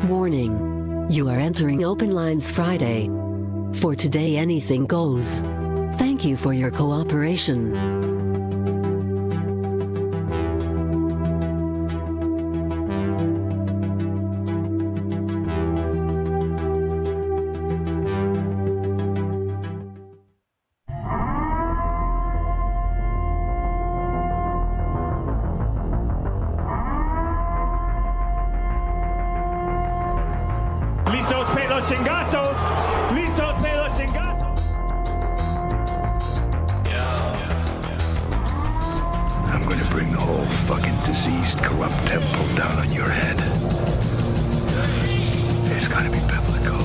Warning. You are entering Open Lines Friday. For today anything goes. Thank you for your cooperation. Listos pe los chingazos. Listos pe los chingazos. I'm gonna bring the whole fucking diseased, corrupt temple down on your head. It's gotta be biblical.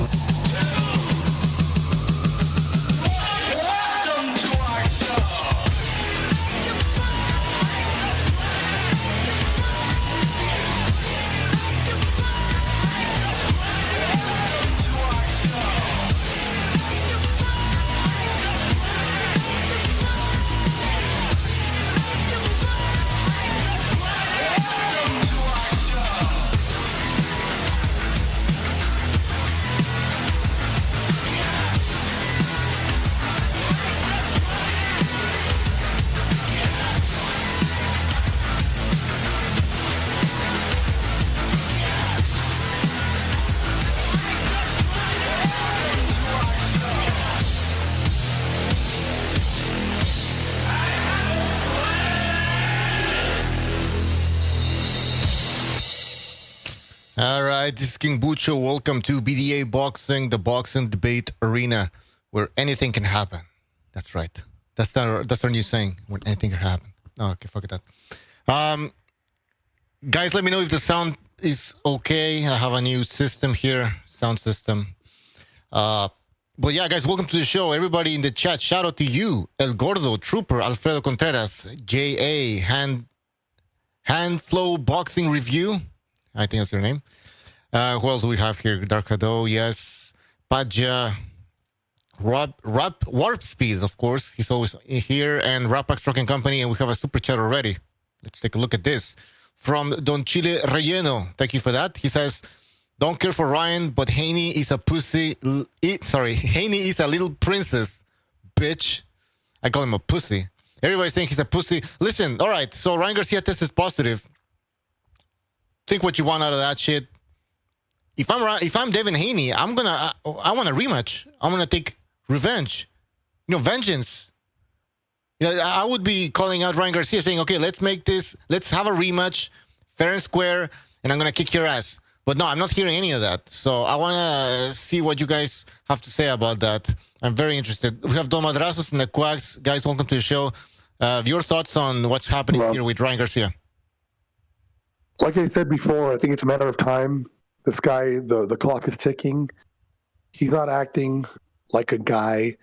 All right, this is King Bucho. Welcome to BDA Boxing, the boxing debate arena, where anything can happen. That's right. That's our new saying, when anything can happen. Oh, okay, fuck that. Guys, let me know if the sound is okay. I have a new system here, sound system. But yeah, guys, welcome to the show. Everybody in the chat, shout out to you, El Gordo, Trooper, Alfredo Contreras, J.A., Hand Flow Boxing Review. I think that's your name. Who else do we have here? Dark Hado, yes. Padja, Warp Speed, of course. He's always here. And Rapax Trucking Company. And we have a super chat already. Let's take a look at this. From Don Chile Relleno. Thank you for that. He says, don't care for Ryan, but Haney is a pussy. Haney is a little princess, bitch. I call him a pussy. Everybody's saying he's a pussy. Listen, all right. So Ryan Garcia tested positive. Think what you want out of that shit. If I'm Devin Haney, I want a rematch. I'm gonna take revenge. Vengeance. I would be calling out Ryan Garcia saying, okay, let's have a rematch, fair and square, and I'm gonna kick your ass. But no, I'm not hearing any of that. So I wanna see what you guys have to say about that. I'm very interested. We have Don Madrazos and the Quacks. Guys, welcome to the show. Your thoughts on what's happening here with Ryan Garcia? Like I said before, I think it's a matter of time. This guy, the clock is ticking. He's not acting like a guy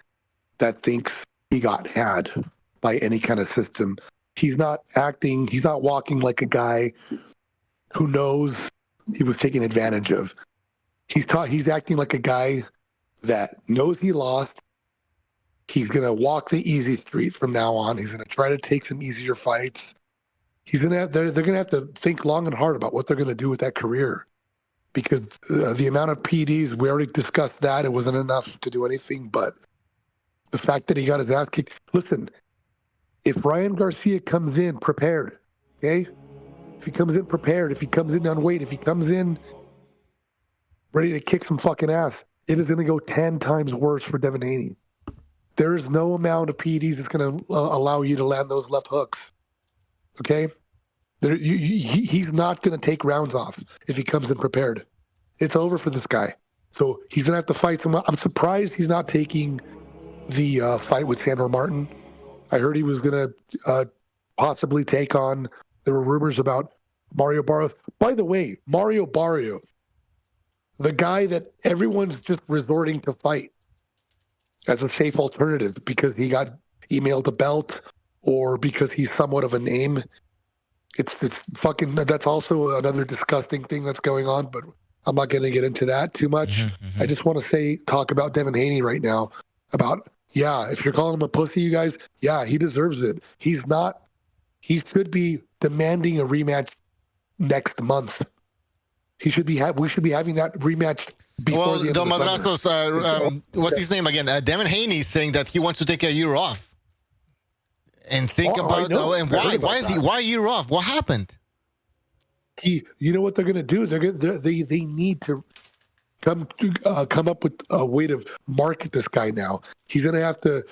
that thinks he got had by any kind of system. He's not walking like a guy who knows he was taken advantage of. He's acting like a guy that knows he lost. He's going to walk the easy street from now on. He's going to try to take some easier fights. They're going to have to think long and hard about what they're going to do with that career, because the amount of PDs, we already discussed that. It wasn't enough to do anything, but the fact that he got his ass kicked. Listen, if Ryan Garcia comes in prepared, okay? If he comes in prepared, if he comes in on weight, if he comes in ready to kick some fucking ass, it is going to go 10 times worse for Devin Haney. There is no amount of PDs that's going to allow you to land those left hooks. Okay? He's not going to take rounds off if he comes in prepared. It's over for this guy. So he's going to have to fight someone. I'm surprised he's not taking the fight with Sandor Martin. I heard he was going to possibly take on, there were rumors about Mario Barrios. By the way, Mario Barrios, the guy that everyone's just resorting to fight as a safe alternative because he got emailed a belt or because he's somewhat of a name. It's fucking, that's also another disgusting thing that's going on, but I'm not going to get into that too much. Mm-hmm. I just want to talk about Devin Haney right now about, if you're calling him a pussy, you guys, he deserves it. He should be demanding a rematch next month. We should be having that rematch before the end Don of the Madrazos, what's his name again? Devin Haney is saying that he wants to take a year off. And think about and why a year off? What happened? You know what they're going to do? They need to come up with a way to market this guy now. He's going to have to.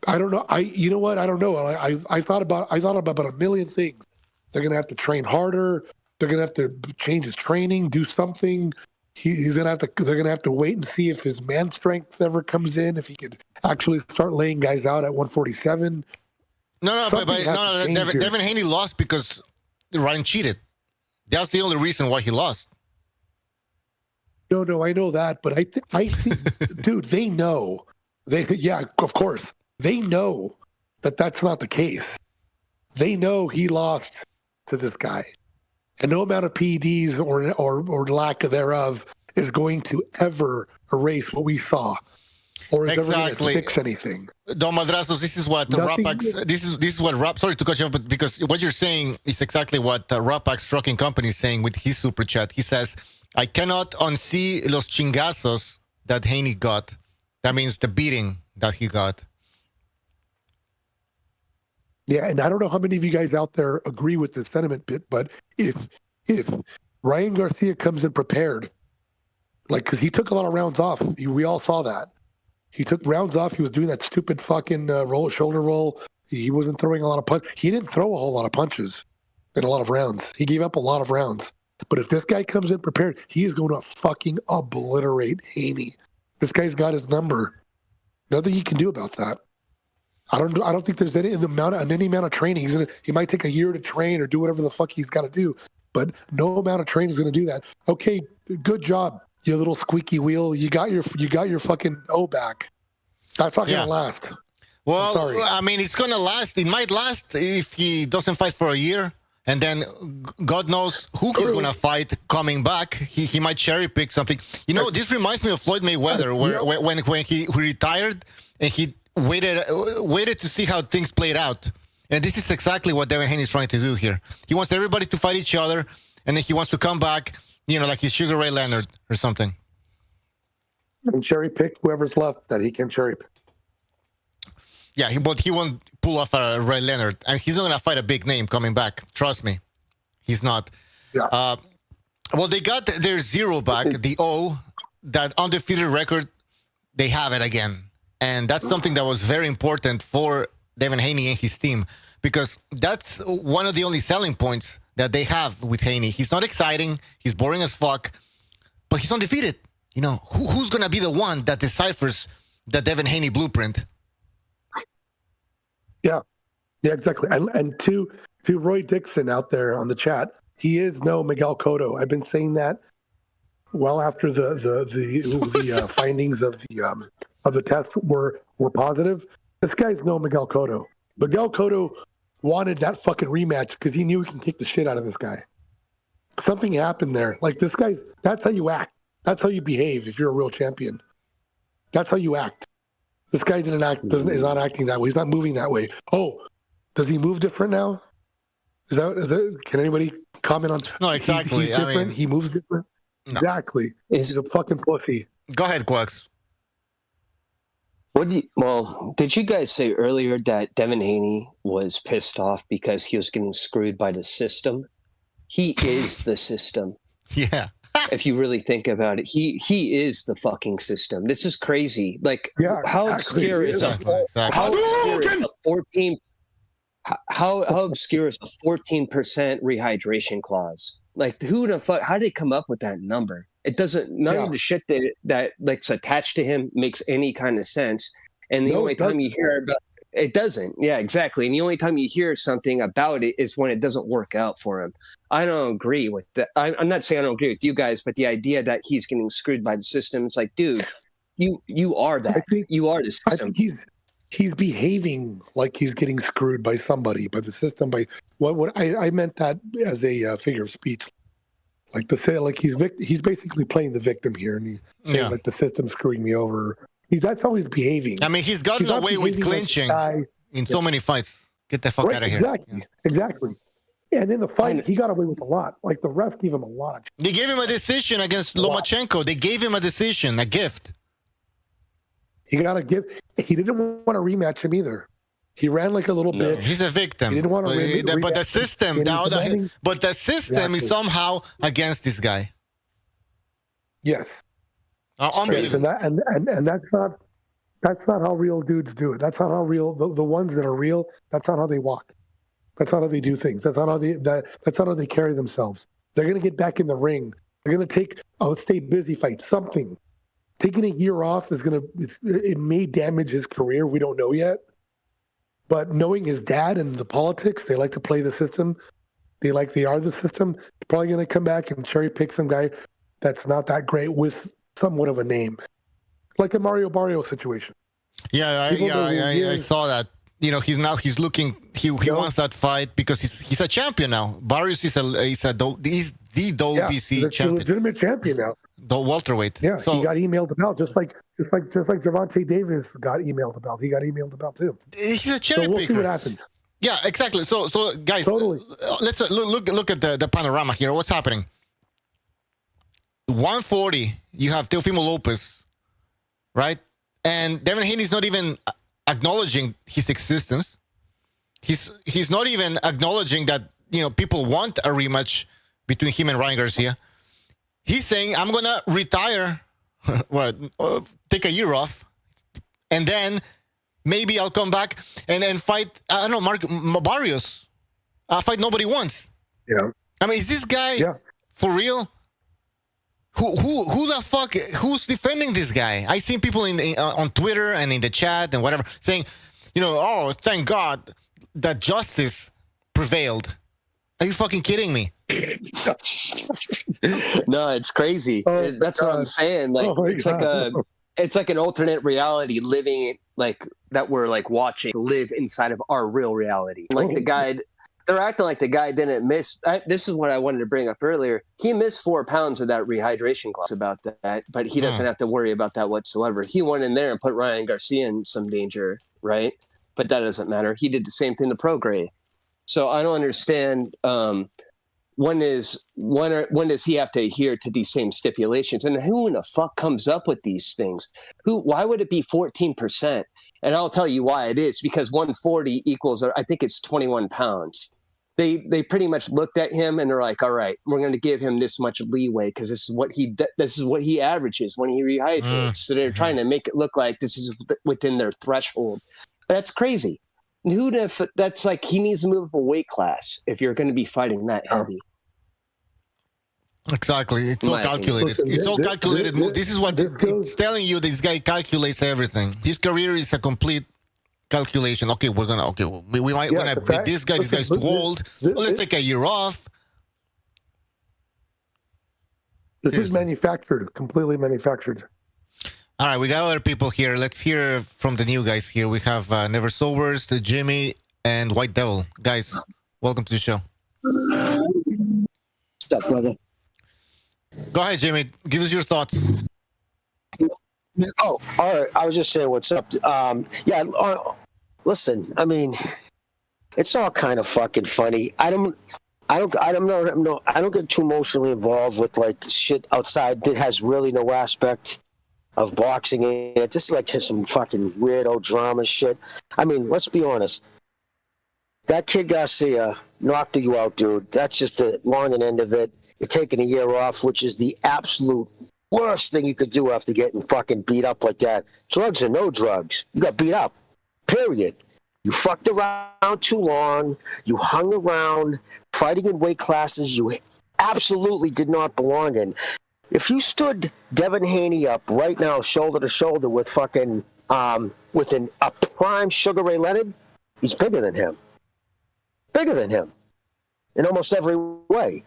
I don't know. You know what? I don't know. I thought about a million things. They're going to have to train harder. They're going to have to change his training, do something. He's going to have to. They're going to have to wait and see if his man strength ever comes in. If he could actually start laying guys out at 147. No. Devin Haney lost because Ryan cheated. That's the only reason why he lost. No, I know that, but I think, dude, they know. Of course, they know that that's not the case. They know he lost to this guy, and no amount of PEDs or lack thereof is going to ever erase what we saw. Or is ever going to fix anything? Don Madrazos, this is what Rapax. This is what sorry to cut you off, but because what you're saying is exactly what Rapax Trucking Company is saying with his super chat. He says, "I cannot unsee los chingazos that Haney got." That means the beating that he got. Yeah, and I don't know how many of you guys out there agree with this sentiment bit, but if Ryan Garcia comes in prepared, like because he took a lot of rounds off, we all saw that. He took rounds off. He was doing that stupid fucking shoulder roll. He wasn't throwing a lot of punches. He didn't throw a whole lot of punches in a lot of rounds. He gave up a lot of rounds. But if this guy comes in prepared, he is going to fucking obliterate Haney. This guy's got his number. Nothing he can do about that. I don't think there's any amount of training. He might take a year to train or do whatever the fuck he's got to do. But no amount of training is going to do that. Okay, good job. You little squeaky wheel. You got your fucking O back. That's not going to last. Well, I mean, it's going to last. It might last if he doesn't fight for a year. And then God knows who he's going to fight coming back. He might cherry pick something. You know, this reminds me of Floyd Mayweather, where when he retired and he waited to see how things played out. And this is exactly what Devin Haney is trying to do here. He wants everybody to fight each other, and then he wants to come back, like he's Sugar Ray Leonard or something. And cherry pick whoever's left that he can cherry pick. Yeah, but he won't pull off a Ray Leonard, and he's not going to fight a big name coming back. Trust me, he's not. Yeah. Well, they got their zero back, the O, that undefeated record. They have it again, and that's something that was very important for Devin Haney and his team, because that's one of the only selling points that they have with Haney. He's not exciting. He's boring as fuck, but he's undefeated. Who's going to be the one that deciphers the Devin Haney blueprint? Yeah, exactly. And to Roy Dixon out there on the chat, he is no Miguel Cotto. I've been saying that well after the findings of the test were positive. This guy's no Miguel Cotto. Miguel Cotto wanted that fucking rematch because he knew he can kick the shit out of this guy. Something happened there. Like this guy, that's how you act. That's how you behave if you're a real champion. That's how you act. This guy is not acting that way. He's not moving that way. Oh, does he move different now? Is that can anybody comment on? No, exactly. He's different. He moves different. No. Exactly. He's a fucking pussy. Go ahead, Quacks. Did you guys say earlier that Devin Haney was pissed off because he was getting screwed by the system? He is the system. Yeah. If you really think about it, he is the fucking system. This is crazy. Like, how obscure is a 14? How obscure is a 14% rehydration clause? Like, who the fuck? How did they come up with that number? It doesn't. None of the shit that like's attached to him makes any kind of sense. And the only time you hear about it doesn't. Yeah, exactly. And the only time you hear something about it is when it doesn't work out for him. I don't agree with that. I'm not saying I don't agree with you guys, but the idea that he's getting screwed by the system, it's like, dude, you are that. You are the system. I think he's behaving like he's getting screwed by somebody, by the system. By what I meant that as a figure of speech, like to say like he's basically playing the victim here, and he's saying, like the system's screwing me over. That's how he's behaving. I mean, he's gotten away with clinching in so many fights. Get the fuck out of here. Exactly. And in the fight, he got away with a lot. Like, the ref gave him a lot. They gave him a decision against Lomachenko. They gave him a decision, a gift. He got a gift. He didn't want to rematch him either. He ran like a little bitch. He's a victim. He didn't want to but the system, is somehow against this guy. Yes. Unbelievable. And that's not how real dudes do it. That's not how real the ones that are real. That's not how they walk. That's not how they do things. That's not how they carry themselves. They're gonna get back in the ring. They're gonna take a stay busy fight. Something. Taking a year off it may damage his career. We don't know yet. But knowing his dad and the politics, they like to play the system. They are the system. He's probably gonna come back and cherry pick some guy that's not that great with somewhat of a name, like a Mario Barrio situation. I saw that. You know, he's looking. He wants that fight because he's a champion now. Barrios he's the WBC champion. He's a legitimate champion now. The welterweight. Yeah, so he got emailed the belt just like Gervonta Davis got emailed the belt. He got emailed the belt too. He's a cherry picker. We'll see what happens. Yeah, exactly. So guys, totally. Let's look at the panorama here. What's happening? 140. You have Teofimo Lopez, right? And Devin Haney's not even acknowledging his existence. He's not even acknowledging that, you know, people want a rematch between him and Ryan Garcia. He's saying, I'm gonna retire, take a year off, and then maybe I'll come back and fight. I don't know, Barrios. I'll fight nobody wants. Yeah. I mean, is this guy for real? Who the fuck? Who's defending this guy? I seen people on Twitter and in the chat and whatever saying, you know, oh, thank God that justice prevailed. Are you fucking kidding me? No, it's crazy. That's what I'm saying. Like it's like an alternate reality living like that we're like watching live inside of our real reality. Like the guy. They're acting like the guy didn't miss. This is what I wanted to bring up earlier. He missed 4 pounds of that rehydration clause about that, but he doesn't have to worry about that whatsoever. He went in there and put Ryan Garcia in some danger, right? But that doesn't matter. He did the same thing to Prograis. So I don't understand. When does he have to adhere to these same stipulations? And who in the fuck comes up with these things? Why would it be 14%? And I'll tell you why it is, because 140 equals, I think it's 21 pounds. They pretty much looked at him and they're like, all right, we're going to give him this much leeway because this is what he averages when he rehydrates. So they're trying to make it look like this is within their threshold. But that's crazy. That's like he needs to move up a weight class if you're going to be fighting that heavy. Exactly. It's all calculated. Listen, it's all calculated. This is what it's telling you. This guy calculates everything. His career is a complete calculation. Okay, we might want to beat this guy. This guy's too old. Let's take a year off. This is manufactured, completely manufactured. All right, we got other people here. Let's hear from the new guys here. We have Never Sobers, Jimmy, and White Devil. Guys, welcome to the show. What's up, brother? Go ahead, Jimmy. Give us your thoughts. Oh, all right. I was just saying, what's up? Listen. I mean, it's all kind of fucking funny. I don't get too emotionally involved with like shit outside that has really no aspect of boxing in it. This is like just some fucking weirdo drama shit. I mean, let's be honest. That kid Garcia knocked you out, dude. That's just the long and end of it. You're taking a year off, which is the absolute worst thing you could do after getting fucking beat up like that. Drugs or no drugs. You got beat up. Period. You fucked around too long. You hung around fighting in weight classes you absolutely did not belong in. If you stood Devin Haney up right now, shoulder to shoulder with fucking with a prime Sugar Ray Leonard, he's bigger than him. Bigger than him in almost every way.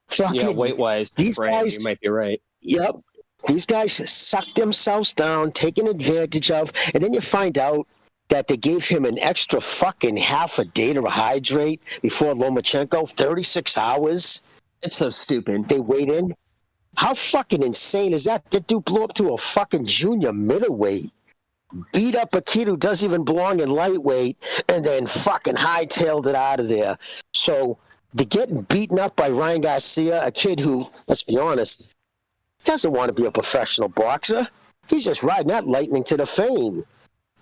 Fucking, weight-wise, these guys, you might be right. Yep. These guys suck themselves down, taken advantage of, and then you find out that they gave him an extra fucking half a day to hydrate before Lomachenko, 36 hours. It's so stupid. They weighed in. How fucking insane is that? That dude blew up to a fucking junior middleweight. Beat up a kid who doesn't even belong in lightweight, and then fucking hightailed it out of there. So to get beaten up by Ryan Garcia, a kid who, let's be honest, doesn't want to be a professional boxer. He's just riding that lightning to the fame.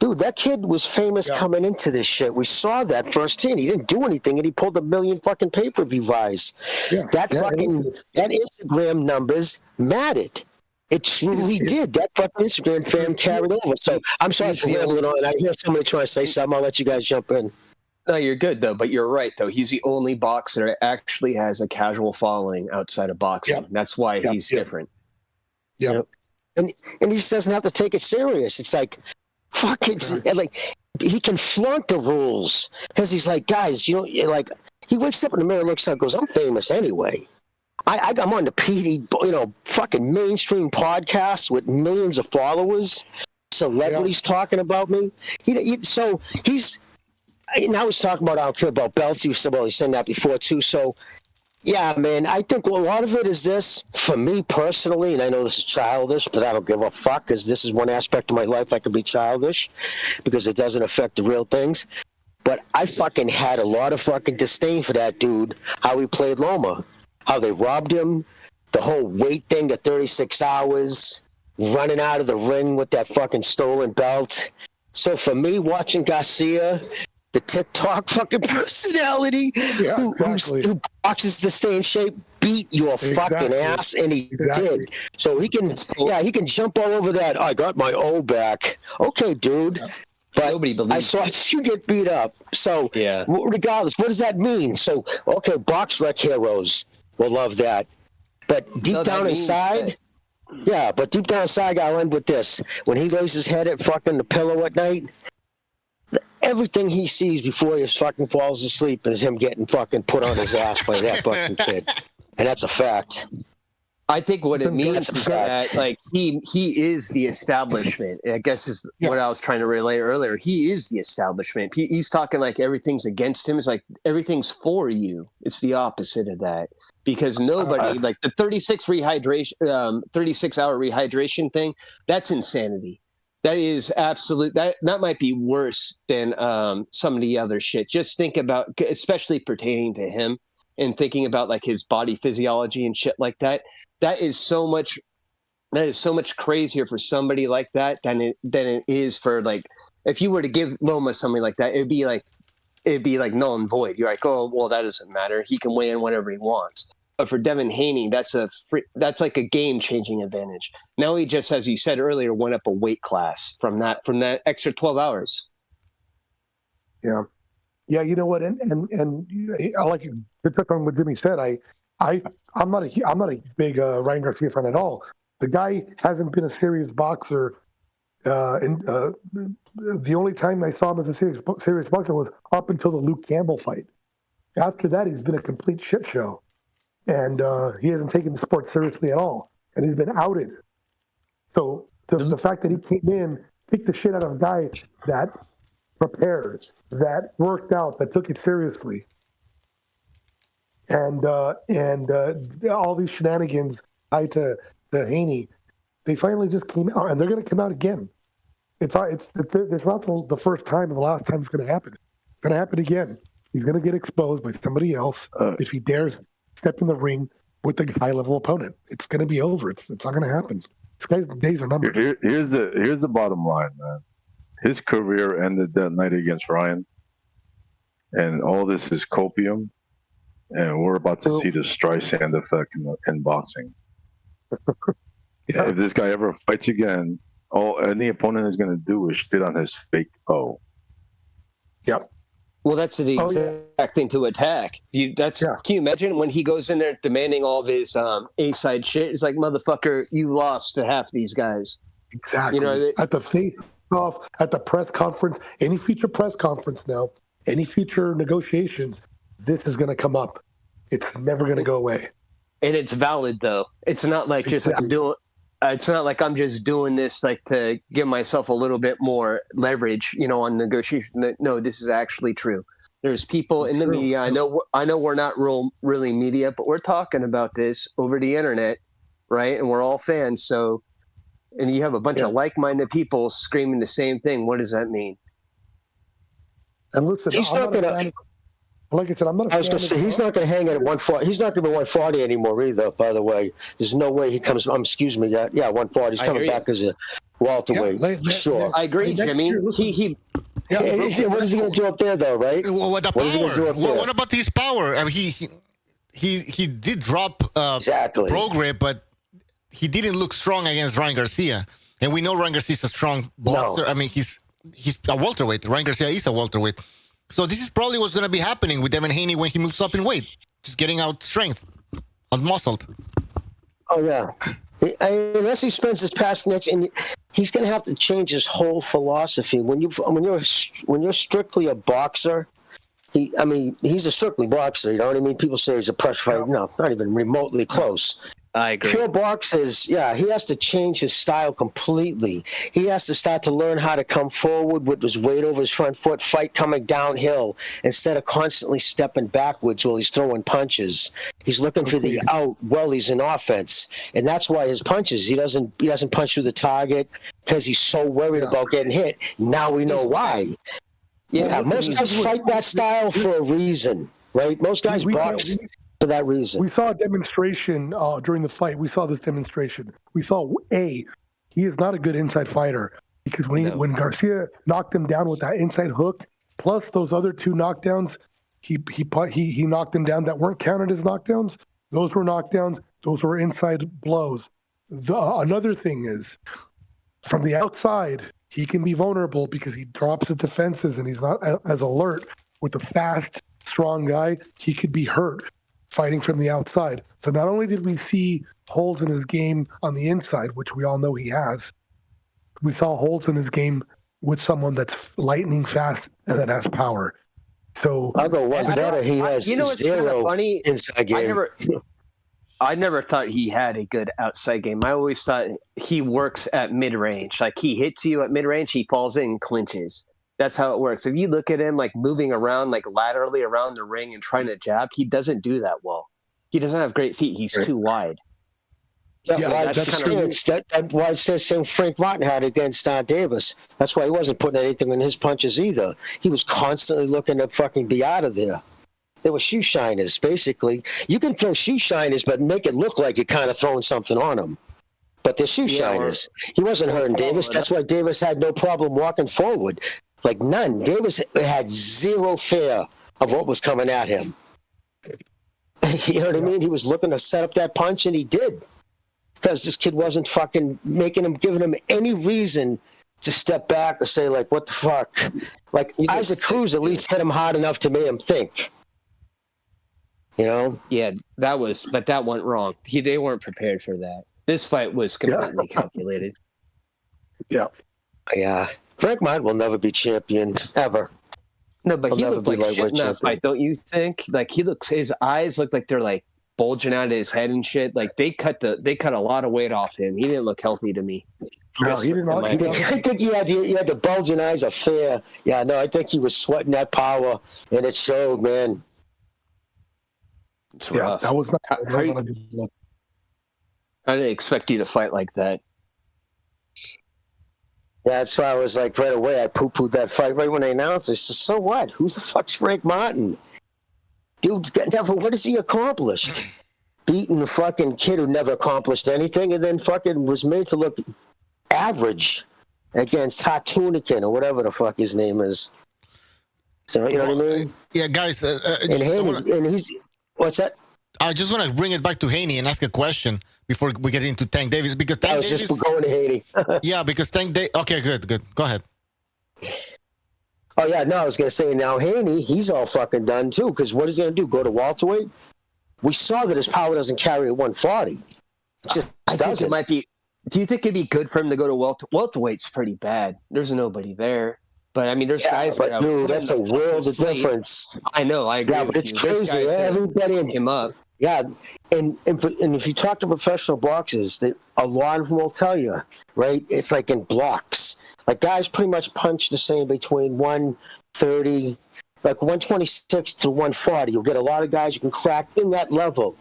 Dude, that kid was famous coming into this shit. We saw that firsthand. He didn't do anything, and he pulled 1 million fucking pay-per-view buys. That Instagram numbers mattered. It truly did. That fucking Instagram fam carried over. So I'm sorry for rambling on. I hear somebody trying to say something. I'll let you guys jump in. No, you're good, though. But you're right, though. He's the only boxer that actually has a casual following outside of boxing. Yep. That's why he's different. Yeah. And he just doesn't have to take it serious. It's like, fuck it. Like, he can flaunt the rules because he's like, guys, you know, like, he wakes up in the mirror, looks up, goes, I'm famous anyway. I'm on the PD, fucking mainstream podcast with millions of followers, celebrities talking about me. So he's, and I was talking about, I don't care about belts. He said that before too. So, yeah, man, I think a lot of it is this, for me personally, and I know this is childish, but I don't give a fuck, because this is one aspect of my life I can be childish, because it doesn't affect the real things. But I fucking had a lot of fucking disdain for that dude, how he played Loma, how they robbed him, the whole wait thing, the 36 hours, running out of the ring with that fucking stolen belt. So for me, watching Garcia, the TikTok fucking personality who boxes to stay in shape, beat your fucking ass, and he did. So he can, he can jump all over that. I got my O back. Okay, dude. But nobody believes I saw you get beat up. So regardless, what does that mean? So, okay, box rec heroes will love that. But deep down inside, but deep down inside, I'll end with this. When he lays his head at fucking the pillow at night, everything he sees before he fucking falls asleep is him getting fucking put on his ass by that fucking kid. And that's a fact. I think what it means is that, like, he is the establishment. I guess is what I was trying to relay earlier. He is the establishment. He's talking like everything's against him. It's like everything's for you. It's the opposite of that. Because nobody, like the 36-hour rehydration thing, that's insanity. That is absolute. That might be worse than some of the other shit. Just think about, especially pertaining to him, and thinking about like his body physiology and shit like that. That is so much crazier for somebody like that than it is for, like, if you were to give Loma something like that, it'd be like null and void. You're like, oh well, that doesn't matter. He can weigh in whenever he wants. But for Devin Haney, that's like a game-changing advantage. Now he just, as you said earlier, went up a weight class from that extra 12 hours. Yeah, you know what, and I like you to touch on what Jimmy said. I'm not a big Ryan Garcia fan at all. The guy hasn't been a serious boxer. The only time I saw him as a serious boxer was up until the Luke Campbell fight. After that, he's been a complete shit show. And he hasn't taken the sport seriously at all. And he's been outed. So the fact that he came in, kicked the shit out of a guy that prepared, that worked out, that took it seriously. And all these shenanigans tied to Haney, they finally just came out. And they're going to come out again. It's not the first time and the last time it's going to happen. It's going to happen again. He's going to get exposed by somebody else if he dares step in the ring with a high-level opponent. It's going to be over. It's not going to happen. This guy's days are numbered. Here's the bottom line, man. His career ended that night against Ryan, and all this is copium, and we're about to see the Streisand effect in boxing. If this guy ever fights again, all any opponent is going to do is spit on his fake O. Yep. Well, that's the exact thing to attack. Can you imagine when he goes in there demanding all of his A-side shit? It's like, motherfucker, you lost to half these guys. Exactly. You know, at the face-off, at the press conference, any future press conference now, any future negotiations, this is going to come up. It's never going to go away. And it's valid, though. It's not like just like it's not like I'm just doing this like to give myself a little bit more leverage, on negotiation. No, this is actually true. There's people in the media. I know we're not really media, but we're talking about this over the internet, right? And we're all fans. So, and you have a bunch of like-minded people screaming the same thing. What does that mean? And listen, Like I said, I'm not. I was going to say he's not going to hang at 140. He's not going to be 140 anymore either. By the way, there's no way he comes. Excuse me. Yeah, 140. He's coming back as a welterweight. Sure. I agree, Jimmy. He what is he going to do up there, though? Right? Well, what the power? What about his power? I mean, he did drop pro grip, but he didn't look strong against Ryan Garcia, and we know Ryan Garcia's a strong boxer. No. I mean, he's a welterweight. Ryan Garcia is a welterweight. So this is probably what's going to be happening with Devin Haney when he moves up in weight, just getting out strength, unmuscled. Oh yeah, unless he spends his past next, and he's going to have to change his whole philosophy. When you're strictly a boxer, he's a strictly boxer. You know what I mean? People say he's a pressure fighter. No, not even remotely close. I agree. Pure boxers, he has to change his style completely. He has to start to learn how to come forward with his weight over his front foot, fight coming downhill instead of constantly stepping backwards while he's throwing punches. He's looking for the out while he's in offense, and that's why his punches. He doesn't punch through the target because he's so worried about getting hit. Now we know why. Yeah, most guys fight that style for a reason, right? Most guys box for that reason. We saw a demonstration during the fight. We saw this demonstration. We saw he is not a good inside fighter because when Garcia knocked him down with that inside hook, plus those other two knockdowns, he knocked him down that weren't counted as knockdowns. Those were knockdowns. Those were inside blows. Another thing is, from the outside, he can be vulnerable because he drops his defenses and he's not as alert. With a fast, strong guy, he could be hurt fighting from the outside. So not only did we see holes in his game on the inside, which we all know he has, we saw holes in his game with someone that's lightning fast and that has power. So I'll go one better. He has what's kind of funny? Inside game. I never thought he had a good outside game. I always thought he works at mid-range. Like he hits you at mid-range, he falls in and clinches. That's how it works. If you look at him like moving around like laterally around the ring and trying to jab, he doesn't do that well. He doesn't have great feet. He's too wide. That's why it's the same Frank Martin had against Davis. That's why he wasn't putting anything in his punches either. He was constantly looking to fucking be out of there. They were shoe shiners, basically. You can throw shoe shiners, but make it look like you're kind of throwing something on them. But they're shoe shiners. He wasn't hurting Davis. That's why Davis had no problem walking forward. Like none. Davis had zero fear of what was coming at him. You know what I mean? He was looking to set up that punch, and he did. Because this kid wasn't fucking giving him any reason to step back or say, like, what the fuck? Like, Isaac Cruz at least hit him hard enough to make him think. You know? Yeah, that went wrong. They weren't prepared for that. This fight was completely calculated. Yeah. Yeah. Frank Martin will never be champion, ever. No, but he looked like shit in that fight, don't you think? Like, his eyes look like they're, like, bulging out of his head and shit. Like, they cut a lot of weight off him. He didn't look healthy to me. No, he didn't. I think he had the bulging eyes of fear. Yeah, no, I think he was sweating that power, and it showed, man. It's rough. That was not. I didn't expect you to fight like that. Yeah, that's why I was like, right away, I poo-pooed that fight right when they announced it. I said, so what? Who the fuck's Frank Martin? Dude's what has he accomplished? Beating a fucking kid who never accomplished anything and then fucking was made to look average against Hatunican or whatever the fuck his name is. So, you know what I mean? Yeah, guys. And Haney, and he's... What's that? I just want to bring it back to Haney and ask a question before we get into Tank Davis. Because Tank Davis, just going to Haney. Yeah, because Tank Davis... Okay, good. Go ahead. Oh, yeah, no, I was going to say, now Haney, he's all fucking done, too, because what is he going to do, go to welterweight? We saw that his power doesn't carry at 140. I think it might be... Do you think it'd be good for him to go to welterweight's pretty bad. There's nobody there. But, I mean, there's guys that... Dude, that's a world of difference. I know, I agree with it's crazy. Everybody him up. Yeah, and if you talk to professional boxers, a lot of them will tell you, right? It's like in blocks. Like guys pretty much punch the same between 130, like 126 to 140. You'll get a lot of guys you can crack in that level.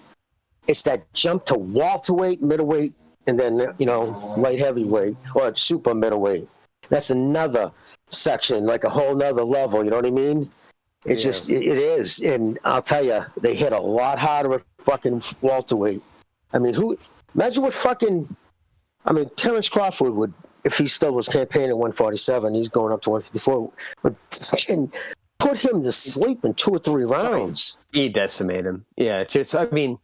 It's that jump to welterweight, middleweight, and then, light heavyweight or super middleweight. That's another section, like a whole nother level, you know what I mean? It's just it is, and I'll tell you, they hit a lot harder at fucking welterweight. I mean, imagine what fucking. I mean, Terrence Crawford would, if he still was campaigning at 147, he's going up to 154. Would fucking put him to sleep in 2 or 3 rounds. He decimate him. Yeah, just I mean,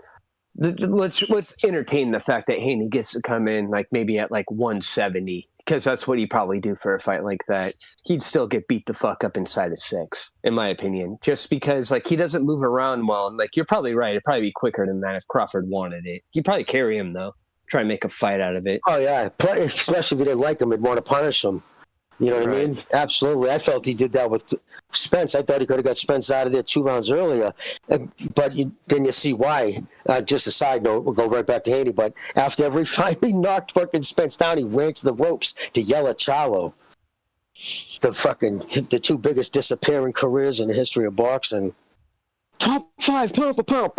let's entertain the fact that Haney gets to come in like maybe at like 170, because that's what he'd probably do for a fight like that. He'd still get beat the fuck up inside of 6, in my opinion, just because like he doesn't move around well. And like you're probably right, it'd probably be quicker than that if Crawford wanted it. He'd probably carry him though. Try and make a fight out of it. Oh yeah, especially if you didn't like him, he'd want to punish him. You know what I mean? Absolutely. I felt he did that with Spence. I thought he could have got Spence out of there 2 rounds earlier, but then you see why. Just a side note, we'll go right back to Haney. But after every fight, he knocked fucking Spence down. He ran to the ropes to yell at Charlo. The 2 biggest disappearing careers in the history of boxing. Top 5, pound for pound.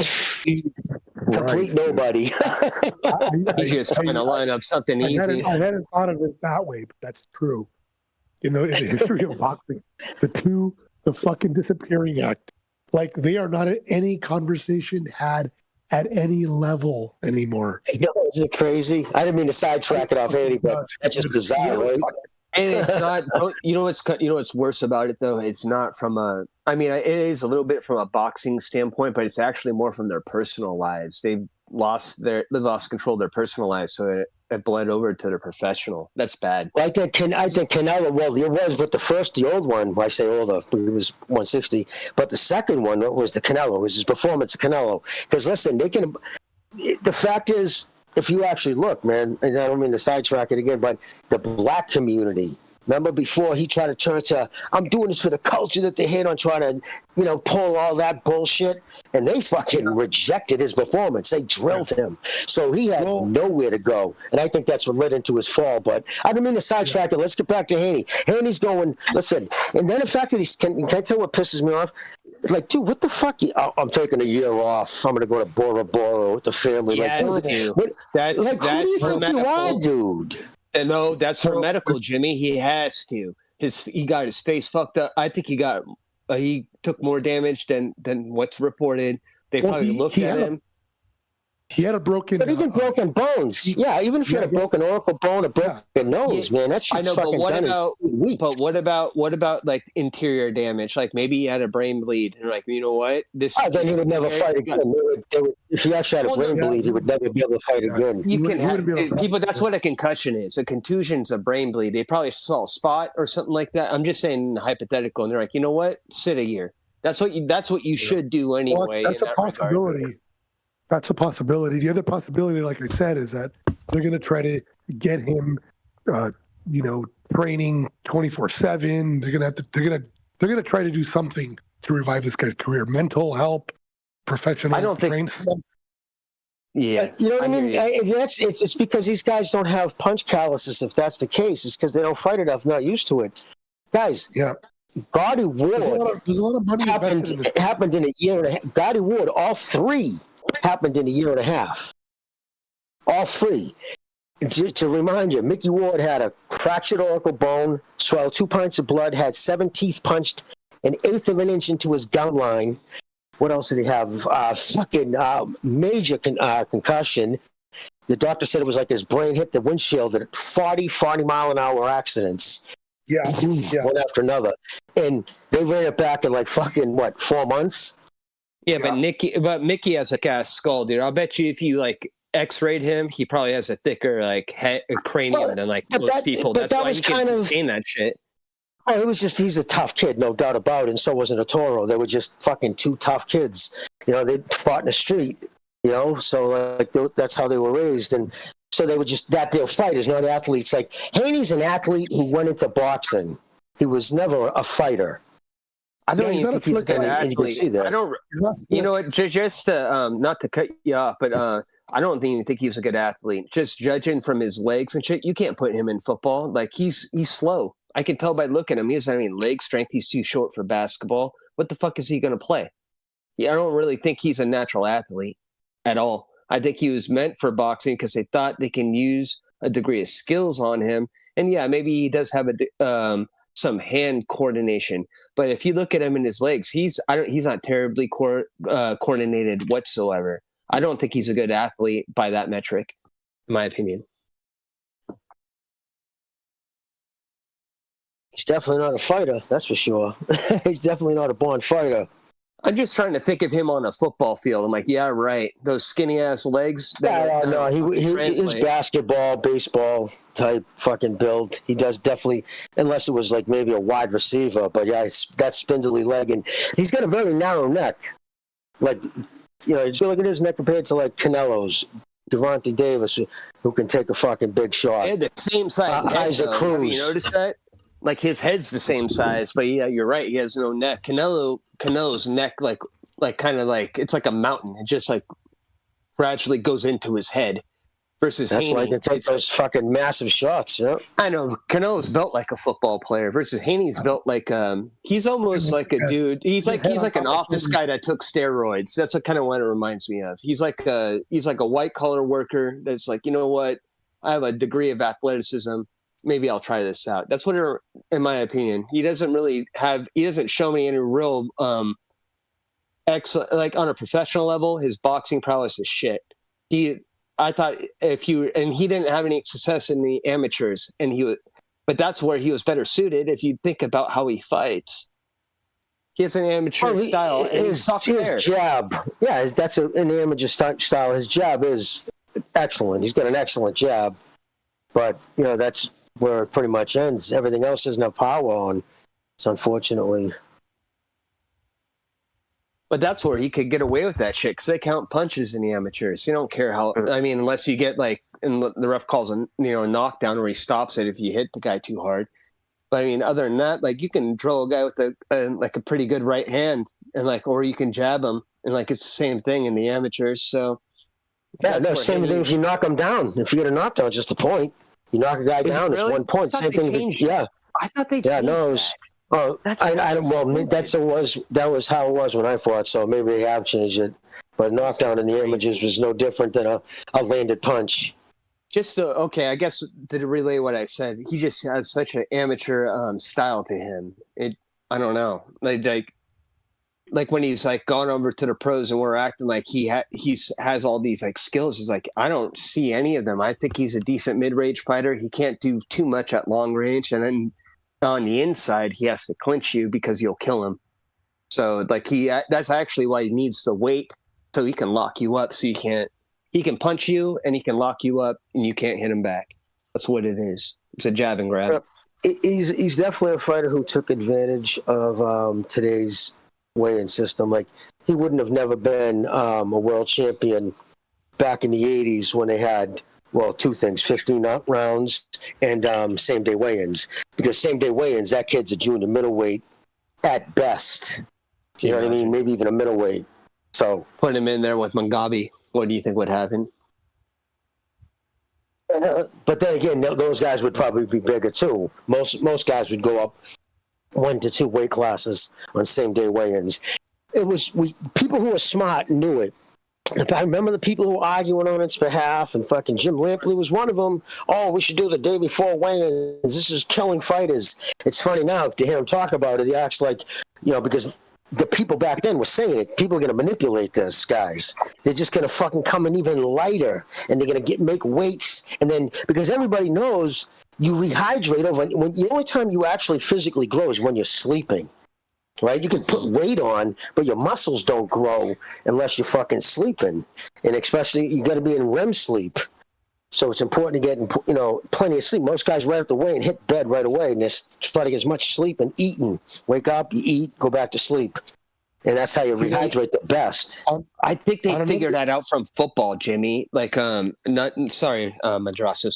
Complete nobody. He's just trying to line up something easy. I hadn't thought of it that way, but that's true. In the history of boxing, the fucking disappearing act, like they are not at any conversation had at any level anymore. I know, isn't it crazy? I didn't mean to sidetrack it off Haney, but that's just bizarre, right? And it's not. You know what's worse about it though? It's not from a. I mean, it is a little bit from a boxing standpoint, but it's actually more from their personal lives. They've lost control of their personal lives, so it bled over to their professional. That's bad. Well, I think Canelo. Well, it was, but the old one. When I say older, it was 160. But the second one was the Canelo. It was his performance, Canelo. Because listen, they can. The fact is, if you actually look, man, and I don't mean to sidetrack it again, but the black community. Remember before he tried to turn to, I'm doing this for the culture that they hate on, trying to, pull all that bullshit. And they fucking rejected his performance. They drilled him. So he had nowhere to go. And I think that's what led into his fall. But I didn't mean to sidetrack it. Let's get back to Haney. Haney's going, listen, and then the fact that can I tell what pisses me off? Like, dude, what the fuck? I'm taking a year off. I'm going to go to Bora Bora with the family. Yes, like, dude. That's who do you think you are, dude? No, that's for medical, Jimmy. He has to. He got his face fucked up. I think he took more damage than what's reported. They probably looked at him. He had a broken. But even broken bones. Even if you had a broken ankle bone, a broken nose, man, that shit's fucking done in weeks. But what about like interior damage? Like maybe he had a brain bleed, and like, you know what? Then he would never fight again. If he actually had a brain bleed, he would never be able to fight again. You can have people. That's what a concussion is. A contusion's a brain bleed. They probably saw a spot or something like that. I'm just saying hypothetical, and they're like, you know what? Sit a year. That's what you should do anyway. Well, that's a possibility. That's a possibility. The other possibility, like I said, is that they're going to try to get him, training 24/7. They're going to try to do something to revive this guy's career. Mental help, professional. I don't think. Something. Yeah, you know what I mean. It's because these guys don't have punch calluses. If that's the case, it's because they don't fight enough, not used to it. Guys, Gotti Ward. There's a lot of money happened in a year and a half. Gotti Ward, all 3. Happened in a year and a half. All 3. To remind you, Mickey Ward had a fractured ankle bone, swallowed 2 pints of blood, had 7 teeth punched 1/8 of an inch into his gum line. What else did he have? Major concussion. The doctor said it was like his brain hit the windshield at 40 mile an hour accidents. Yeah. One after another. And they ran it back in like fucking, 4 months? Yeah, but Mickey has a cast skull, dude. I'll bet you if you like X-rayed him, he probably has a thicker like head, cranium than like most people. That's why he can sustain that shit. Oh, it was just he's a tough kid, no doubt about it. And so wasn't Toro. They were just fucking 2 tough kids. They fought in the street. So like that's how they were raised, and so they were just they're fighters, not athletes. Like Haney's an athlete who went into boxing. He was never a fighter. I don't even think he's a good athlete. You can see that. I don't. You know what? Just to, not to cut you off, but I don't even think he's a good athlete. Just judging from his legs and shit, you can't put him in football. Like he's slow. I can tell by looking at him. He doesn't have any leg strength. He's too short for basketball. What the fuck is he going to play? I don't really think he's a natural athlete at all. I think he was meant for boxing because they thought they can use a degree of skills on him. And yeah, maybe he does have some hand coordination. But if you look at him in his legs, he's not terribly coordinated whatsoever. I don't think he's a good athlete by that metric, in my opinion. He's definitely not a fighter, that's for sure. He's definitely not a born fighter. I'm just trying to think of him on a football field. I'm like, yeah, right. Those skinny ass legs. His basketball, baseball type fucking build. He does definitely, unless it was like maybe a wide receiver. But yeah, it's that spindly leg, and he's got a very narrow neck. Like, you know, just look at his neck compared to like Canelo's, Devontae Davis, who can take a fucking big shot. They had the same size head, Isaac Cruz. Have you noticed that? Like his head's the same size, but yeah, you're right. He has no neck. Canelo's neck, like kind of like it's like a mountain. It just like gradually goes into his head. Versus that's Haney, why he can take those fucking massive shots. Yeah, I know. Canelo's built like a football player. Versus Haney's built like he's almost like a dude. He's like an office guy that took steroids. That's what kind of what it reminds me of. He's like a white collar worker that's like, you know what? I have a degree of athleticism. Maybe I'll try this out. That's what, in my opinion, he doesn't show me any real, excellent, like on a professional level, his boxing prowess is shit. I thought he didn't have any success in the amateurs but that's where he was better suited. If you think about how he fights, he has an amateur style and he's his jab. Yeah, that's an amateur style. His jab is excellent. He's got an excellent jab, but you know, that's where it pretty much ends. Everything else doesn't have power on. So unfortunately. But that's where he could get away with that shit because they count punches in the amateurs. You don't care how. I mean, unless you get like, and the ref calls a knockdown where he stops it if you hit the guy too hard. But I mean, other than that, like you can drill a guy with a pretty good right hand, and or you can jab him, and like it's the same thing in the amateurs. So yeah, no, same thing if you knock him down. If you get a knockdown, it's just a point. You knock a guy down, it's 1 point. Same thing. Yeah, I thought they changed that. Oh, that was how it was when I fought. So maybe they have changed it. But knockdown in the amateurs was no different than a landed punch. I guess to relay what I said, he just has such an amateur style to him. I don't know, like when he's like gone over to the pros and we're acting like he has all these like skills. He's like, I don't see any of them. I think he's a decent mid-range fighter. He can't do too much at long range, and then on the inside he has to clinch you because you'll kill him. So like that's actually why he needs the weight, so he can lock you up. So he can punch you and he can lock you up and you can't hit him back. That's what it is. It's a jab and grab. He's definitely a fighter who took advantage of today's weigh-in system. Like he wouldn't have never been a world champion back in the 80s when they had, well, two things, 15 rounds and same-day weigh-ins. Because same-day weigh-ins, that kid's a junior middleweight at best. You know what I mean? Maybe even a middleweight. So put him in there with Mugabe. What do you think would happen? But then again, those guys would probably be bigger too. Most guys would go up 1 to 2 weight classes on same-day weigh-ins. People who are smart knew it. I remember the people who were arguing on its behalf, and fucking Jim Lampley was one of them. Oh, we should do the day before weigh-ins. This is killing fighters. It's funny now to hear him talk about it. He acts like, because the people back then were saying it. People are going to manipulate this, guys. They're just going to fucking come in even lighter, and they're going to make weights. And then, because everybody knows you rehydrate when the only time you actually physically grow is when you're sleeping. Right? You can put weight on, but your muscles don't grow unless you're fucking sleeping. And especially, you got to be in REM sleep. So it's important to get, plenty of sleep. Most guys right after weigh and hit bed right away and just try to get as much sleep and eating. Wake up, you eat, go back to sleep. And that's how you rehydrate the best. I think they figured that out from football, Jimmy. Like, Madrasos,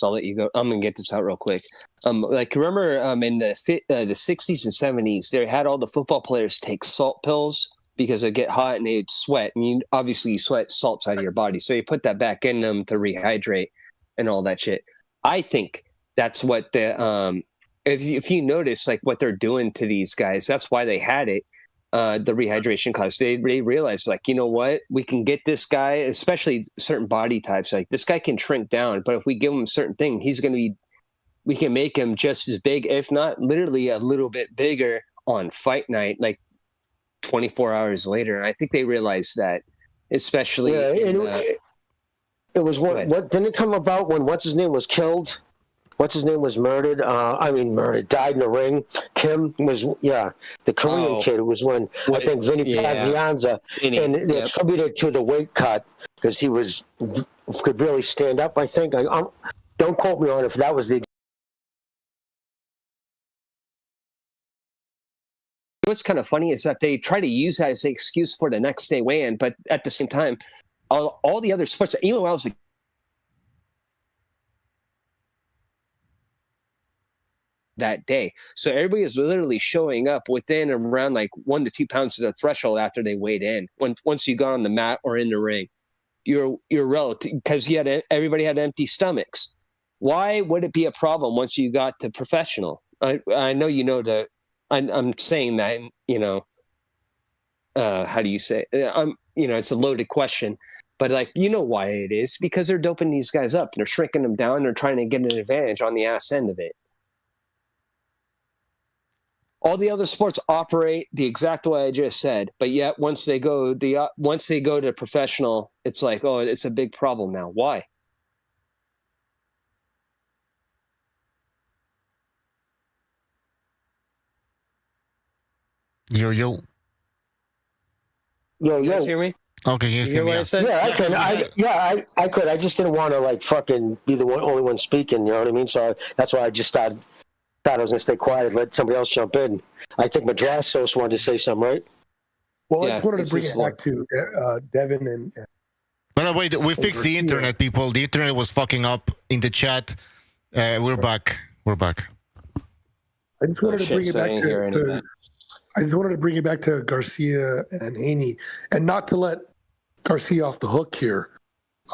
I'll let you go. I'm going to get this out real quick. Remember in the 60s and 70s, they had all the football players take salt pills because they'd get hot and they'd sweat. And obviously you sweat salts out of your body. So you put that back in them to rehydrate and all that shit. I think that's what if you notice, like what they're doing to these guys, that's why they had it. The rehydration class, they realized, like, you know what, we can get this guy, especially certain body types, like this guy can shrink down, but if we give him a certain thing, he's going to be we can make him just as big, if not literally a little bit bigger on fight night, like 24 hours later. And I think they realized that, especially. It was what didn't it come about when what's his name was killed? What's his name was murdered? Murdered, died in the ring. Kim was, the Korean kid was when I think Vinny Pazienza, and they attributed to the weight cut because he could really stand up. I think don't quote me on if that was the. What's kind of funny is that they try to use that as an excuse for the next day weigh-in, but at the same time, all the other sports, even when I was that day. So everybody is literally showing up within around like 1 to 2 pounds of the threshold after they weighed in. Once you got on the mat or in the ring, you're relative because everybody had empty stomachs. Why would it be a problem once you got to professional? I know I'm saying that, how do you say? It's a loaded question, but why it is, because they're doping these guys up. They're shrinking them down. They're trying to get an advantage on the ass end of it. All the other sports operate the exact way I just said, but yet once they go to professional, it's like, oh, it's a big problem now. Why? Yo. You guys hear me? Okay, you hear what I said? Yeah, I could. I could. I just didn't want to fucking be the only one speaking. You know what I mean? So that's why I just thought I was gonna stay quiet, let somebody else jump in. I think Madrasos wanted to say something, right? Well, I just wanted to bring it back to Devin and. By the way, we fixed the internet, people. The internet was fucking up in the chat. We're back. I just wanted to bring it back to. I just wanted to bring it back to Garcia and Haney, and not to let Garcia off the hook here.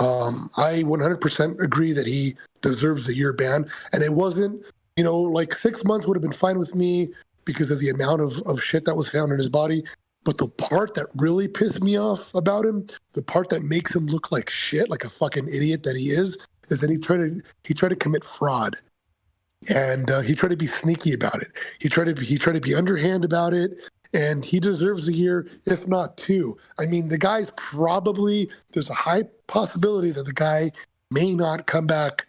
I 100% agree that he deserves the year ban, and it wasn't, 6 months would have been fine with me because of the amount of shit that was found in his body. But the part that really pissed me off about him, the part that makes him look like shit, like a fucking idiot that he is that he tried to commit fraud. And he tried to be sneaky about it. He tried to be underhand about it, and he deserves a year, if not two. I mean, the guy's there's a high possibility that the guy may not come back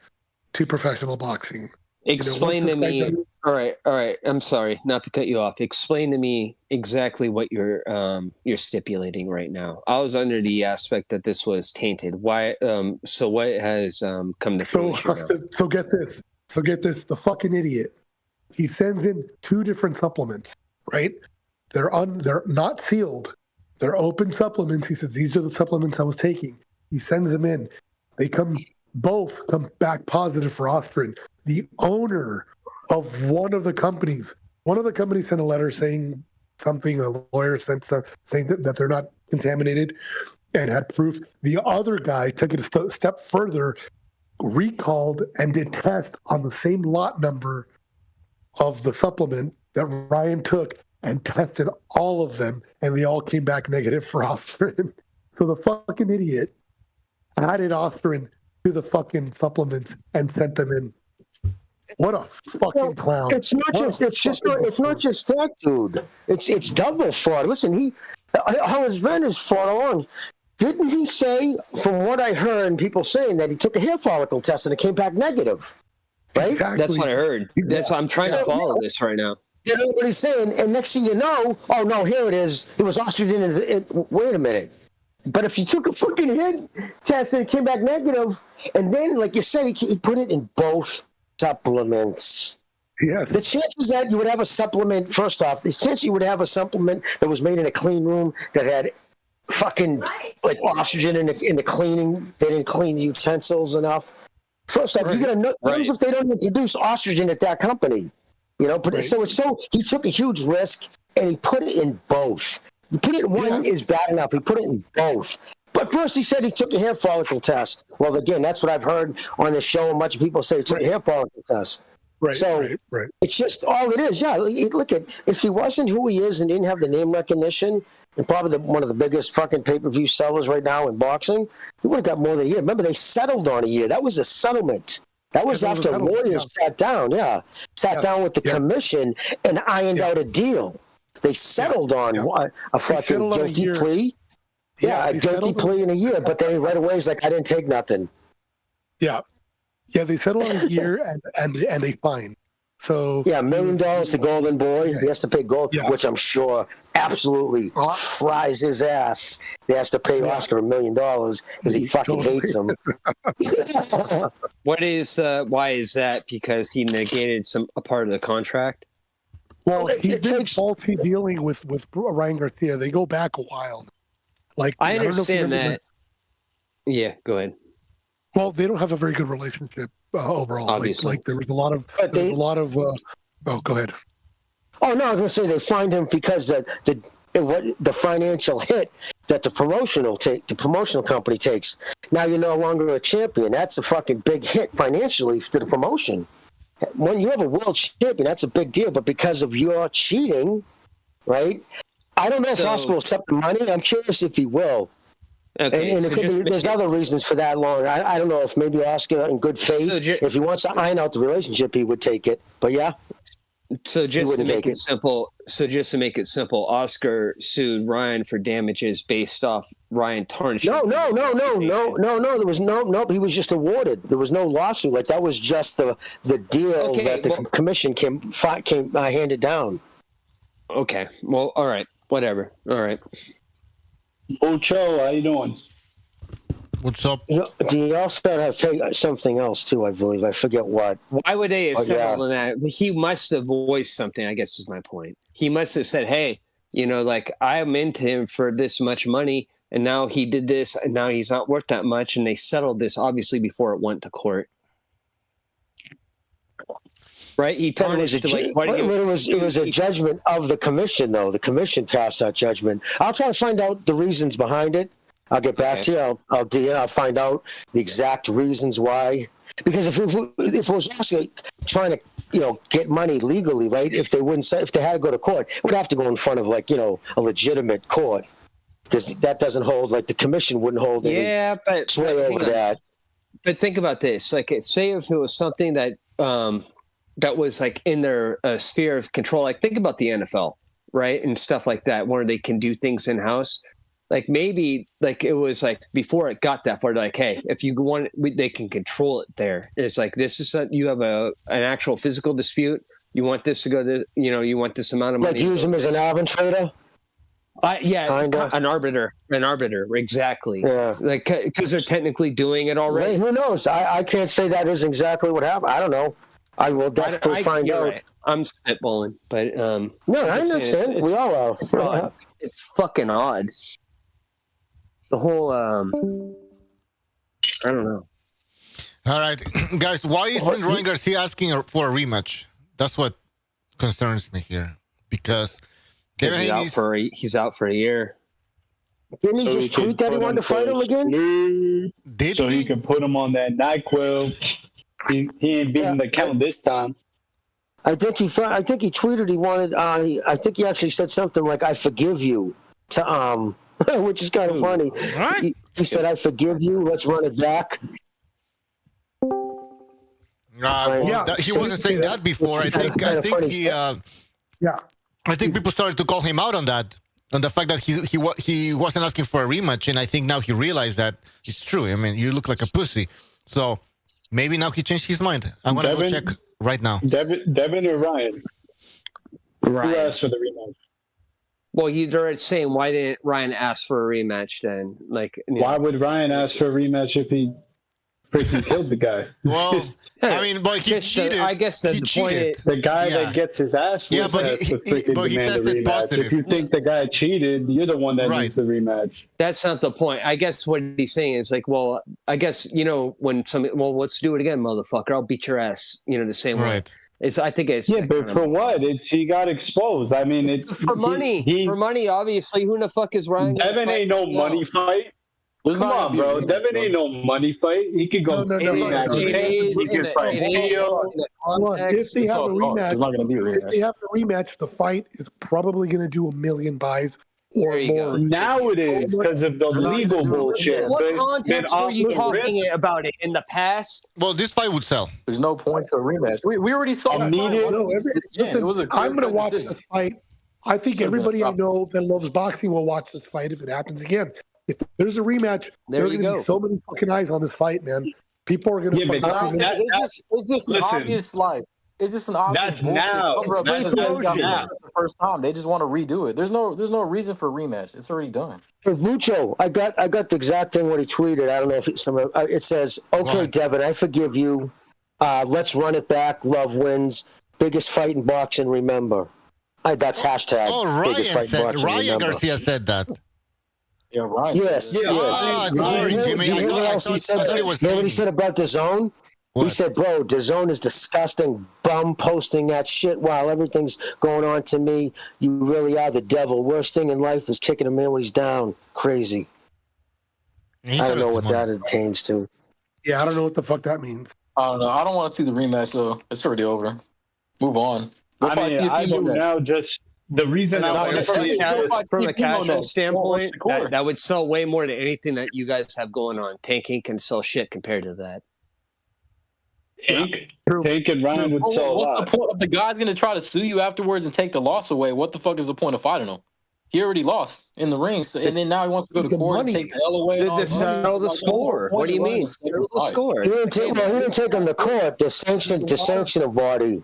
to professional boxing. Explain to me. All right. I'm sorry, not to cut you off. Explain to me exactly what you're stipulating right now. I was under the aspect that this was tainted. Why? So what has come to fruition? So get this, the fucking idiot. He sends in 2 different supplements, right? They're not sealed. They're open supplements. He says, these are the supplements I was taking. He sends them in. Both come back positive for Ostrin. The owner of one of the companies sent a letter saying something, a lawyer sent saying that they're not contaminated and had proof. The other guy took it a step further, recalled and did test on the same lot number of the supplement that Ryan took and tested all of them, and they all came back negative for Ostrin. So the fucking idiot added Ostrin to the fucking supplements and sent them in. What a fucking clown! It's not just that, dude. It's double fraud. Listen, how his vendors fought along. Didn't he say, from what I heard, and people saying that he took a hair follicle test and it came back negative? Right? Exactly. That's what I heard. That's why I'm trying to follow this right now. You know what he's saying? And next thing you know, oh no, here it is. It was estrogen. Wait a minute. But if you took a fucking head test and it came back negative, and then, like you said, he put it in both supplements. Yeah. The chances that you would have a supplement, first off, the chance you would have a supplement that was made in a clean room that had fucking oxygen in the cleaning, they didn't clean the utensils enough. First off, you're gonna know if they don't even produce oxygen at that company, But so he took a huge risk and he put it in both. You put it in one is bad enough. He put it in both. But first he said he took a hair follicle test. Well, again, that's what I've heard on the show. A bunch of people say he took a hair follicle test. Right. So it's just all it is. Yeah, look at if he wasn't who he is and didn't have the name recognition. And probably one of the biggest fucking pay-per-view sellers right now in boxing, he would have got more than a year. Remember, they settled on a year. That was a settlement. That was after lawyers sat down, down with the commission and ironed out a deal. They settled on a fucking guilty plea. Yeah, a guilty plea in a year, but then right away he's like, I didn't take nothing. Yeah. Yeah, they settled on a year and a fine. So $1 million to Golden Boy. He has to pay gold, which I'm sure absolutely fries his ass. He has to pay Oscar $1 million because he fucking hates him. Why is that? Because he negated a part of the contract? Well, he's been faulty dealing with Ryan Garcia. They go back a while. Like I understand that. Yeah, go ahead. Well, they don't have a very good relationship overall. Obviously. Like there was a lot of. Oh, go ahead. Oh no, I was going to say they fined him because the financial hit that the promotional company takes. Now you're no longer a champion. That's a fucking big hit financially to the promotion. When you have a world champion, that's a big deal. But because of your cheating, right? I don't know if Oscar will accept the money. I'm curious if he will. Okay, and there's other reasons for that long. I don't know if maybe Oscar, in good faith, if he wants to iron out the relationship, he would take it. But yeah. So just to make it simple, Oscar sued Ryan for damages based off Ryan tarnishing. No. There was nope. He was just awarded. There was no lawsuit. Like that was just the deal that the commission came handed down. Okay. Well, all right. Whatever. All right. Ocho, how you doing? What's up? He also have something else too, I believe. I forget what. Why would they have settled on that? He must have voiced something, I guess is my point. He must have said, hey, like I'm into him for this much money, and now he did this, and now he's not worth that much, and they settled this obviously before it went to court. Right? He tarnished it was a judgment of the commission, though. The commission passed that judgment. I'll try to find out the reasons behind it. I'll get back to you. I'll find out the exact reasons why. Because if it was actually trying to get money legally, right? If they had to go to court, it would have to go in front of a legitimate court. Because that doesn't hold, the commission wouldn't hold any sway over that. But think about this. Say if it was something that that was in their sphere of control. Think about the NFL, right? And stuff like that, where they can do things in-house. Maybe it was before it got that far, hey, if you want, they can control it there. It's this is you have an actual physical dispute. You want this to go to, you want this amount of money. Use them as an arbitrator? Kinda. An arbiter, exactly. Yeah. Because they're technically doing it already. Who knows? I can't say that is exactly what happened. I don't know. I will definitely find out. Right. I'm spitballing, but no, I understand. We all are. It's fucking odd. The whole I don't know. All right, guys, why isn't Ryan Garcia asking for a rematch? That's what concerns me here, because he's out for a year. Didn't he just tweet that he wanted to fight him again? He can put him on that NyQuil. He ain't beating the count this time. I think he tweeted he wanted. I think he actually said something like "I forgive you" to which is kind of funny. Right? He said, "I forgive you. Let's run it back." He wasn't saying that before. I think people started to call him out on that, on the fact that he wasn't asking for a rematch, and I think now he realized that it's true. I mean, you look like a pussy, so maybe now he changed his mind. I'm gonna go check right now. Devin or Ryan? Who asked for the rematch? Well, they're saying, why didn't Ryan ask for a rematch then? Why would Ryan ask for a rematch if he freaking killed the guy? Well, I mean, but he cheated. I guess that's the point. The guy that gets his ass was asked to freaking demand a rematch. Positive. If you think the guy cheated, you're the one that needs the rematch. That's not the point. I guess what he's saying is well, I guess, when let's do it again, motherfucker. I'll beat your ass, the same way. I think it's but for what? He got exposed. I mean, it's for money. For money, obviously. Who the fuck is Ryan? Devin ain't no money fight. Come on, bro. Devin ain't no money fight. He could go. No. He could fight Julio. If they have a rematch, the fight is probably going to do 1 million buys or more. Now it is because of the legal bullshit. What context were you talking about it in the past? Well, this fight would sell. There's no point to a rematch. We already saw that. Listen, I'm going to watch this fight. I think everybody I know that loves boxing will watch this fight if it happens again. If there's a rematch, there's going to be so many fucking eyes on this fight, man. People are going to it's just an obvious like. It's just an obvious bullshit. That's the first time. They just want to redo it. There's no reason for a rematch. It's already done. For Mucho, I got the exact thing what he tweeted. I don't know if it says, "Okay, Devin, I forgive you. Let's run it back. Love wins. Biggest fight in boxing. Remember." That's hashtag. Oh, Ryan Garcia said that. Yeah, Ryan. Yes. Sorry, Jimmy. I thought it was. You know what he said about DAZN? What? He said, bro, DAZN is disgusting, bum posting that shit while everything's going on to me. You really are the devil. Worst thing in life is kicking a man when he's down. Crazy. I don't know what that attains to. Yeah, I don't know what the fuck that means. I don't know. I don't want to see the rematch, though. It's already over. Move on. I do now just the reason I want to see it from a casual standpoint, that would sell way more than anything that you guys have going on. Tanking can sell shit compared to that. Tank and Ryan would sell a lot. What's the point? If the guy's going to try to sue you afterwards and take the loss away, what the fuck is the point of fighting him? He already lost in the ring, and then now he wants to go to court and take the L away. Settle the score. What do you mean? Settle the score. He didn't take him to court. The sanctioning body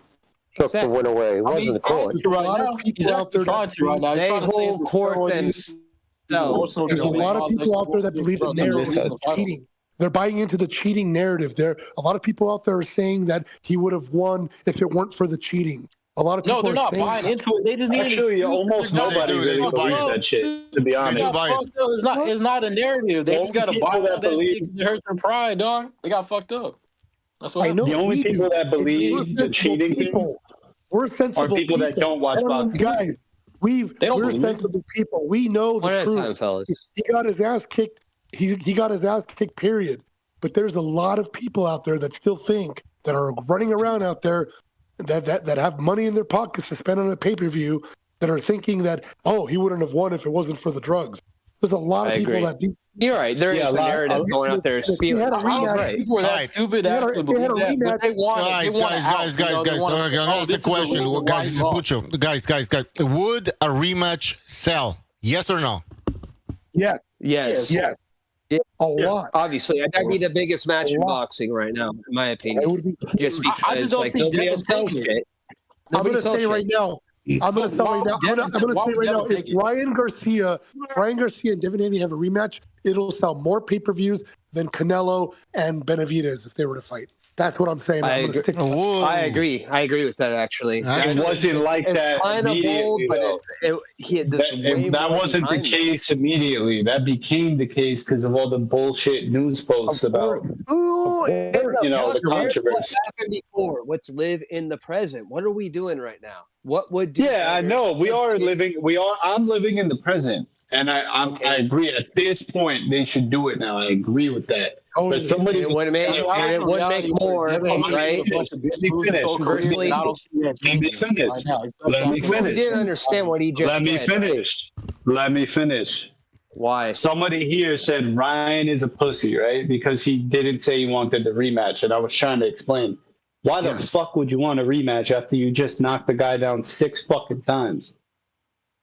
took the win away. It wasn't the court. A lot of people out there they hold court themselves. There's a lot of people out there that believe the narrative is cheating. They're buying into the cheating narrative. A lot of people out there are saying that he would have won if it weren't for the cheating. A lot of people they're not buying into it. They just need actually almost nobody really believes that shit. To be honest, it's not a narrative. They just got to buy that. It hurts their pride, dog. They got fucked up. That's what I know. The only people that believe the cheating thing we're sensible are people that don't watch boxing. Guys, we're sensible people. We know the truth. He got his ass kicked. He got his ass kicked, period. But there's a lot of people out there that still think, that are running around out there that have money in their pockets to spend on a pay-per-view, that are thinking that, he wouldn't have won if it wasn't for the drugs. There's a lot of people that think. You're right. There is a narrative going out there. People are that stupid to actually believe that. But they want guys. I'm going to ask the question. Guys. Would a rematch sell? Yes or no? Yeah. Yes. A lot. Obviously, that'd be the biggest match in boxing right now, in my opinion. Just because I just don't think nobody else sells shit. I'm going to say right now. If Ryan Garcia and Devin Haney have a rematch, it'll sell more pay-per-views than Canelo and Benavidez if they were to fight. That's what I'm saying. I agree. I agree with that, actually. It wasn't like that immediately, bold, but that wasn't the case immediately. That became the case because of all the bullshit news posts about the controversy. What happened before? Let's live in the present. What are we doing right now? What would I know. I'm living in the present. And I agree. At this point, they should do it now. I agree with that. But somebody it would make more, right? Let me finish. You didn't understand what he just said. Let me finish. Why? Somebody here said Ryan is a pussy, right? Because he didn't say he wanted the rematch, and I was trying to explain. Why the fuck would you want a rematch after you just knocked the guy down 6 fucking times?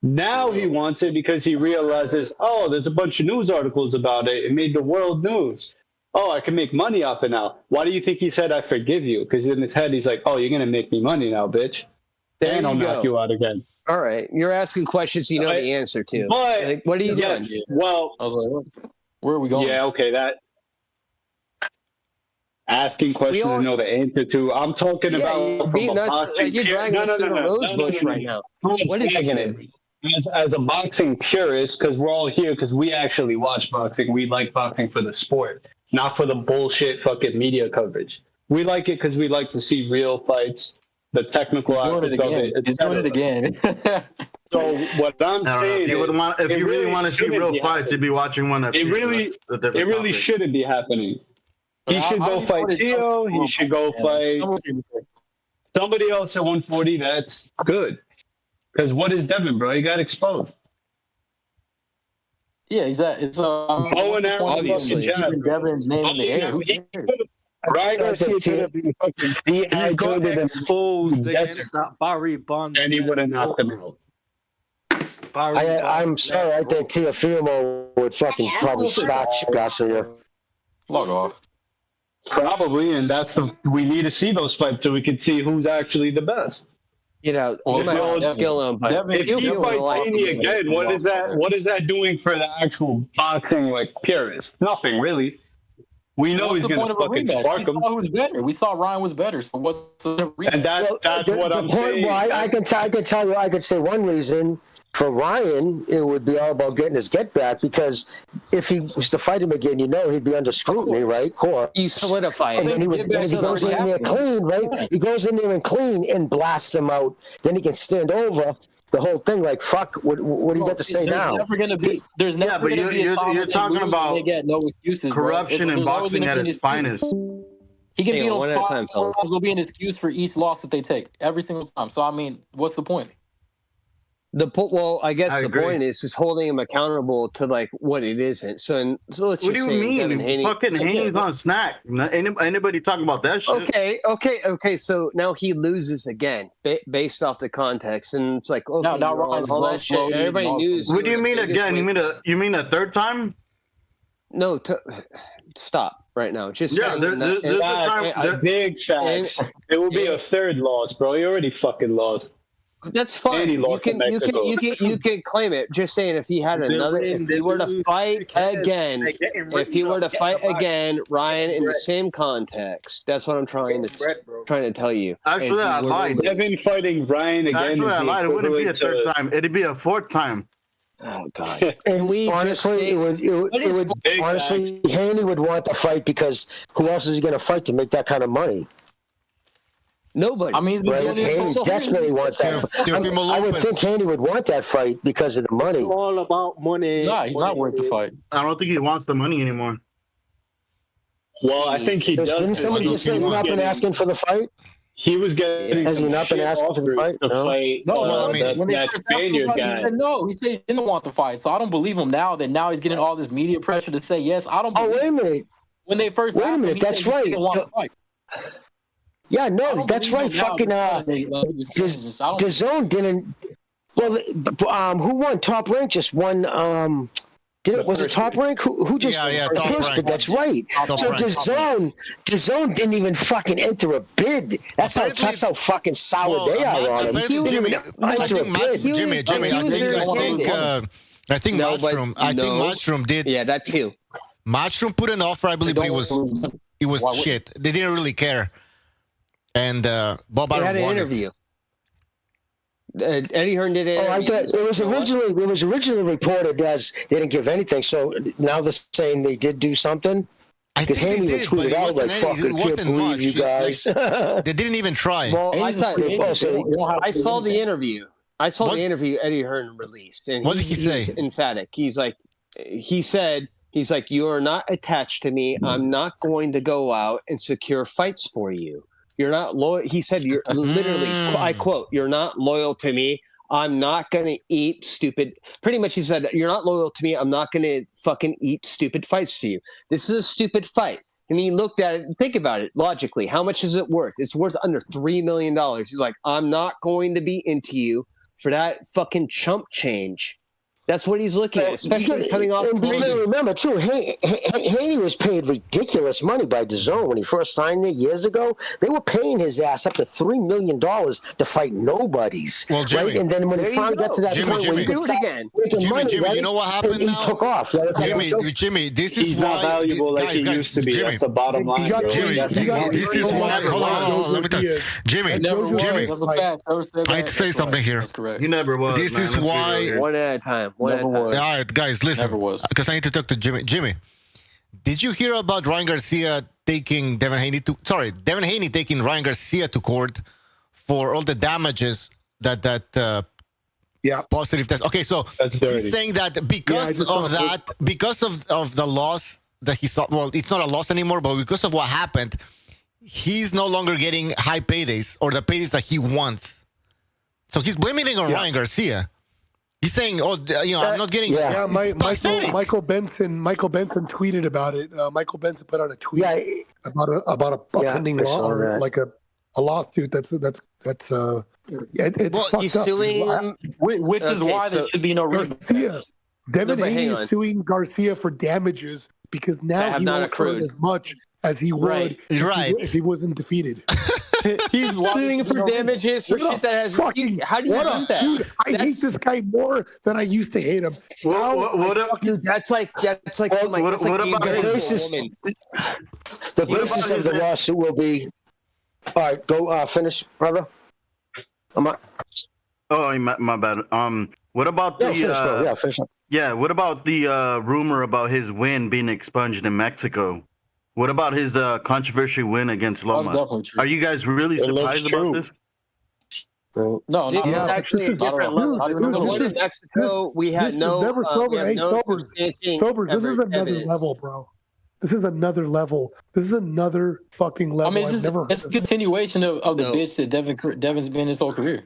Now he wants it because he realizes, there's a bunch of news articles about it. It made the world news. I can make money off it now. Why do you think he said, I forgive you? Because in his head, he's like, you're going to make me money now, bitch. And I'll knock you out again. All right. You're asking questions you know the answer to. But, what are you doing? Well, I was like, where are we going? Yeah, okay. That asking questions to know the answer to. I'm talking about being you're dragging us through the rose bush right now. What is it? As a boxing purist, because we're all here because we actually watch boxing. We like boxing for the sport, not for the bullshit fucking media coverage. We like it because we like to see real fights, the technical aspect of it. He's doing it again. So what I'm saying is, if you really want to see real fights, you'd be watching one of it really shouldn't be happening. He should go fight Tio. He should go fight somebody else at 140. That's good. Because what is Devin, bro? He got exposed. Yeah, exactly. It's Bow and arrow, obviously. fucking jab. Devin's name in the air. Who cares? Ryan Garcia could have been fucking dehydrated and exposed desperate, against that Barry Bonds. and he would have knocked him out. I'm sorry. I think Teofimo would fucking probably scotch Garcia. Log off. Probably, and we need to see those fights so we can see who's actually the best. You know, he might have skill him, but If he fights Haney again, what is that? What is that doing for the actual boxing like purists? Nothing really. We know he's going to fucking spark him. We saw who's better. We saw Ryan was better. So what's the rematch? And that's what I'm saying. Well, I can tell you. I could say one reason for Ryan, it would be all about getting his get back, because if he was to fight him again, he'd be under scrutiny, right? Court. You solidify it. And then he goes in there clean, right? He goes in there and clean and blasts him out. Then he can stand over the whole thing. Like, fuck, what do you got to say now? There's never going to be a time you're talking about they get no excuses, corruption in boxing at its finest. He can beat him 5 times. There'll be an excuse for each loss that they take every single time. So, I mean, what's the point? I guess the point is just holding him accountable to like what it isn't. So let's what just do you say mean? Devin Haney, Fucking Haney's on snack. Anybody talking about that shit? Okay. So now he loses again based off the context, and it's like now Ryan's all that shit. Everybody knew. What do you mean again? You mean a third time? No, stop right now. Just there's big facts. It will be a third loss, bro. You already fucking lost. That's fine. You can claim it. Just saying, if he had if he were to fight again, Ryan in the same context, that's what I'm trying to tell you. Actually, I lied. Devin fighting Ryan again. Actually, I lied. It wouldn't be a third time. It'd be a fourth time. Oh God! And honestly, Haney would want the fight, because who else is he going to fight to make that kind of money? Nobody. I mean, Haney definitely wants that. I would think Haney would want that fight because of the money. It's all about money. He's not worth the fight. I don't think he wants the money anymore. Well, I think he does. Didn't somebody just say he's not been asking for the fight? He was getting. Has he not been asking for the fight? That Spaniard guy. He said no. He said he didn't want the fight. So I don't believe him now. That now he's getting all this media pressure to say yes. I don't. Wait a minute. When they first wait a minute. That's right. Yeah, no, that's right. Fucking DAZN didn't. Well, who won? Top Rank just won. Was it Top Rank? Who just? Yeah, Top Rank. But that's right. So DAZN didn't even fucking enter a bid. That's how fucking sour they are on it. Jimmy, I think Matchroom did. Yeah, that too. Matchroom put an offer. I believe, but it was shit. They didn't really care. And Bob Arum had an interview. Eddie Hearn did it. I thought it was originally reported as they didn't give anything. So now they're saying they did do something. Because Haney would tweet it out like, "Fuck, I can't believe you guys." They didn't even try. Well, I saw the interview. The interview Eddie Hearn released, and what did he say? He was emphatic. He's like, "You are not attached to me. I'm not going to go out and secure fights for you. You're not loyal." He said, "You're literally," I quote, "You're not loyal to me. I'm not going to eat stupid." Pretty much he said, "You're not loyal to me. I'm not going to fucking eat stupid fights for you. This is a stupid fight." And he looked at it and think about it logically. How much is it worth? It's worth under $3 million. He's like, "I'm not going to be into you for that fucking chump change." That's what he's looking at, especially coming off. And remember, too, Haney was paid ridiculous money by DAZN when he first signed there years ago. They were paying his ass up to $3 million to fight nobodies. Well, Jimmy, right? And then when he finally got to that point where he could start making money, Jimmy, you know what happened he now? took off. Jimmy, this is he's why... not valuable like he used to be. That's the bottom line, bro. Jimmy, this is why... Hold on. Let me tell you. Jimmy, I'd say something here. That's correct. He never was. This is why... One at a time. All right, guys, listen. Never was. Because I need to talk to Jimmy. Jimmy, did you hear about Ryan Garcia taking Devin Haney taking Ryan Garcia to court for all the damages that positive test. Okay, so he's saying that because of the loss that he saw, well, it's not a loss anymore, but because of what happened, he's no longer getting high paydays or the paydays that he wants. So he's blaming it on Ryan Garcia. He's saying, "Oh, I'm not getting." Yeah, Michael Benson tweeted about it. Michael Benson put out a tweet about a pending law or like a lawsuit. That's he's suing him, which is why there should be no Garcia. Devin Haney is suing Garcia for damages because now he won't earn as much as he would if he wasn't defeated. He's suing for damages for shit that has. How do you do that? Dude, I hate this guy more than I used to hate him. Dude, that's like the basis of the lawsuit will be. All right, go finish, brother. Oh, my bad. What about finish. What about the rumor about his win being expunged in Mexico? What about his controversial win against Loma? That's definitely true. Are you guys really surprised about this? No, actually a different level. In Mexico, we had Sobers. This is another level, bro. This is another level. This is another fucking level. I mean, it's a continuation of the bitch that Devin's been his whole career.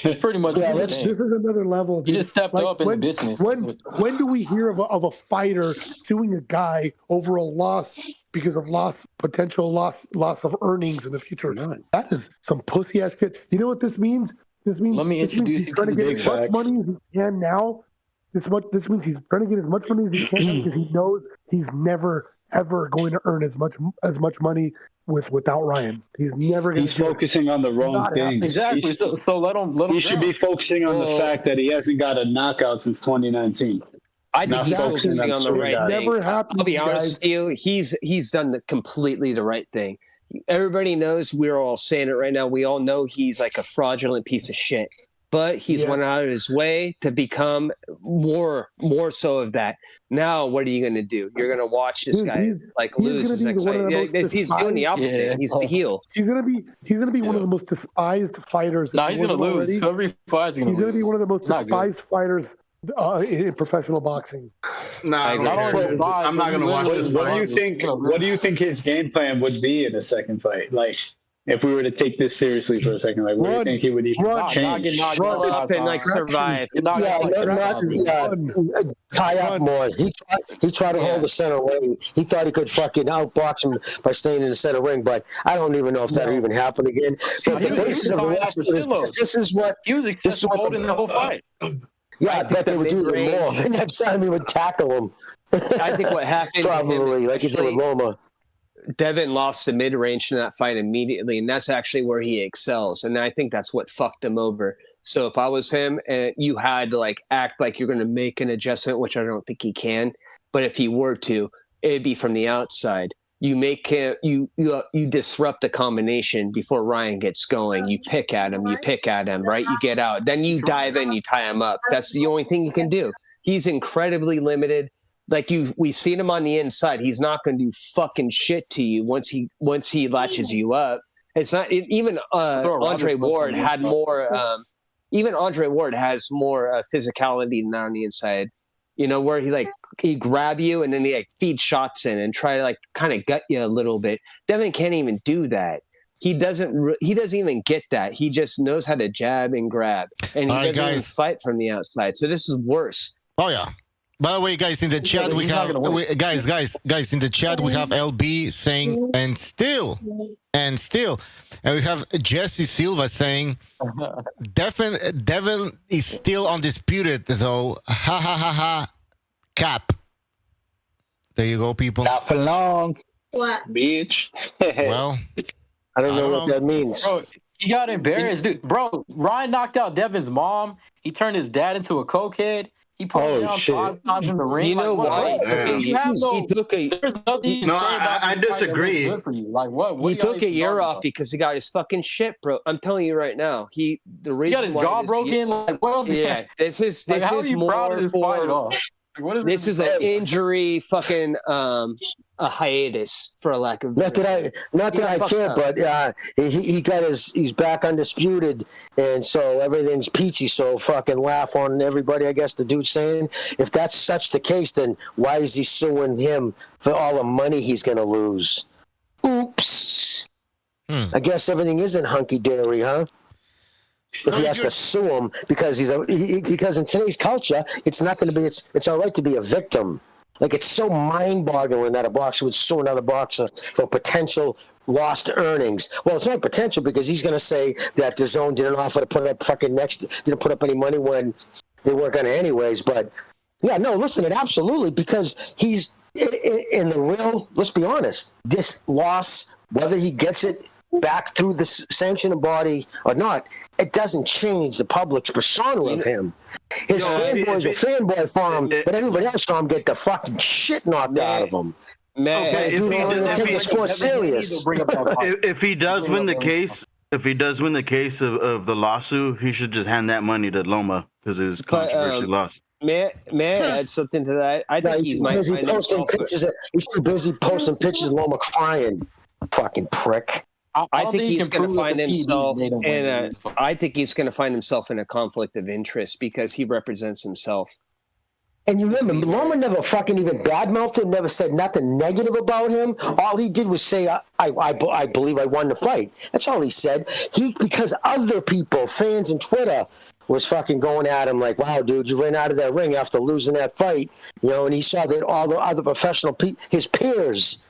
It's pretty much this is another level. He just stepped up in the business. When do we hear of a fighter suing a guy over a loss because of potential loss of earnings in the future? That is some pussy ass shit. You know what this means? This means let me introduce you to the big facts. He's trying to get as much money as he can now. This means he's trying to get as much money as he can because he knows he's never ever going to earn as much money without Ryan. He's never going. He's focusing on the wrong things. Exactly. So let him. He should be focusing on the fact that he hasn't got a knockout since 2019. I think he's focusing on the right thing. Never happened. I'll be honest with you. He's done completely the right thing. Everybody knows. We're all saying it right now. We all know he's like a fraudulent piece of shit. But he's went out of his way to become more so of that. Now, what are you going to do? You're going to watch this guy lose his next fight. He's doing the opposite. Yeah. He's the heel. He's going to be one of the most despised fighters. No, he's going to lose. Every fight he's going to be one of the most despised fighters in professional boxing. I'm not going to watch this fight. What do you think his game plan would be in a second fight? Like, if we were to take this seriously for a second, like, what do you think he would even change? Run up and survive. Tie up more. He tried to hold the center ring. He thought he could fucking outbox him by staying in the center ring, but I don't even know if that'll even happen again. This is what he was accessible holding the whole fight. Yeah, I bet they would do it more. The next time he would tackle him. I think what happened probably like he did with Loma. Devin lost the mid-range in that fight immediately, and that's actually where he excels. And I think that's what fucked him over. So if I was him and you had to act like you're going to make an adjustment, which I don't think he can, but if he were to, it'd be from the outside. You make him, you disrupt the combination before Ryan gets going. You pick at him, right? You get out, then you dive in, you tie him up. That's the only thing you can do. He's incredibly limited. We've seen him on the inside. He's not going to do fucking shit to you once he latches you up. It's not even Andre Ward had more. Even Andre Ward has more physicality than that on the inside. You know, where he grab you and then he feed shots in and try to kind of gut you a little bit. Devin can't even do that. He doesn't even get that. He just knows how to jab and grab, and he doesn't even fight from the outside. So this is worse. Oh yeah. By the way, guys, in the chat we have guys in the chat we have LB saying and still, and we have Jesse Silva saying Devin is still undisputed though. Ha ha ha ha. Cap. There you go, people. Not for long. What, bitch? Well, I don't know what that means. Bro, he got embarrassed, dude. Bro, Ryan knocked out Devin's mom. He turned his dad into a cokehead. He put him down 5 times in the ring. You know why? There's nothing you can say about I disagree. Good for you. What he took a year off because he got his fucking shit, bro. I'm telling you right now. The reason he got his jaw broken. What else? Yeah, this is more for. What is this? Is an injury, fucking a hiatus for a lack of. Not that I care, but he's back undisputed, and so everything's peachy. So fucking laugh on everybody. I guess the dude's saying, if that's such the case, then why is he suing him for all the money he's gonna lose? Oops. I guess everything isn't hunky dory, huh? if he has to sue him because because in today's culture, it's not going to be. It's all right to be a victim. Like, it's so mind-boggling that a boxer would sue another boxer for potential lost earnings. Well, it's not potential because he's going to say that the zone didn't offer to put up didn't put up any money when they weren't going to anyways. But yeah, no, listen, it absolutely, because he's in the real. Let's be honest. This loss, whether he gets it back through the sanctioning body or not, it doesn't change the public's persona of him. His fanboys are fanboy for him, but everybody else saw him get the fucking shit knocked out of him. Man, take the sport serious. If he does win the case, of the lawsuit, he should just hand that money to Loma because it was controversial loss. May I add something to that? I think he's busy posting pictures. He's too busy posting pictures of Loma crying. Fucking prick. I think he's going to find himself I think he's going to find himself in a conflict of interest because he represents himself. And you remember, Loma never fucking even badmouthed him, never said nothing negative about him. All he did was say, I believe I won the fight. That's all he said. Because other people, fans and Twitter, was fucking going at him like, wow, dude, you ran out of that ring after losing that fight. And he saw that all the other professional his peers,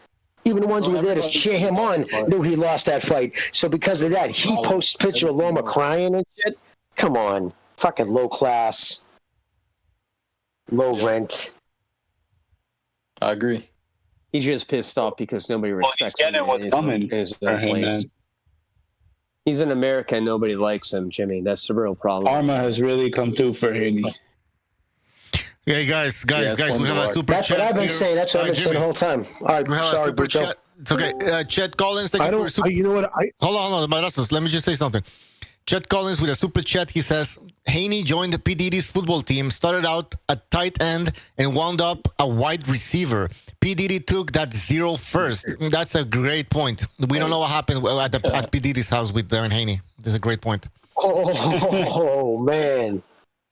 even the ones who were there to cheer him on, knew he lost that fight. So because of that, he posts picture of Loma crying and shit. Come on. Fucking low class. Low rent. I agree. He's just pissed off because nobody respects him. What's coming for him, man. He's in America and nobody likes him, Jimmy. That's the real problem. Karma has really come through for Haney. Yeah, guys, we have a super That's chat. what I've been saying. That's what I've been saying the whole time. All right, sorry, Bruto. It's okay. Chet Collins, you know what? Hold on, Madrassos, let me just say something. Chet Collins with a super chat. He says, Haney joined the P. Diddy's football team, started out at tight end, and wound up a wide receiver. P. Diddy took that 0 first. That's a great point. We don't know what happened at P. Diddy's house with Devin Haney. That's a great point. Oh man.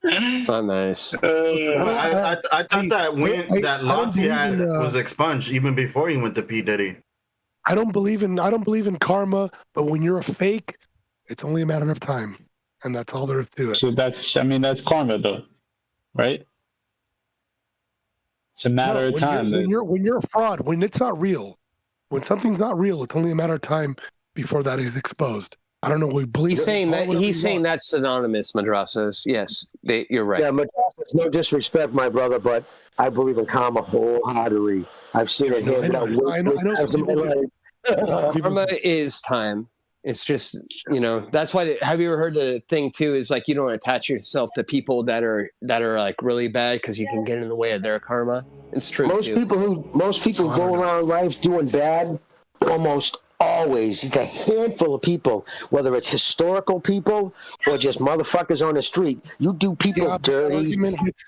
Not nice. I thought that loss he had was expunged even before he went to P. Diddy. I don't believe in karma, but when you're a fake, it's only a matter of time, and that's all there is to it. So that's karma, though, right? It's a matter of time. When you're a fraud, when it's not real, when something's not real, it's only a matter of time before that is exposed. I don't know what we believe. He's saying that's synonymous, Madrasas. Yes, you're right. Yeah, Madrasas, no disrespect, my brother, but I believe in karma wholeheartedly. I've seen it here. I know. Karma is time. It's just, that's why. Have you ever heard the thing too? Is like you don't attach yourself to people that are like really bad because you can get in the way of their karma. It's true. Most people go around life doing bad. Almost always, it's a handful of people. Whether it's historical people or just motherfuckers on the street, you do people dirty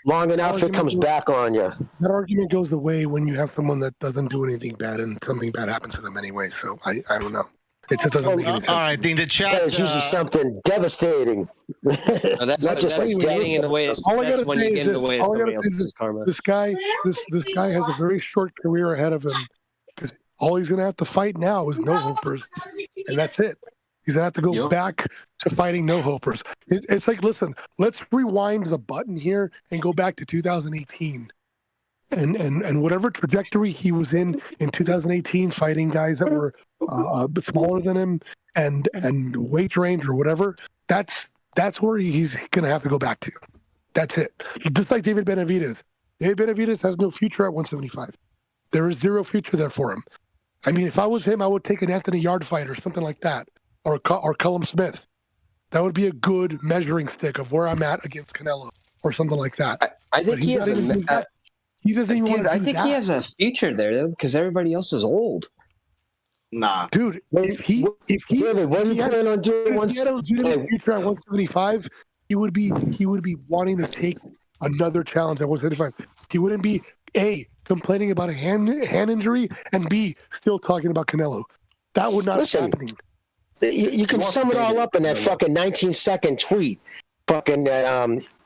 long enough, it comes back on you. That argument goes away when you have someone that doesn't do anything bad and something bad happens to them anyway. So I don't know. It just doesn't make any sense. All right, in the chat, it's usually something devastating. That's not just like getting in the way. All I gotta say is this: this guy has a very short career ahead of him because all he's gonna have to fight now is no-hopers, and that's it. He's gonna have to go back to fighting no-hopers. It's like, listen, let's rewind the button here and go back to 2018. And whatever trajectory he was in 2018, fighting guys that were a bit smaller than him and weight range or whatever, that's where he's going to have to go back to. That's it. Just like David Benavidez. David Benavidez has no future at 175. There is zero future there for him. I mean, if I was him, I would take an Anthony Yard fight or something like that, or Cullum Smith. That would be a good measuring stick of where I'm at against Canelo or something like that. I think he has he doesn't even want to do I think he has a future there though, because everybody else is old. Nah, dude. If he had a future at 175, he would be wanting to take another challenge at 175. He wouldn't be A, complaining about a hand injury, and B, still talking about Canelo. That would not be happening. You can sum it all up in that fucking 19-second tweet. Fucking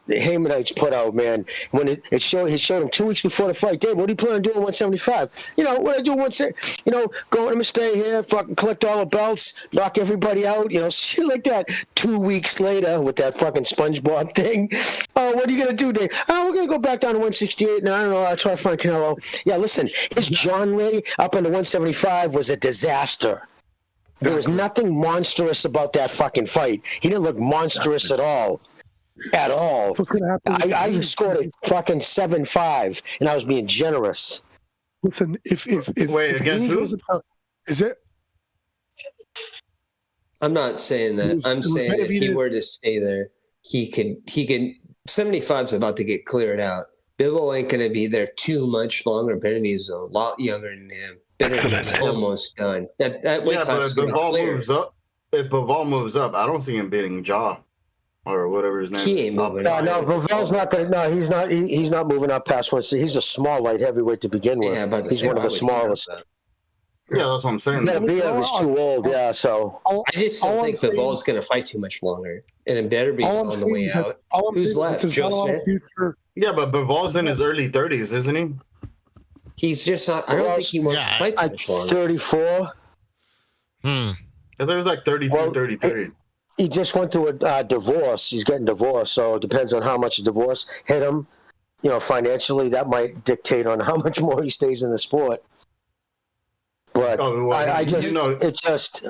the Haymanites put out, man. When he showed him 2 weeks before the fight. Dave, what do you plan on doing 175? What I do go to stay here, fucking collect all the belts, knock everybody out, shit like that. 2 weeks later with that fucking SpongeBob thing. Oh, what are you gonna do, Dave? Oh, we're gonna go back down to 168. No, I don't know. I'll try to find Canelo. Yeah, listen, his genre up into 175 was a disaster. There was nothing monstrous about that fucking fight. He didn't look monstrous at all. At all. What's going to happen? I scored a fucking 7-5, and I was being generous. Listen, if wait, against who? Is it? I'm not saying that. I'm saying if he were to stay there, he could. 75's about to get cleared out. Bivol ain't going to be there too much longer. Benavidez a lot younger than him. Benavidez almost done. That weight class is going to clear. If Bivol moves up, I don't see him beating Jaw or whatever his name is. He ain't moving up. No, Bivol's not going to. No, he's not. He's not moving up past one. He's a small light heavyweight to begin with. Yeah, he's one of the smallest. Yeah, that's what I'm saying. Beterbiev is too old. Yeah, so I just don't think Bivol's going to fight too much longer. And then Beterbiev's on the way out. Who's left? Joe Smith? Yeah, but Bivol's in his early 30s, isn't he? He's just not. I don't think he wants to fight too much longer. 34. I thought it was like 32, 33. He just went through a divorce. He's getting divorced, so it depends on how much the divorce hit him. Financially, that might dictate on how much more he stays in the sport. But it's just,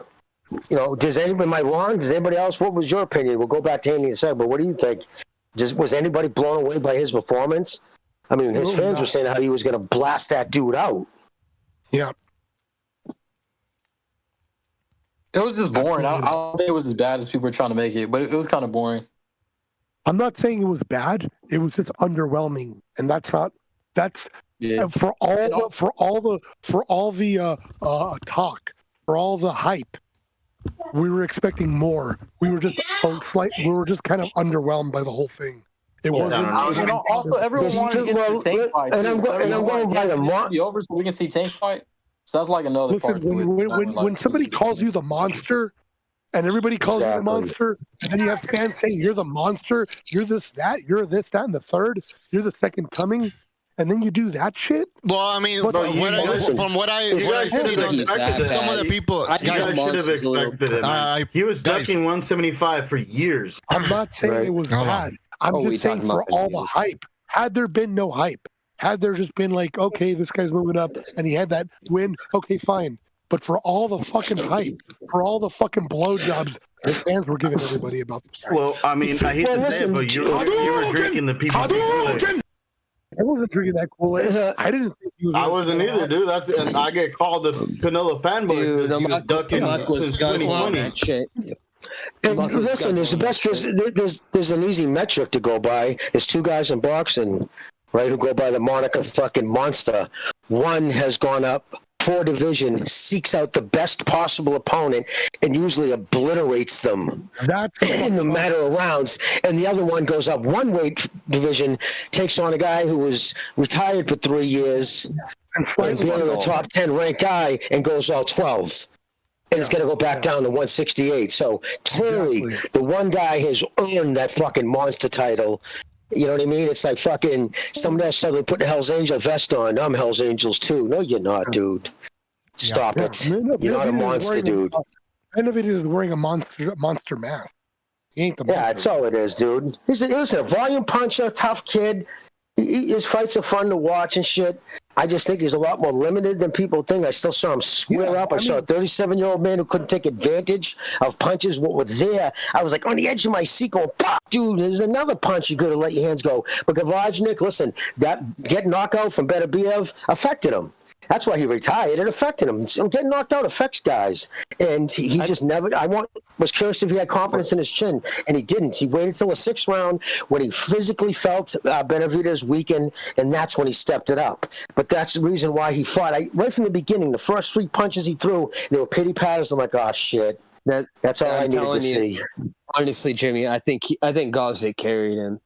does anybody, am I wrong? Does anybody else, what was your opinion? We'll go back to Haney in a second, but what do you think? Was anybody blown away by his performance? I mean, his fans were saying how he was going to blast that dude out. Yeah. It was just boring. I don't think it was as bad as people were trying to make it, but it was kind of boring. I'm not saying it was bad. It was just underwhelming, and that's for all the talk, for all the hype. We were expecting more. We were just kind of underwhelmed by the whole thing. It wasn't. And also, everyone wanted to get to the Tank fight. And I'm going by the mark. Over so we can see Tank fight. So that's like another part to it. When somebody calls you the monster, and everybody calls you the monster, and then you have fans saying you're the monster, you're this, that, you're this, that, and the third, you're the second coming, and then you do that shit. Well, I mean, from what I see on some of the people, I should have expected it. He was ducking 175 for years. I'm not saying it was bad. I'm just saying for all the hype. Had there been no hype, had there just been like, okay, this guy's moving up, and he had that win, okay, fine. But for all the fucking hype, for all the fucking blowjobs the fans were giving everybody about the fight. Well, I mean, I hate to say it, but you were drinking the people's Kool-Aid. I wasn't drinking that Kool-Aid. I didn't think he was. I wasn't either, dude. And I get called the Canelo fanboy. Dude, the Muck was that shit. And listen, there's the best. There's an easy metric to go by. There's two guys in boxing, right, who go by the moniker fucking monster. One has gone up 4 divisions, seeks out the best possible opponent, and usually obliterates them in the matter of rounds. And the other one goes up 1 weight division, takes on a guy who was retired for 3 years, and is one of the top 10 ranked guy, and goes all 12. And it's going to go back down to 168. So clearly, the one guy has earned that fucking monster title. You know what I mean? It's like fucking somebody else suddenly put the Hell's Angel vest on. I'm Hell's Angels too. No, you're not, dude. Stop it. You're not a monster, dude. Benavidez is wearing a monster mask. He ain't the monster. Yeah, that's all it is, dude. He's a volume puncher, tough kid. His fights are fun to watch and shit. I just think he's a lot more limited than people think. I still saw him square up. I saw a 37-year-old man who couldn't take advantage of punches what were there. I was like on the edge of my seat going, pop, dude, there's another punch you could have let your hands go. But Gavajnik, listen, that get knockout from Beterbiev affected him. That's why he retired. It affected him. Getting knocked out affects guys. And he just never was curious if he had confidence in his chin, and he didn't. He waited till the 6th round when he physically felt Benavidez weaken, and that's when he stepped it up. But that's the reason why he fought. Right from the beginning, the first 3 punches he threw, they were pity patters. I'm like, oh, shit. That's all I needed to see. Honestly, Jimmy, I think Garcia carried him.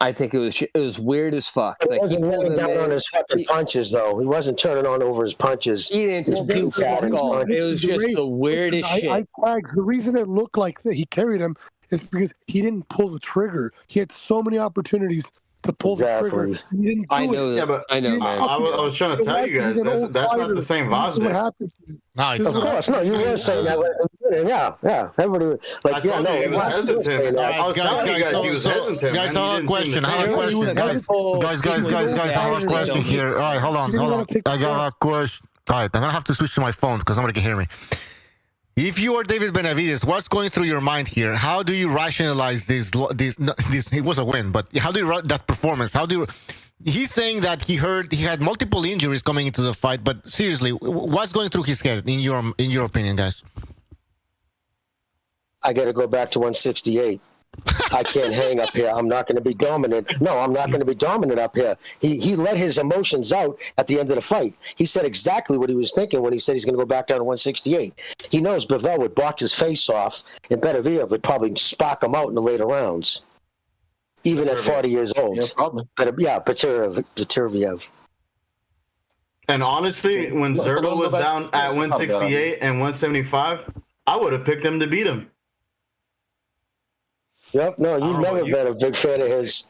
I think it was weird as fuck. He wasn't really down on his fucking punches, though. He wasn't turning on over his punches. He didn't do fuck all. It was just the weirdest shit. The reason it looked like that he carried him is because he didn't pull the trigger. He had so many opportunities to pull the trigger. And he didn't do I know. it. Yeah, but I know, man. I was trying to tell you guys that's not the same This is what Vazdev. happened to you. No, it's Of not. course, no, you were saying that. Yeah. Everybody, I like, yeah, told no. you he was hesitant. I was telling you guys he was hesitant. Guys, man. I have a question. I have a question. Guys, I have a question here. All right, hold on. I got a question. All right, I'm gonna have to switch to my phone because nobody can hear me. If you are David Benavidez, what's going through your mind here? How do you rationalize this? It was a win, but how do you that performance? How do you? He's saying that he had multiple injuries coming into the fight, but seriously, what's going through his head in your opinion, guys? I got to go back to 168. I can't hang up here. I'm not going to be dominant. No, I'm not going to be dominant up here. He let his emotions out at the end of the fight. He said exactly what he was thinking when he said he's going to go back down to 168. He knows Bivol would box his face off, and Beterbiev would probably spark him out in the later rounds, even at 40 years old. Yeah, probably. Beterbiev. And honestly, when Zergo was down at 168 and 175, I would have picked him to beat him. Yep, no, you've never been a big fan of his.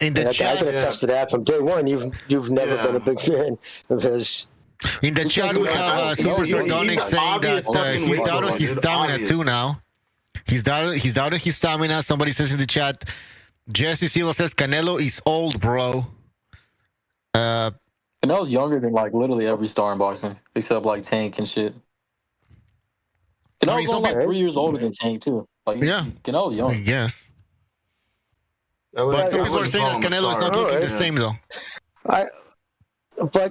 In the chat, I can attest to that from day one. You've never been a big fan of his. In the chat, we have Super Sardonic saying that he's down on his stamina too now. He's down on his stamina. Somebody says in the chat, Jesse Silva says Canelo is old, bro. Canelo's younger than like literally every star in boxing, except like Tank and shit. Canelo's only like 3 years older than Tank too. Like, yeah, Canelo's young. Yes. But some people are saying that Canelo is not looking the same though. But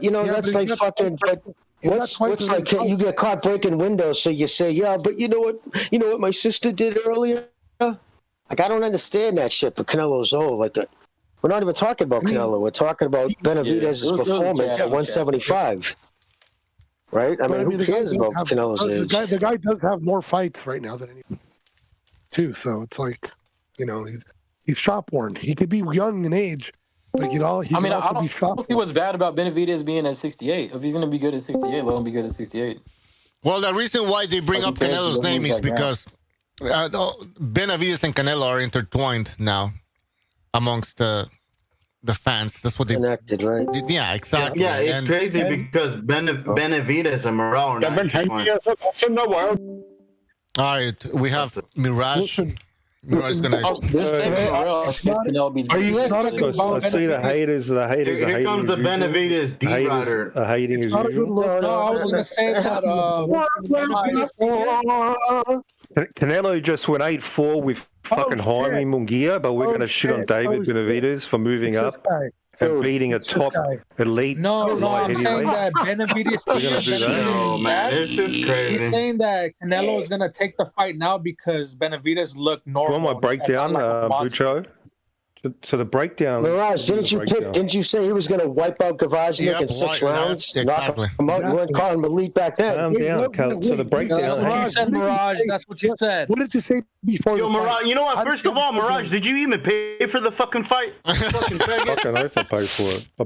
that's like fucking. But what's like you get caught breaking windows, so you say, yeah, but you know what my sister did earlier. Like I don't understand that shit. But Canelo's old. Like we're not even talking about Canelo. We're talking about Benavidez's performance at 175. Right? I mean, who cares about Canelo's age? The guy does have more fights right now than anyone, too. So it's like, he's shot born. He could be young in age, but I don't see what's bad about Benavidez being at 68. If he's going to be good at 68, let him be good at 68. Well, the reason why they bring up Canelo's name is because Benavidez and Canelo are intertwined now amongst the fans. That's what they connected, right? Yeah, exactly. Yeah, it's crazy because Benavidez and Morale are not intertwined. All right, we have Mirage. Mirage is gonna. I see the haters. Here comes the Benavidez D-Rider. Hating as usual. No, I was gonna say that. Canelo just went 8-4 with fucking Jaime Munguia, but we're going to shit on David Benavidez for moving up and beating a top elite. No, I'm saying that Benavidez. We're going to do that. No, man, it's just crazy. He's saying that Canelo is going to take the fight now because Benavidez looked normal. Do you want my breakdown, Bucho? So the breakdown. Mirage, didn't you say he was going to wipe out Gavajnik in 6 rounds? Exactly. You weren't calling him elite back then. So the breakdown. That's what you said, Mirage. That's what you said. What did you say before? Yo, Mirage, you know what? First of all, Mirage, did you even pay for the fucking fight? Fucking oath I paid for it. I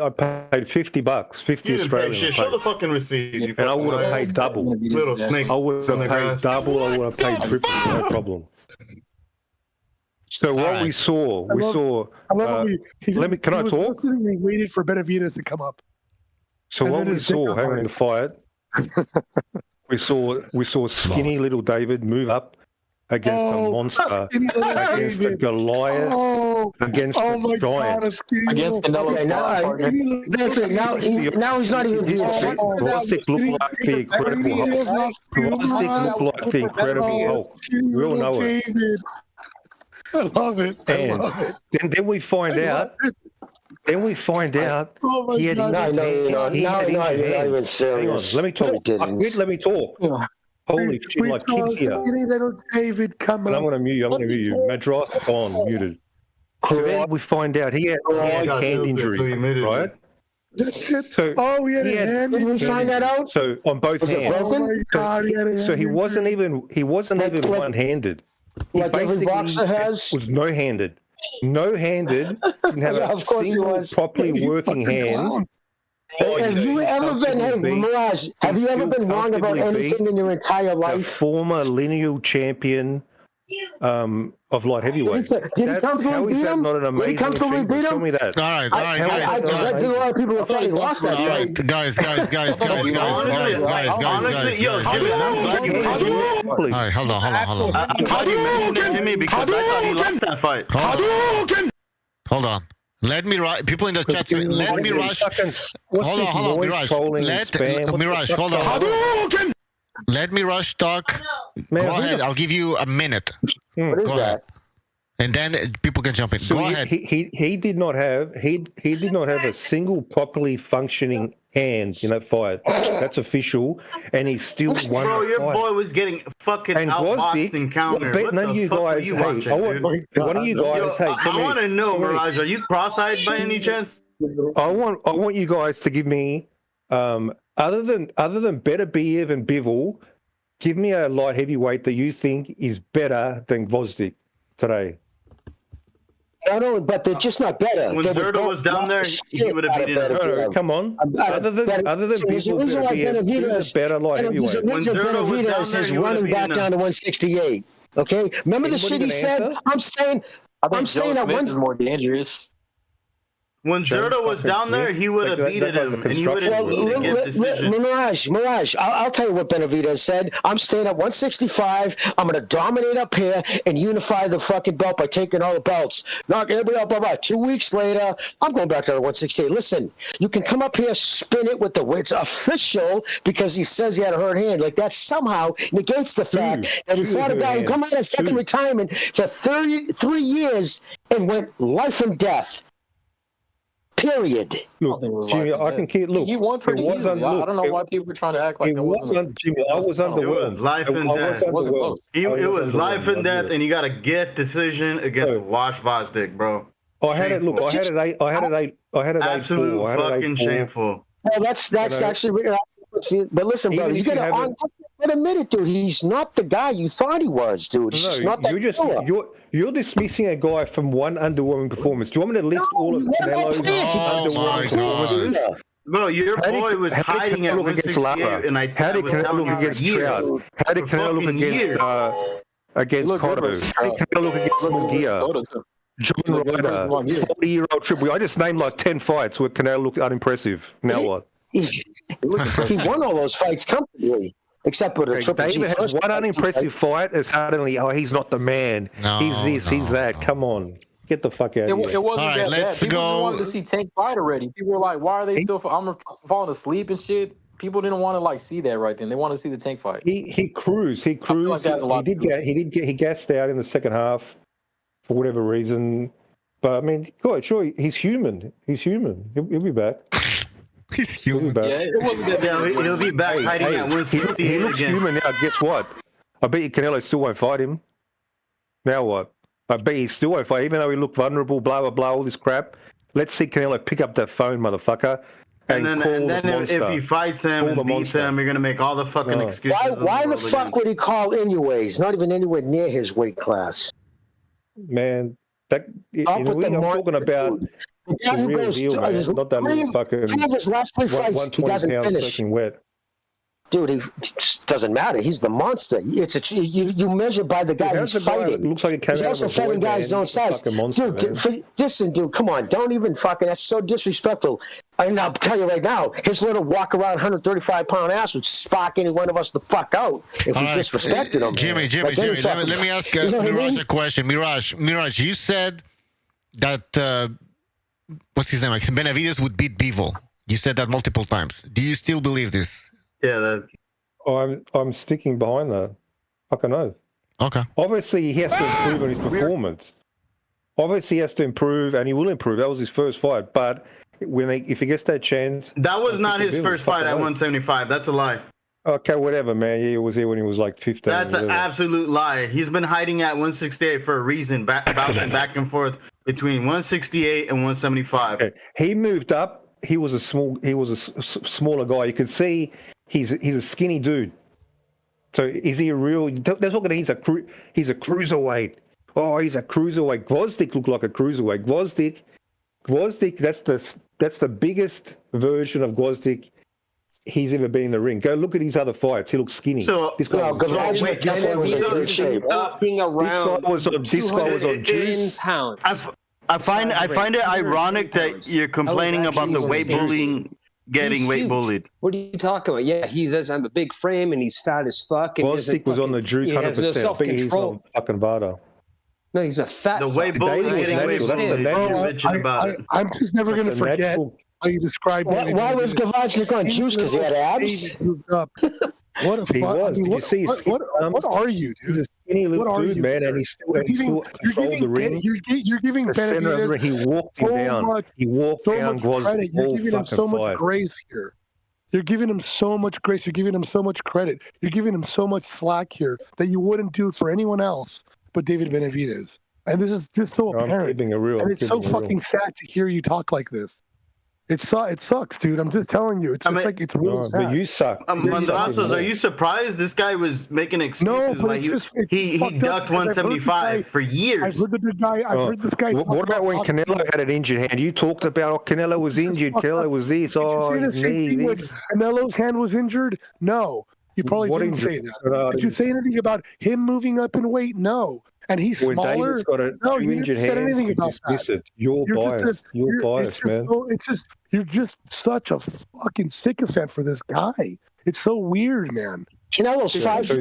paid $50, 50 you Australian. Shit. Show the fucking receipt. And I would have paid double. Little snake. I would have paid double. I would have paid triple. No problem. So what we saw. Can I talk? We waited for Benavidez to come up. So what we saw, hang on, the fight, we saw skinny little David move up against a monster, against a Goliath, against a giant. Against Canelo. Now he's not even being sick. Gnostic looked like the incredible Hulk. Gnostic looked like the incredible Hulk. We all know it. I love it. And then we find out. Then we find out he had Hang on, let me talk. Let me talk. Holy shit, like kids here. David, come on. I'm going to mute you. Madras gone, muted. So then we find out he had hand injury, right? So he had a hand injury. Did we find that out? So on both hands. Oh my God, so he wasn't even one-handed. He like every boxer has? Was no-handed. No-handed. Didn't have a single properly working hand. Have you ever been, Mirage, have you ever been wrong about anything in your entire life? A former lineal champion, of light heavyweight. Did he comfortably beat him? Not an amazing Did he comfortably beat him? Tell me that. All right, I guys. did a lot of people that thought he lost that All fight. right, guys. Honestly, yo, Jimmy, I'm glad you mentioned it. All right, hold on. I'm glad you mentioned it to me because I thought he lost that fight. Hold on. Let me rush. People in the chat say, let me rush. Hold on, Mirage. Mirage, hold on. Let me rush talk. Man, Go ahead. I'll give you a minute. What is Go that? ahead. And then people can jump in. So Go ahead. He did not have a single properly functioning hand in that fight. That's official, and he still won. Bro, the your fight. boy was getting fucking outboxed and countered. Well, What none the of you fuck guys are you hate. watching, dude? One of you guys hate. I want to know, Mirage, are you cross-eyed by any chance? I want you guys to give me, other than Beterbiev and Bivol, give me a light heavyweight that you think is better than Gvozdyk today. No, but they're just not better. When Zerto was down there, he would have beaten him. No, come on. Other than Bivol, Beterbiev, better light heavyweight. When Benavidez is running back down to 168. Okay, remember the shit he said? I'm saying that Smith is more dangerous. When Zerto was down there, he would have beaten him, and he would have needed to give decision. Mirage, I'll tell you what Benavidez said. I'm staying at 165. I'm going to dominate up here and unify the fucking belt by taking all the belts. Knock everybody out, blah, blah. 2 weeks later, I'm going back down to 168. Listen, you can come up here, spin it with the it's official because he says he had a hurt hand. Like that somehow negates the fact that he fought a guy who come out of second retirement for 33 years and went life and death. Period. Look, Jimmy, I can keep. Look, he won pretty easily. I don't know why people were trying to act like it wasn't. Jimmy, I was underwhelmed. It was life and death. It was life and death, and you got a gift decision against Wash Vosdick, bro. I had it. Look, I had it. I had it. Absolute fucking shameful. Well, that's actually. But listen, brother, you got to admit it, dude. He's not the guy you thought he was, dude. He's not that you're dismissing a guy from one underwhelming performance. Do you want me to list all of Canelo's underwhelming performances? Bro, your boy was hiding at 168, and I was telling you against Trout? How did Canelo look against Cotto? How did Canelo look against Munguia? John Ryder, 40-year-old triple. I just named like 10 fights where Canelo looked unimpressive. Now what? He won all those fights comfortably, except for the Triple G. David has one unimpressive fight, and suddenly, he's not the man. He's this, he's that. Come on. Get the fuck out of here. It wasn't All right, that let's bad. People go. just wanted to see Tank fight already. People were like, why are they still... I'm falling asleep and shit. People didn't want to see that right then. They want to see the Tank fight. He cruised. He gassed out in the second half for whatever reason. But, I mean, God, sure, he's human. He's human. He'll be back. He's human. Yeah, it wasn't that bad. He'll be back hiding at 168 he looks again. human now. Guess what? I bet you Canelo still won't fight him. Now what? I bet he still won't fight, even though he looked vulnerable, blah, blah, blah, all this crap. Let's see Canelo pick up that phone, motherfucker, and then if he fights him and beats him, you're going to make all the fucking excuses. Why the fuck would he call anyways? Not even anywhere near his weight class. Man, I'm talking about the real deal, man. Not that little fucking 3 of his last 3 fights, he doesn't finish. Wet. Dude, he doesn't matter. He's the monster. You measure by the guy he's fighting. Looks like he's also fighting guys his own size. Dude, come on. Don't even fucking... That's so disrespectful. And I'll tell you right now, his little walk around 135-pound ass would spark any one of us the fuck out if we disrespected him. Jimmy, let me ask Mirage a question. Mirage, you said that... what's his name? Benavidez would beat Bivol. You said that multiple times. Do you still believe this? Yeah, I'm sticking behind that. Fucking know. Okay. Obviously, he has to improve on his performance. Obviously, he has to improve, and he will improve. That was his first fight. But if he gets that chance... That was not his first fight at 175. That's a lie. Okay, whatever, man. Yeah, he was here when he was like 15. That's an absolute lie. He's been hiding at 168 for a reason, bouncing back and forth between 168 and 175. Okay. He moved up. He was a smaller guy. You could see he's a skinny dude. So is he a real? That's what he's a cruiserweight. Oh, he's a cruiserweight. Gvozdyk looked like a cruiserweight. Gvozdyk. That's the biggest version of Gvozdyk he's ever been in the ring. Go look at his other fights. He looks skinny. So, this guy definitely was in good shape. Walking around. This guy was on juice. Pounds. I find it ironic that you're complaining about the weight bullying, getting weight bullied. What are you talking about? Yeah, he does have a big frame and he's fat as fuck. And Bostic was on the juice 100%. He has no self-control. He's on fucking Vada. No, he's a fat. The weight bullying, getting weight bullied. I'm just never going to forget how you described it. Why was Gavajnik on juice? Because he had abs? What a fuck. I mean, what are you, dude? He's a skinny little dude, man, and he still controlled the ring. You're giving Benavidez he walked him down. He walked down credit. You're giving him so much grace here. You're giving him so much grace. You're giving him so much credit. You're giving him so much slack here that you wouldn't do for anyone else but David Benavidez. And this is just so apparent. And it's so fucking sad to hear you talk like this. It sucks, dude. I'm just telling you. It's really sad. But you suck. Mandrasos, are you surprised this guy was making excuses? No, but he ducked 175 for years. I've heard this guy. What about when Canelo had an injured hand? You talked about Canelo was injured. Canelo was this. His knee. This. Canelo's hand was injured? No. You probably didn't say that. Did you say anything about him moving up in weight? No. And he's smaller. No, you didn't say anything about that. You're biased. You're biased, man. You're just such a fucking sycophant for this guy. It's so weird, man. Canelo's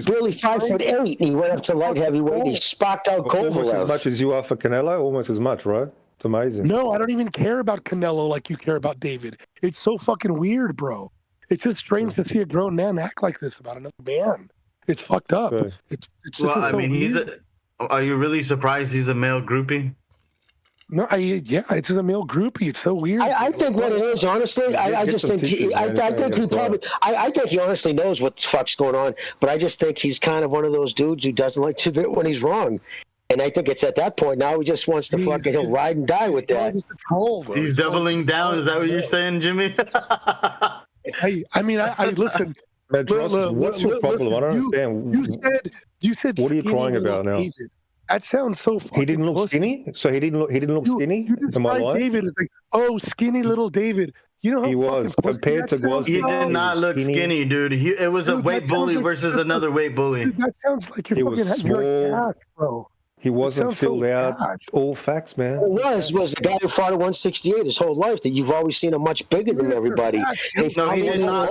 barely 5'8", and he went up to light heavyweight. He sparked out Kovalev. Almost as much as you are for Canelo. Almost as much, right? It's amazing. No, I don't even care about Canelo like you care about David. It's so fucking weird, bro. It's just strange to see a grown man act like this about another man. It's fucked up. Okay. It's I mean, are you really surprised he's a male groupie? No, it's a male groupie. It's so weird. I think what it is, honestly, I just think I think he honestly knows what the fuck's going on, but I just think he's kind of one of those dudes who doesn't like to admit when he's wrong. And I think it's at that point now he just wants to he'll ride and die with that. He's doubling down. Is that what you're saying, Jimmy? I mean, listen. What's your problem? I don't understand. You said. What are you crying about now? David. That sounds so fucking. He didn't look skinny. So he didn't look skinny. Am I right? David is like, oh, skinny little David. You know how he was compared to Garcia. He did not look skinny, dude. It was a weight bully versus another weight bully. Dude, that sounds like you're fucking small, bro. He wasn't filled out. All facts, man. It was the guy who fought at 168 his whole life that you've always seen him much bigger than everybody. No, he did not.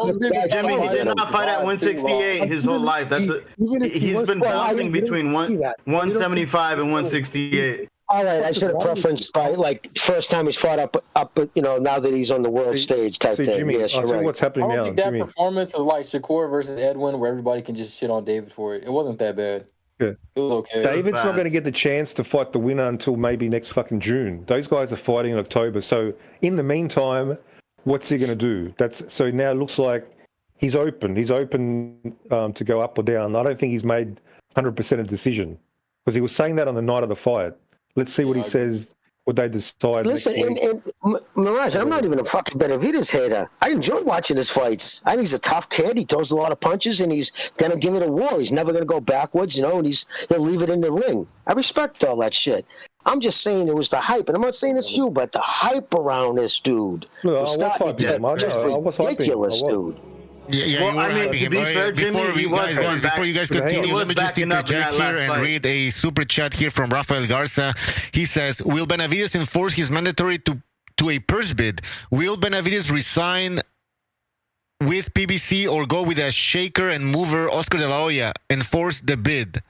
Jimmy, he did not fight at 168 his whole life. He's been bouncing between 175 and 168. All right, I should have preferenced by like first time he's fought up, now that he's on the world stage type thing. Jimmy, yes, you're right. What's happening now? I don't think that performance was like Shakur versus Edwin, where everybody can just shit on David for it. It wasn't that bad. Yeah. It was okay. David's not going to get the chance to fight the winner until maybe next fucking June. Those guys are fighting in October. So in the meantime, what's he going to do? So now it looks like he's open. He's open to go up or down. I don't think he's made 100% a decision because he was saying that on the night of the fight. Let's see what he says, what they decide. Listen, Mirage, I'm not even a fucking Benavidez hater. I enjoy watching his fights. I think he's a tough kid. He throws a lot of punches, and he's going to give it a war. He's never going to go backwards, and he'll leave it in the ring. I respect all that shit. I'm just saying it was the hype, and I'm not saying it's you, but the hype around this dude was ridiculous, dude. Yeah, well, to be fair, Jimmy, before you guys continue, let me just interject here and read a super chat here from Rafael Garza. He says, will Benavidez enforce his mandatory to a purse bid? Will Benavidez resign with PBC or go with a shaker and mover Oscar de la Hoya and force the bid?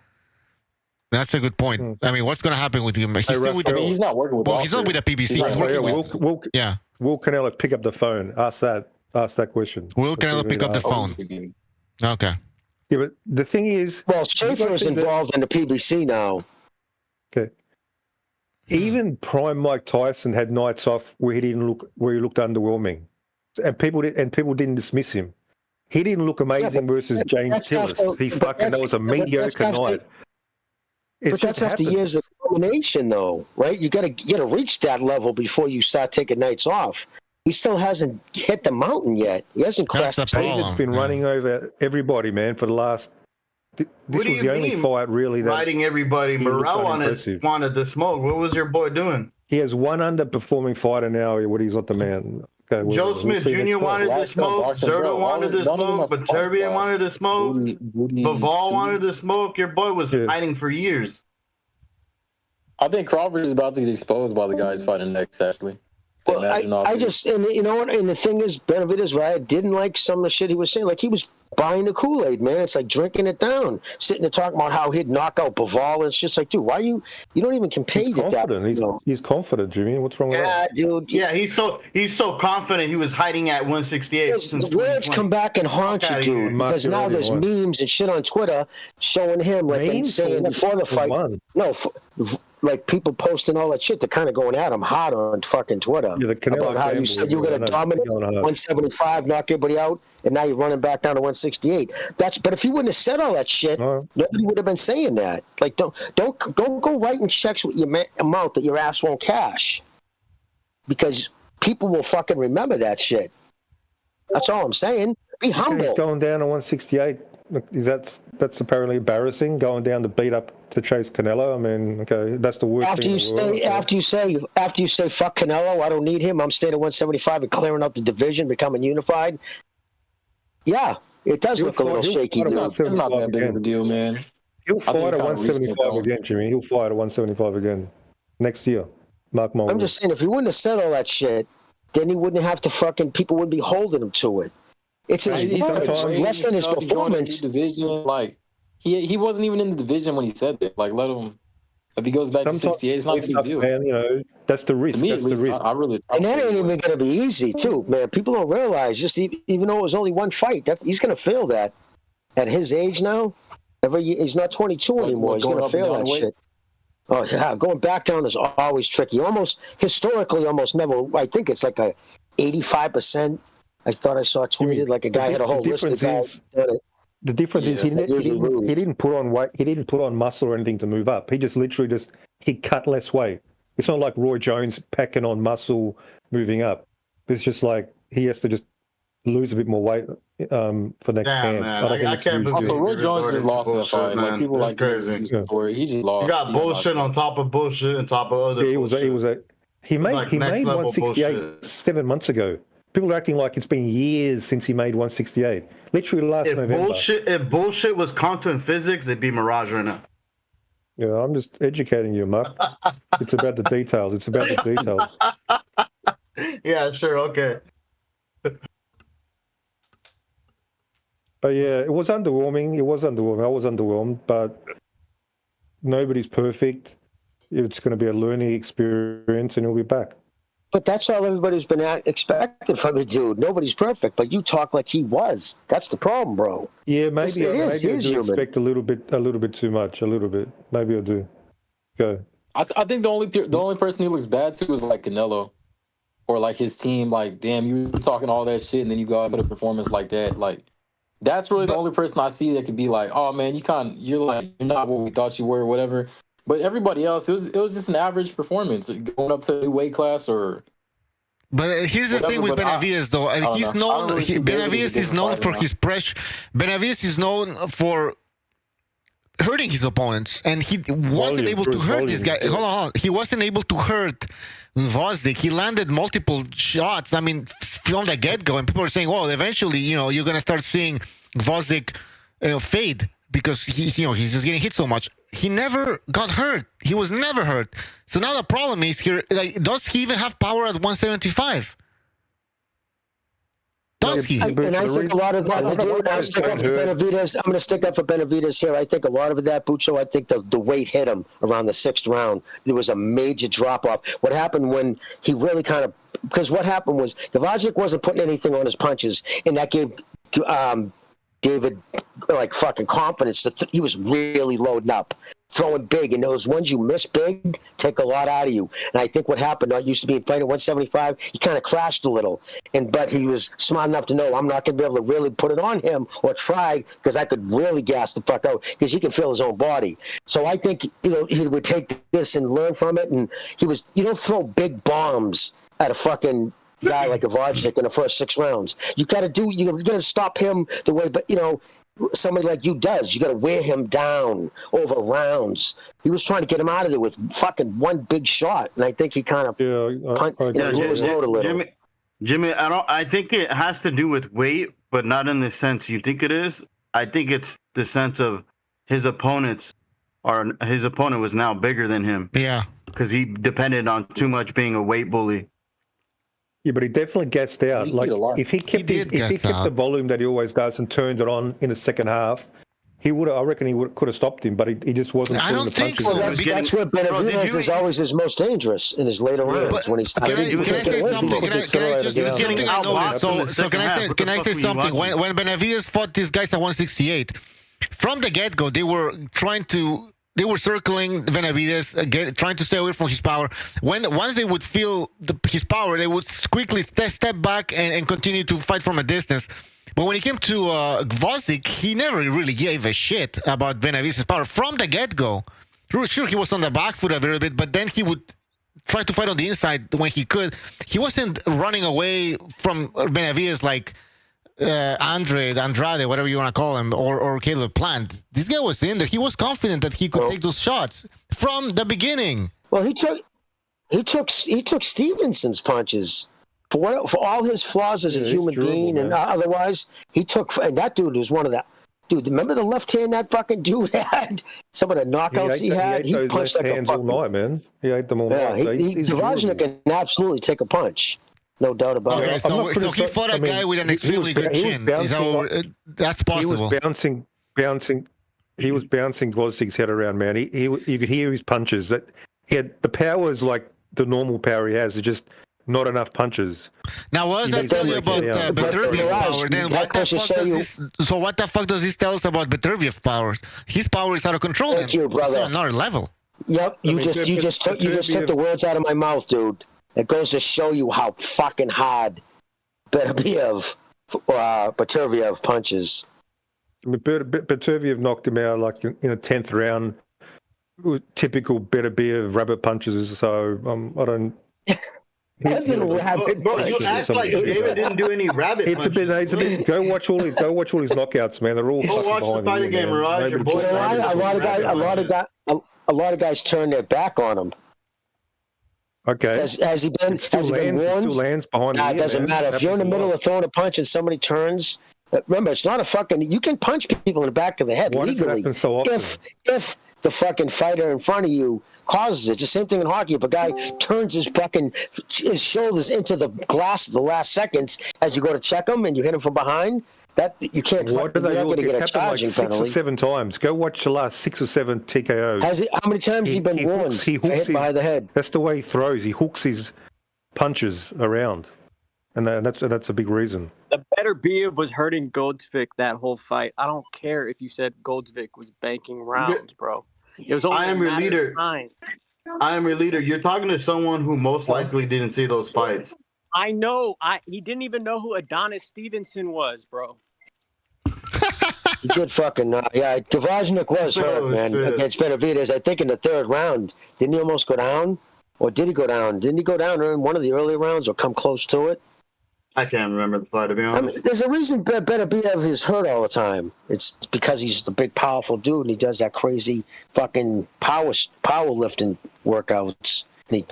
That's a good point. I mean, what's going to happen with him? He's still with he's not working with he's not with a PBC. He's working with... Will Canelo pick up the phone? Ask that question. Will Canelo pick up the phone? Okay. Yeah, but the thing is... Well, Schaefer is involved in the PBC now. Okay. Even prime Mike Tyson had nights off where he looked underwhelming. And people didn't dismiss him. He didn't look amazing versus James Tillis. That was a mediocre night. But that's after years of domination, though, right? You got to reach that level before you start taking nights off. He still hasn't hit the mountain yet. He hasn't crashed the table. David's been running over everybody, man, for the last... This was the only fight, really. Riding everybody. Morale wanted the smoke. What was your boy doing? He has one underperforming fighter now, but he's not the man. Okay, Joe Smith Jr. wanted to smoke. Zerto wanted to smoke. Beterbiev wanted to smoke. Bivol wanted to smoke. Your boy was hiding for years. I think Crawford is about to get exposed by the guys fighting next, actually. Well, I just, and you know what, and the thing is, Benavidez, right, I didn't like some of the shit he was saying. Like, he was buying the Kool-Aid, man. It's like drinking it down. Sitting there talking about how he'd knock out Bivol. It's just like, dude, why you don't even compare he's confident. He's confident, Jimmy. What's wrong with that? Yeah, dude. Yeah, he's so confident he was hiding at 168 since the words come back and haunt you, dude, because now there's memes and shit on Twitter showing him, like they saying before the fight. No, like people posting all that shit. They're kind of going at him hard on fucking Twitter about how you said you were going to dominate 175, knock everybody out, and now you're running back down to 168. But if you wouldn't have said all that shit, nobody would have been saying that. Like, don't go writing checks with your mouth that your ass won't cash, because people will fucking remember that shit. That's all I'm saying. Be humble. He's going down to 168. That's apparently embarrassing. Going down to beat up to chase Canelo. I mean, okay, that's the worst thing in the world. After you say fuck Canelo, I don't need him. I'm staying at 175 and clearing out the division, becoming unified. Yeah, it does look a little shaky, dude. It's not that big of a deal, man. He'll fight at 175 again, Jimmy. He'll fight at 175 again next year. Mark my words. I'm just saying, if he wouldn't have said all that shit, then he wouldn't have to people wouldn't be holding him to it. It's his words, less than his performance. Division, like he wasn't even in the division when he said that. Like, let him. If he goes back to 68, it's not a big deal. Man, you know, that's the risk. That's the risk. And that ain't even going to be easy, too, man. People don't realize, just even though it was only one fight, he's going to feel that at his age now. He's not 22 anymore. He's going to feel that shit. Oh yeah, going back down is always tricky. Almost historically, almost never. I think it's like a 85%. I thought I saw tweeted like a guy had a whole list of guys. The difference is he didn't put on weight. He didn't put on muscle or anything to move up. He just literally he cut less weight. It's not like Roy Jones packing on muscle, moving up. It's just like he has to just lose a bit more weight for next camp. Man, I can't believe also, Roy Jones just lost that fight. Like, people like crazy. He just lost. He got bullshit on top of bullshit on top of other. Yeah, he made 168 7 months ago. People are acting like it's been years since he made 168. Literally last November. If bullshit was quantum physics, it'd be Mirage right now. Yeah, I'm just educating you, Mark. It's about the details. It's about the details. Yeah, sure, okay. But yeah, it was underwhelming. I was underwhelmed, but nobody's perfect. It's going to be a learning experience, and he'll be back. But that's all everybody's been expecting from the dude. Nobody's perfect, but you talk like he was. That's the problem, bro. Yeah, maybe I do expect a little bit too much. A little bit. Maybe I do. Go. I think the only person he looks bad to is like Canelo, or like his team. Like, damn, you were talking all that shit, and then you go out and put a performance like that. Like, that's really the only person I see that could be like, oh man, you're not what we thought you were, or whatever. But everybody else, it was just an average performance going up to a new weight class or. But here's the thing with Benavidez, though. Benavidez is known for his pressure. Benavidez is known for hurting his opponents, and he wasn't able to hurt this guy. Hold on. He wasn't able to hurt Gvozdyk. He landed multiple shots. I mean, from the get-go, and people are saying, "Well, eventually, you're gonna start seeing Gvozdyk fade." Because he's just getting hit so much. He never got hurt. He was never hurt. So now the problem is here. Like, does he even have power at 175? Does he? I think a lot of that to do with Benavidez. I'm going to stick up for Benavidez here. I think a lot of that, Bucho. I think the weight hit him around the 6th round. There was a major drop off. What happened when he really because what happened was Gvozdyk wasn't putting anything on his punches, and that gave David like fucking confidence that he was really loading up, throwing big, and those ones you miss big take a lot out of you. And I think what happened, I used to be playing at 175, he kind of crashed a little, but he was smart enough to know I'm not going to be able to really put it on him or try, because I could really gas the fuck out, because he can feel his own body. So I think he would take this and learn from it, and you don't throw big bombs at a fucking guy like Gvozdyk in the first 6 rounds. You got to stop him the way, but somebody like you does. You got to wear him down over rounds. He was trying to get him out of there with fucking one big shot, and I think he kind of blew his load a little. Jimmy, I think it has to do with weight, but not in the sense you think it is. I think it's the sense of his opponent was now bigger than him. Yeah. Because he depended on too much being a weight bully. Yeah, but he definitely gassed out. Like if he kept the volume that he always does and turned it on in the second half, he would. I reckon he could have stopped him, but he just wasn't. I don't think so. Well, that's where Benavidez is always his most dangerous in his later rounds when he's. Can I say something? Can I noticed? So can I say something? When Benavidez fought these guys at 168, from the get-go, they were circling Benavidez, trying to stay away from his power. Once they would feel his power, they would quickly step back and continue to fight from a distance. But when it came to Gvozdyk, he never really gave a shit about Benavidez's power from the get-go. Sure, he was on the back foot a little bit, but then he would try to fight on the inside when he could. He wasn't running away from Benavidez like Andrade, whatever you want to call him, or Caleb Plant. This guy was in there. He was confident that he could take those shots from the beginning. Well, he took Stevenson's punches. For all his flaws as a human being and otherwise, and that dude was one of the. Dude, remember the left hand that fucking dude had? Some of the knockouts he had. He punched like a fucking. All night, man. He ate them all night. Devajnik can absolutely take a punch. No doubt about it. So he fought a guy with an extremely good chin. That's possible. He was bouncing Gvozdyk's head around, man. You could hear his punches. That he had the power is like the normal power he has. It's just not enough punches. Now, what does that tell you about Beterbiev's power? Then what the fuck does this tell us about Beterbiev's powers? His power is out of control. Thank you, brother. It's on another level. Yep, you just took the words out of my mouth, dude. It goes to show you how fucking hard Beterbiev punches. I mean, Beterbiev knocked him out like in a 10th round. Typical Beterbiev rabbit punches. So I don't. Bro, you act like David didn't do any rabbit punches. It's a bit. Go watch all his knockouts, man. They're all. Go watch the fighting game, Mirage. Your boy. A lot of guys turn their back on him. Okay. Has he been warned? Still lands behind it doesn't matter. If you're in the middle of throwing a punch and somebody turns, remember, it's not a fucking. You can punch people in the back of the head legally. Does it happen so often? If the fucking fighter in front of you causes it. It's the same thing in hockey. If a guy turns his shoulders into the glass at the last seconds as you go to check him and you hit him from behind, that you can't. What do they all get? It's happened like 6 or 7 times. Go watch the last 6 or 7 TKOs. How many times has he been warned? He hit behind the head. That's the way he throws. He hooks his punches around, and that's a big reason. The Beterbiev was hurting Goldsvik that whole fight. I don't care if you said Goldsvik was banking rounds, bro. It was only I am your leader. I am your leader. You're talking to someone who most likely didn't see those fights. I know. He didn't even know who Adonis Stevenson was, bro. He did fucking yeah. Devajnik was hurt, man, against Benavidez. I think in the 3rd round, didn't he almost go down, or did he go down? Didn't he go down in one of the early rounds or come close to it? I can't remember the fight, to be honest. I mean, there's a reason Beterbiev is hurt all the time. It's because he's the big, powerful dude, and he does that crazy fucking powerlifting workouts, and he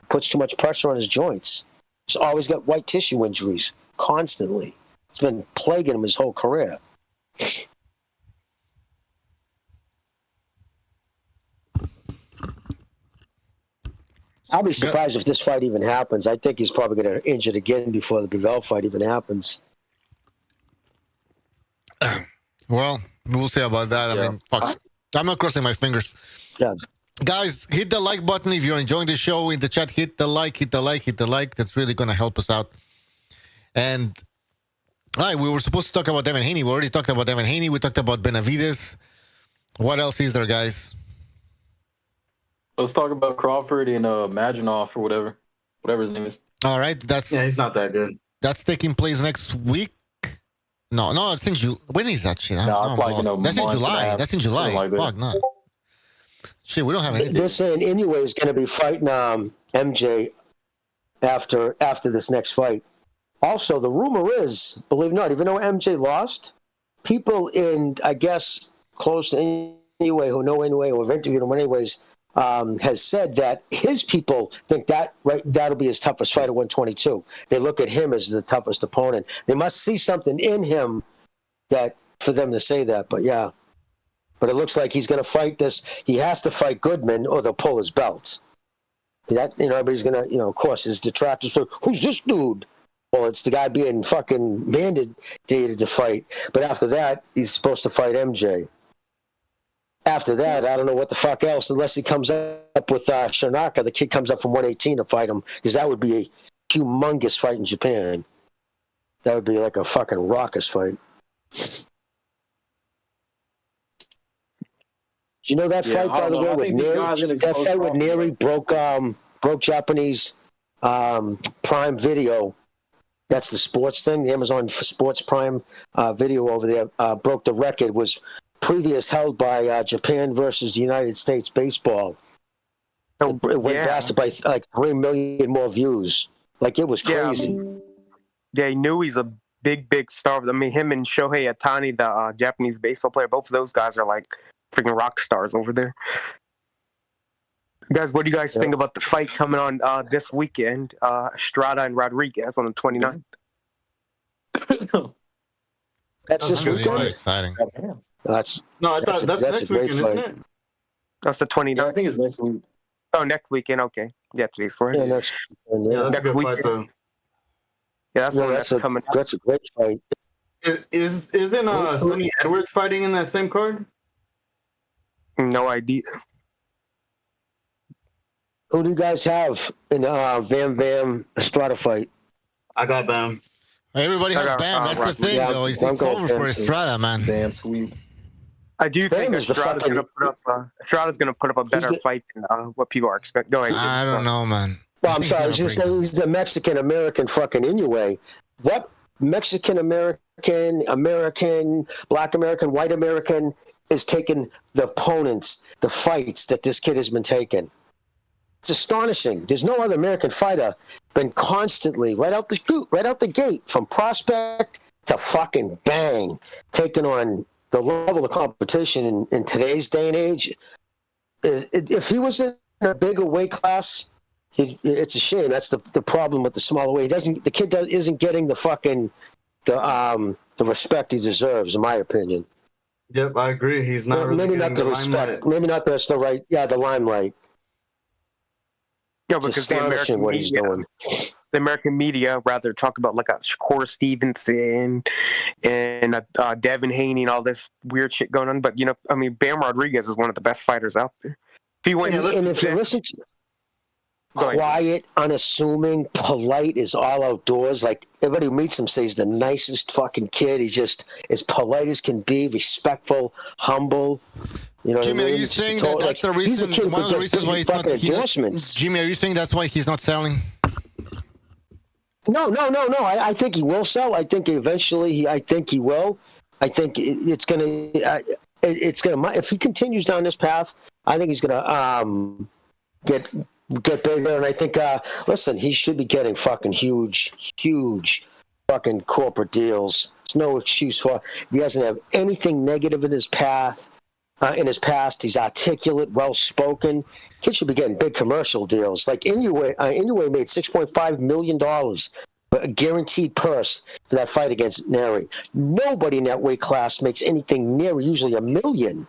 puts too much pressure on his joints. He's always got white tissue injuries, constantly. It's been plaguing him his whole career. I'll be surprised if this fight even happens. I think he's probably going to injure again before the Bivol fight even happens. Well, we'll see about that. I mean, fuck. I'm not crossing my fingers. Yeah. Guys, hit the like button if you're enjoying the show. In the chat, hit the like. That's really going to help us out. And, all right, we were supposed to talk about Devin Haney. We already talked about Devin Haney. We talked about Benavidez. What else is there, guys? Let's talk about Crawford and Madrimov or whatever his name is. All right, he's not that good. That's taking place next week. No, it's in July. When is that shit? No, it's like that's in July. That's in July. Like fuck, no. Shit, we don't have anything. They're saying Inoue is going to be fighting MJ after this next fight. Also, the rumor is, believe it or not, even though MJ lost, people in, I guess, close to Inoue who know Inoue or have interviewed him anyways, has said that his people think that'll be his toughest fight at 122. They look at him as the toughest opponent. They must see something in him that for them to say that. But yeah, but it looks like he's going to fight this. He has to fight Goodman, or they'll pull his belt. That everybody's going to of course his detractors. So who's this dude? Well, it's the guy being fucking mandated to fight. But after that, he's supposed to fight MJ. After that, I don't know what the fuck else, unless he comes up with Shanaka. The kid comes up from 118 to fight him, because that would be a humongous fight in Japan. That would be like a fucking raucous fight. Do you know that fight, by the way, with Neri? That fight with Neri broke Japanese Prime Video. That's the sports thing. The Amazon Sports Prime video over there broke the record. Was previous held by Japan versus the United States baseball. It went faster by like 3 million more views. Like, it was crazy. Yeah, he knew he's a big star. I mean, him and Shohei Ohtani, the Japanese baseball player, both of those guys are like freaking rock stars over there. Guys, what do you guys think about the fight coming on this weekend? Estrada and Rodriguez on the 29th. That's this weekend? Exciting. That's that's next weekend, isn't it? That's the 29th. Yeah, I think it's next week. Oh, next weekend. Okay. Yeah, today's for it. Yeah, next weekend. Yeah, that's next a good weekend. fight, though. Yeah, that's coming up. That's a great fight. Isn't Sonny Edwards fighting in that same card? No idea. Who do you guys have in Bam Estrada fight? I got Bam. Everybody has Bam. That's the thing, though. It's over for Estrada, man. Damn sweet. I do think Estrada's going to put up a better fight than what people are expecting. Go ahead. I don't know, man. Well, I'm sorry. He's the Mexican-American fucking Inoue. What Mexican-American, Black American, White American is taking the opponents, the fights that this kid has been taking? It's astonishing. There's no other American fighter been constantly right out the gate, from prospect to fucking bang, taking on the level of competition in today's day and age. If he was in a bigger weight class, it's a shame. That's the problem with the smaller weight. The kid isn't getting the fucking the respect he deserves, in my opinion. Yep, I agree. He's not really maybe not the respect. limelight. Maybe not that's the right. Yeah, the limelight. Yeah, because the American media rather talk about like a Shakur Stevenson and Devin Haney and all this weird shit going on. But Bam Rodriguez is one of the best fighters out there. And if you listen to quiet, unassuming, polite, is all outdoors. Like, everybody who meets him says he's the nicest fucking kid. He's just as polite as can be, respectful, humble. You know, Jimmy, are you saying that's the reason? One of the reasons why he's not endorsements. Jimmy, are you saying that's why he's not selling? No. I think he will sell. I think eventually I think he will. I think it's gonna. If he continues down this path, I think he's gonna get bigger. And I think, listen, he should be getting fucking huge fucking corporate deals. There's no excuse for. He doesn't have anything negative in his path. In his past, he's articulate, well-spoken. Kid should be getting big commercial deals. Like Inoue made $6.5 million, a guaranteed purse for that fight against Neri. Nobody in that weight class makes anything near usually $1 million.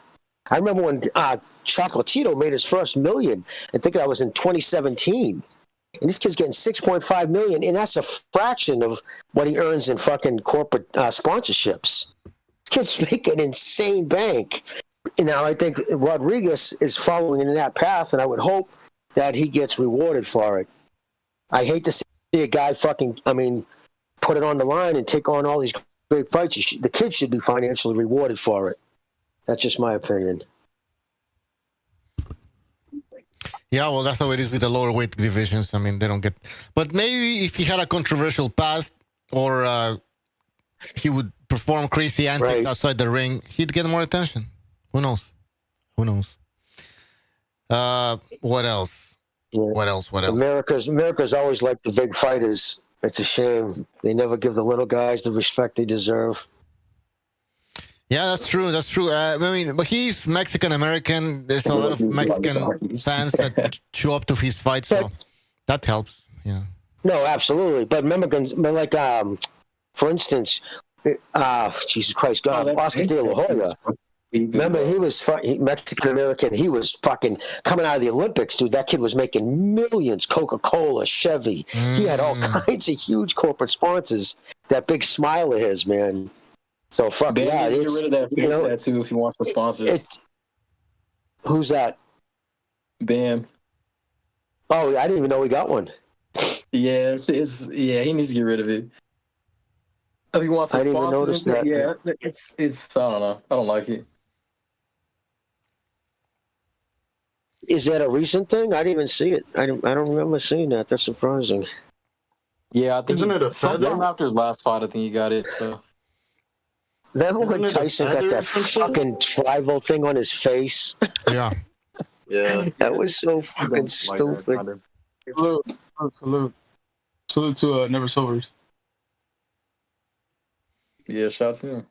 I remember when Chocolatito made his first $1 million. I think that was in 2017. And this kid's getting $6.5 million, and that's a fraction of what he earns in fucking corporate sponsorships. This kid's making insane bank. Now, I think Rodriguez is following in that path, and I would hope that he gets rewarded for it. I hate to see a guy put it on the line and take on all these great fights. The kid should be financially rewarded for it. That's just my opinion. Yeah, well, that's how it is with the lower weight divisions. I mean, they don't get... But maybe if he had a controversial past, or he would perform crazy antics outside the ring, he'd get more attention. Who knows? What else? Yeah. What else? America's always like the big fighters. It's a shame. They never give the little guys the respect they deserve. Yeah, that's true. That's true. I mean, but he's Mexican American. There's a lot of Mexican fans that show up to his fights, so that helps. You know. No, absolutely. But remember, like, for instance, Jesus Christ, Oscar De La Hoya. Remember, he was Mexican American. He was fucking coming out of the Olympics, dude. That kid was making millions. Coca-Cola, Chevy. He had all kinds of huge corporate sponsors. That big smile of his, man. So fuck Bam yeah, needs to get rid of that face tattoo if he wants the sponsors. Who's that? Bam. Oh, I didn't even know he got one. Yeah, he needs to get rid of it. If he wants the I didn't even notice that. Yeah, it's I don't know. I don't like it. Is that a recent thing? I didn't even see it. I don't remember seeing that. That's surprising. Yeah, I think Isn't it a sometime feather? after his last fight, I think he got it. So. Then when Tyson got that fucking tribal thing on his face. Yeah. Yeah. That was so fucking stupid. Salute to Never Sobers. Yeah, shout to him.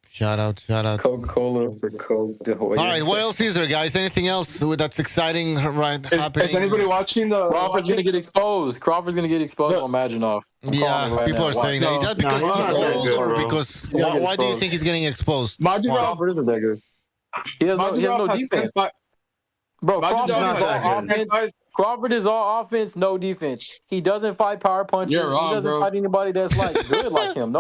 Shout out. Coca-Cola for Coke de Hoya. All right, what else is there, guys? Anything else that's exciting happening? Is anybody watching the? Crawford's gonna get exposed. Crawford's gonna get exposed on Madrimov. Yeah, people are saying that. Is that because he's old or because why do you think he's getting exposed? Crawford isn't that good. He has no defense. Bro, Crawford is all offense, no defense. He doesn't fight power punches. You're wrong, he doesn't fight anybody that's like good like him.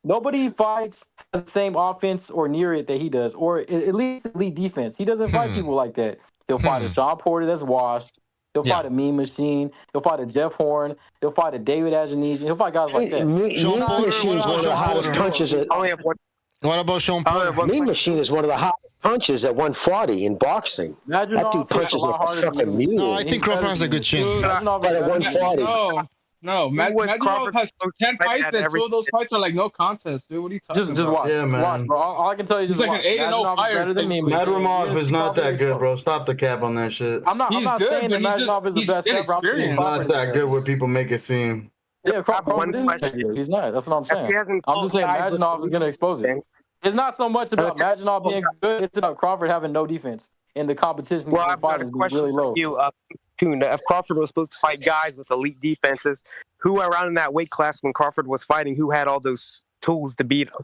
Nobody fights the same offense or near it that he does, or at least elite defense. He doesn't fight people like that. He'll fight a Shawn Porter that's washed. He'll fight a Mean Machine. He'll fight a Jeff Horn. He'll fight a David Ajanesian. He'll fight guys like that. Mean Machine is one of the hottest punches. What about Shawn Porter? Mean Machine is one of the hottest punches at 140 in boxing. That dude punches like a fucking mule. No, I think Crawford has a good chin. But at 140. No, Madrimov has 10 fights, and 2 of those fights are like no contest, dude. What are you talking about? Just watch. Yeah, man. Watch, bro. All I can tell you is just He's like an 8-0 better than me. Madrimov is not that good, bro. Stop the cap on that shit. I'm not saying that Madrimov is the best ever. He's not that good what people make it seem. Yeah, Crawford is. He's not. That's what I'm saying. I'm just saying Madrimov is going to expose it. It's not so much about Madrimov being good. It's about Crawford having no defense. And the competition I've got a question really low. for you. If Crawford was supposed to fight guys with elite defenses, who around in that weight class when Crawford was fighting, who had all those tools to beat him?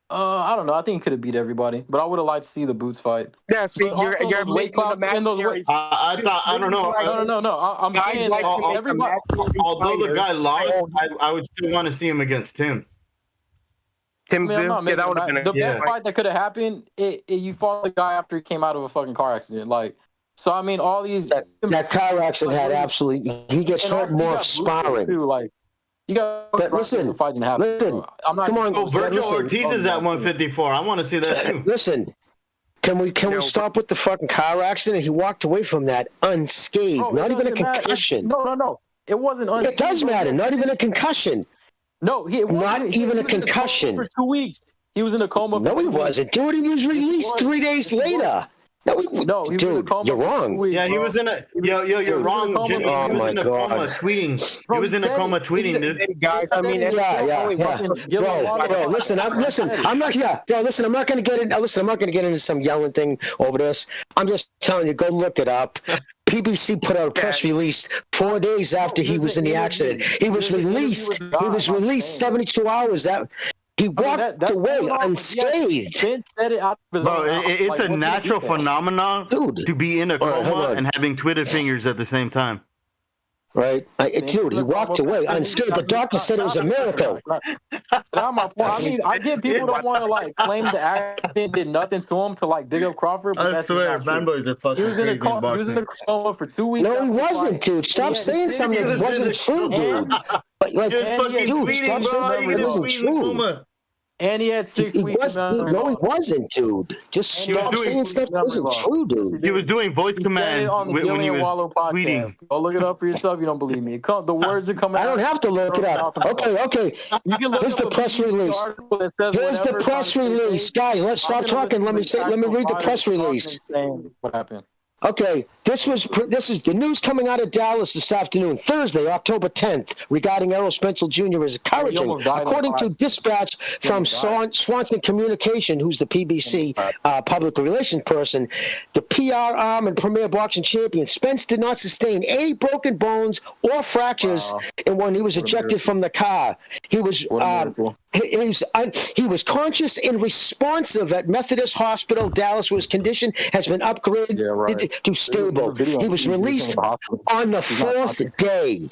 I don't know. I think he could have beat everybody, but I would have liked to see the Boots fight. Yeah, see, you're weight class in those weight. I don't know. No. I'm saying everybody. Although the guy lost, I would still want to see him against Tim. Tim Zoo? Yeah, that would have been the best fight that could have happened. You fought the guy after he came out of a fucking car accident. Like, so I mean, all these that car accident had absolutely. He gets hurt more sparring. Too, like, you got. But listen, I'm not. Come on, Virgil Ortiz is at 154. I want to see that too. Listen. Can we stop with the fucking car accident? He walked away from that unscathed, not even a concussion. No. It wasn't unscathed. It does matter. Not even a concussion. No, not even a concussion. For 2 weeks, he was in a coma. No, he wasn't, dude. He was released 3 days later. No, he was in a coma. You're wrong. Yeah, he was in a. You're wrong, Jimmy. Oh he was in a coma tweeting. He was in a coma tweeting, dude. Guys, I mean, Bro, listen. I'm not. Yeah, bro, listen. I'm not going to get in. Listen, I'm not going to get into some yelling thing over this. I'm just telling you. Go look it up. PBC put out a press release 4 days after he was in the accident. He was released. He was released 72 hours. He walked away unscathed. Bro, it's a natural phenomenon to be in a coma and having Twitter fingers at the same time. Right? Dude, he walked away unscathed. The doctor said it was a miracle. Not my point. I mean, I get people don't want to like claim the accident did nothing to him to like big up Crawford, but that's swear, not true. He was in a coma for 2 weeks. No, he wasn't, dude. Stop saying something that wasn't true, dude. Like, dude, stop saying something that wasn't true. And he had 6 weeks. No, he wasn't, dude. Just stop saying stuff that wasn't true, dude. He was doing voice commands when he was tweeting. Go look it up for yourself. You don't believe me. The words are coming. I don't have to look it up. Okay. Here's the press release. Here's the press release, guys. Let's stop talking. Let me read the press release. What happened? Okay, this is the news coming out of Dallas this afternoon, Thursday, October 10th, regarding Errol Spence Jr. is encouraging. According to dispatch from Swanson Communication, who's the PBC public relations person, the PR arm and premier boxing champion, Spence did not sustain any broken bones or fractures and when he was ejected from the car. He was he was conscious and responsive at Methodist Hospital, Dallas, where his condition has been upgraded to stable. He was released on the fourth day.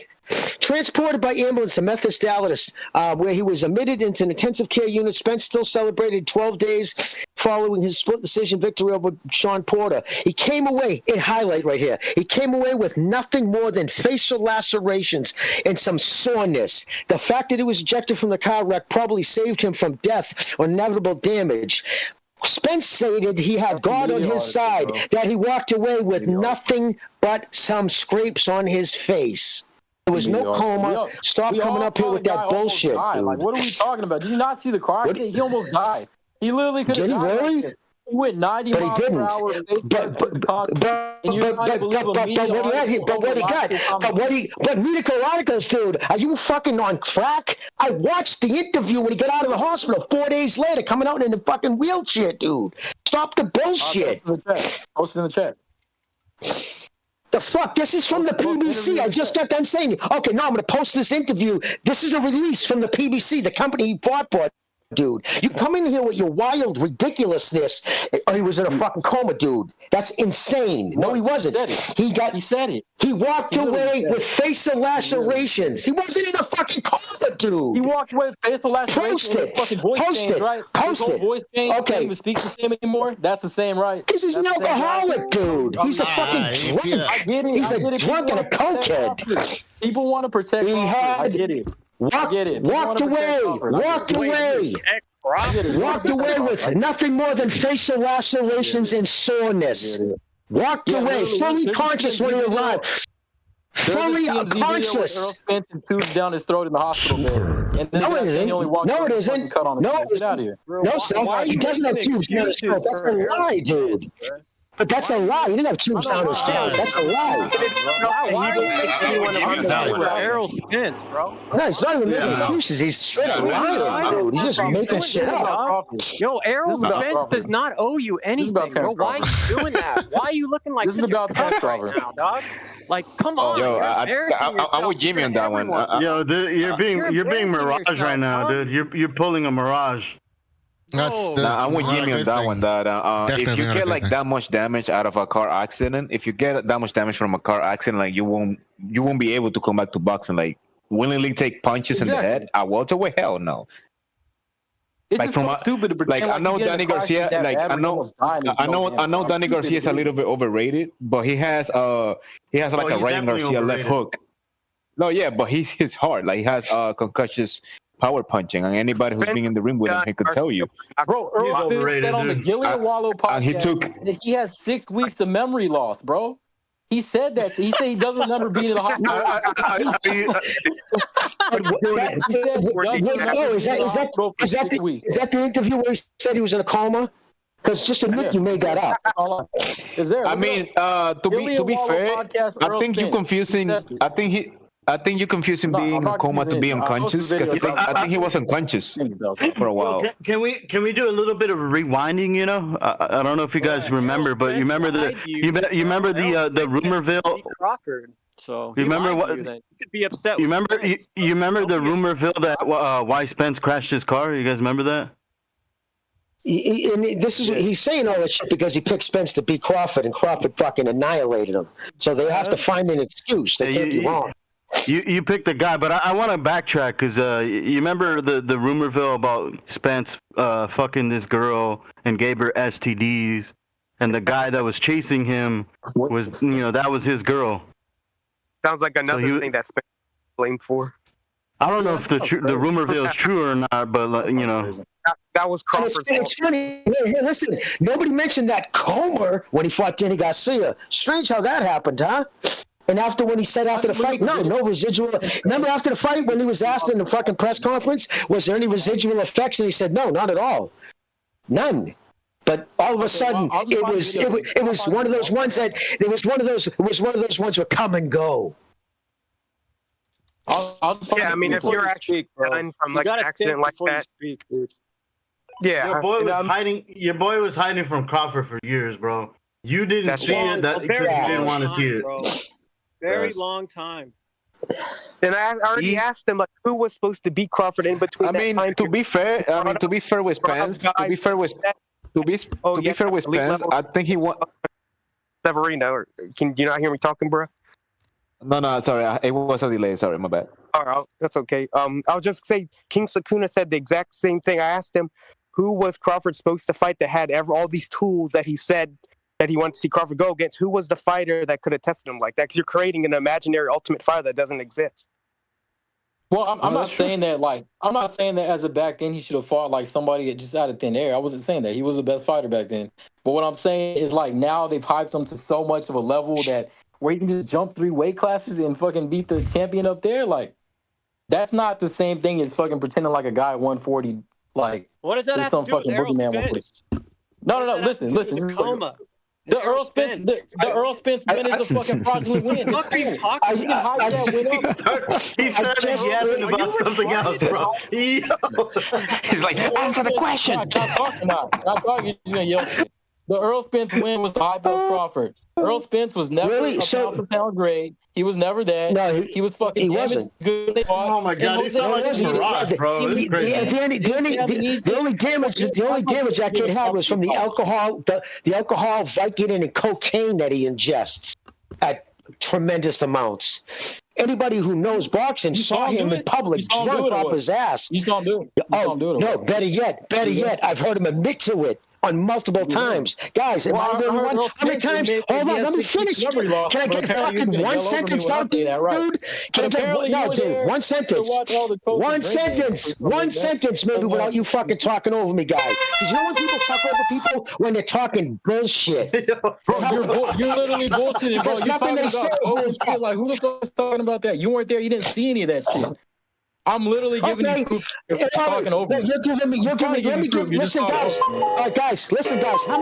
Transported by ambulance to Methodist Dallas, where he was admitted into an intensive care unit. Spence still celebrated 12 days following his split decision victory over Shawn Porter. He came away, in highlight right here, he came away with nothing more than facial lacerations and some soreness. The fact that he was ejected from the car wreck probably saved him from death or inevitable damage. Spence stated he had God on his side, that he walked away with nothing but some scrapes on his face. There was no coma. Stop coming up here with that bullshit, dude. Like, what are we talking about? Did you not see the car accident? He almost died. He literally could have died. Did he really? He went 90 miles per hour. But medical articles, dude, are you fucking on crack? I watched the interview when he got out of the hospital 4 days later, coming out in a fucking wheelchair, dude. Stop the bullshit. Post it in the chat. The fuck? This is from the PBC. I just got done saying it. Okay, now I'm going to post this interview. This is a release from the PBC, the company he fought for. Dude, you come in here with your wild ridiculousness. Oh, he was in a fucking coma, dude. That's insane. No, he wasn't. He said it. He walked away with facial lacerations. He wasn't in a fucking coma, dude. He walked away with facial lacerations. Post it. Right? Post it. Voice change. Okay. Can't even speak the same anymore. That's the same, right? Because he's an alcoholic, dude. He's a fucking drunk. I get it. He's a drunk and a cokehead. People want to protect. I get it. Walked away with nothing more than facial lacerations and soreness. Walked away, fully conscious when he arrived. Fully unconscious. Errol Spence and tubes down his throat in the hospital bed. And no, it isn't. No, it isn't. No, get out of here. No, sir. He doesn't have tubes down his throat. That's a lie, dude. But that's a lie. He didn't have tubes down his throat. That's a lie. Why are you making anyone understand Errol Spence, bro? No, he's not even making excuses. He's straight up lying, dude. He's just making shit up. Yo, Errol Spence does not owe you anything, bro. Why are you doing that? Why are you looking like this is about right now, dog? Like, come on. Yo, I'm with Jimmy on that one. Yo, you're being mirage right now, dude. You're pulling a mirage. I'm with Jimmy on that one. That if you get like that much damage out of a car accident, if you get that much damage from a car accident, like you won't be able to come back to boxing. Like willingly take punches in the head. I welterweight, hell no. It's like from stupid to pretend like I know Danny Garcia. Like I know Danny Garcia is a little bit overrated, but he has like a Ryan Garcia left hook. No, yeah, but he's hard. Like he has concussions. Power punching, and anybody who's been in the ring with him, he could tell you. Bro, Errol Spence said on the Gillian Wallow podcast that he has 6 weeks of memory loss, bro. He said that. He said he doesn't remember being in the hospital. Is that the interview where he said he was in a coma? Because just admit you made that up. Is there? I mean, to be fair, I think you're confusing. I think you confuse him being in a coma to being unconscious, because I think he was unconscious for a while. Can we do a little bit of rewinding? You know, I don't know if you guys remember, but you remember the Rumorville. Crawford. So you remember what? You could be upset. You remember the Rumorville that why Spence crashed his car? You guys remember that? And this is he's saying all this shit because he picked Spence to beat Crawford, and Crawford fucking annihilated him. So they have to find an excuse. They can't be wrong. You picked the guy, but I want to backtrack because you remember the Rumorville about Spence fucking this girl and gave her STDs, and the guy that was chasing him was that was his girl. Sounds like another thing that Spence blamed for. I don't know if the Rumorville is true or not, but that was Crawford's fault. It's funny. Hey, listen, nobody mentioned that coma when he fought Danny Garcia. Strange how that happened, huh? And after when he said after the fight, no residual. Remember after the fight when he was asked in the fucking press conference, was there any residual effects? And he said, no, not at all. None. But all of a sudden, it was one of those ones that ones that come and go. I mean, if you're actually done from like an accident like that, speak, dude. Yeah, Your boy was hiding from Crawford for years, bro. You didn't see it because you didn't want to see it. Bro. Very long time. And I already asked him like who was supposed to beat Crawford in between. To be fair with Spence, I think he won. Severino, can you not hear me talking, bro? No, sorry, it was a delay. Sorry, my bad. All right, that's okay. I'll just say King Sakuna said the exact same thing. I asked him who was Crawford supposed to fight that had all these tools that he said that he wanted to see Crawford go against. Who was the fighter that could have tested him like that? Because you're creating an imaginary ultimate fighter that doesn't exist. Well, I'm not saying that as a back then he should have fought like somebody just out of thin air. I wasn't saying that. He was the best fighter back then. But what I'm saying is like now they've hyped him to so much of a level that where he can just jump 3 weight classes and fucking beat the champion up there. Like that's not the same thing as fucking pretending like a guy at 140. Like what does that have to do with Errol Spence? No. Listen. Coma. The Earl Spence win is a fucking fraudulent win. What are you talking You can hype that win up. He started yapping about something else, bro. He's like, answer the question. Not talking. You're just gonna yell. The Earl Spence win was the hype of Crawford. Earl Spence was never a pound-for-pound grade. He was never that. No, he was fucking he wasn't. Good. Oh my god, he's not like a mirage, bro. This is crazy. The only damage that kid had was from the alcohol, the alcohol, Vicodin, and cocaine that he ingests at tremendous amounts. Anybody who knows boxing saw him in public drunk off his ass. You saw him do it. No, better yet, I've heard him admit to it on multiple times. Guys, am I the only one? How many times? Hold on, let me finish. Can I get fucking one sentence out, dude? Can I get dude, one sentence. One sentence, maybe, without you fucking talking over me, guys. Because you know when people talk over people? When they're talking bullshit. Bro, you're literally bullshitting, bro. You're talking about like, who the fuck is talking about that? You weren't there. You didn't see any of that shit. I'm literally giving you proof. You're talking over. You're giving me. Listen, guys. Listen, guys. How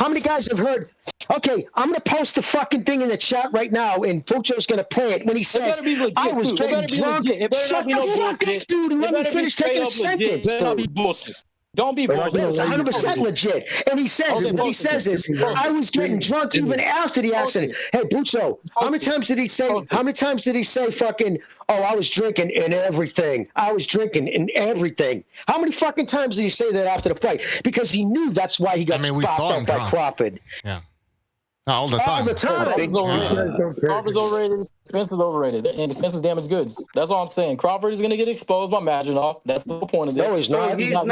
many guys have heard? Okay, I'm gonna post the fucking thing in the chat right now, and Pucho's gonna play it when he says, "I was getting drunk." Shut the fuck up, dude, and let me finish taking a sentence, dude. Don't be bullshit. It's 100% legit. And he says, what he says is, I was getting drunk even after the accident. Hey, Bucho, how many times did he say fucking, oh, I was drinking and everything. I was drinking and everything. How many fucking times did he say that after the fight? Because he knew that's why he got stopped up by Crawford. Yeah. All the time. All the time. Crawford's overrated. Spence is overrated. And Spence is damaged goods. That's all I'm saying. Crawford is going to get exposed by Madrimov. That's the whole point of this. No, he's not. He's not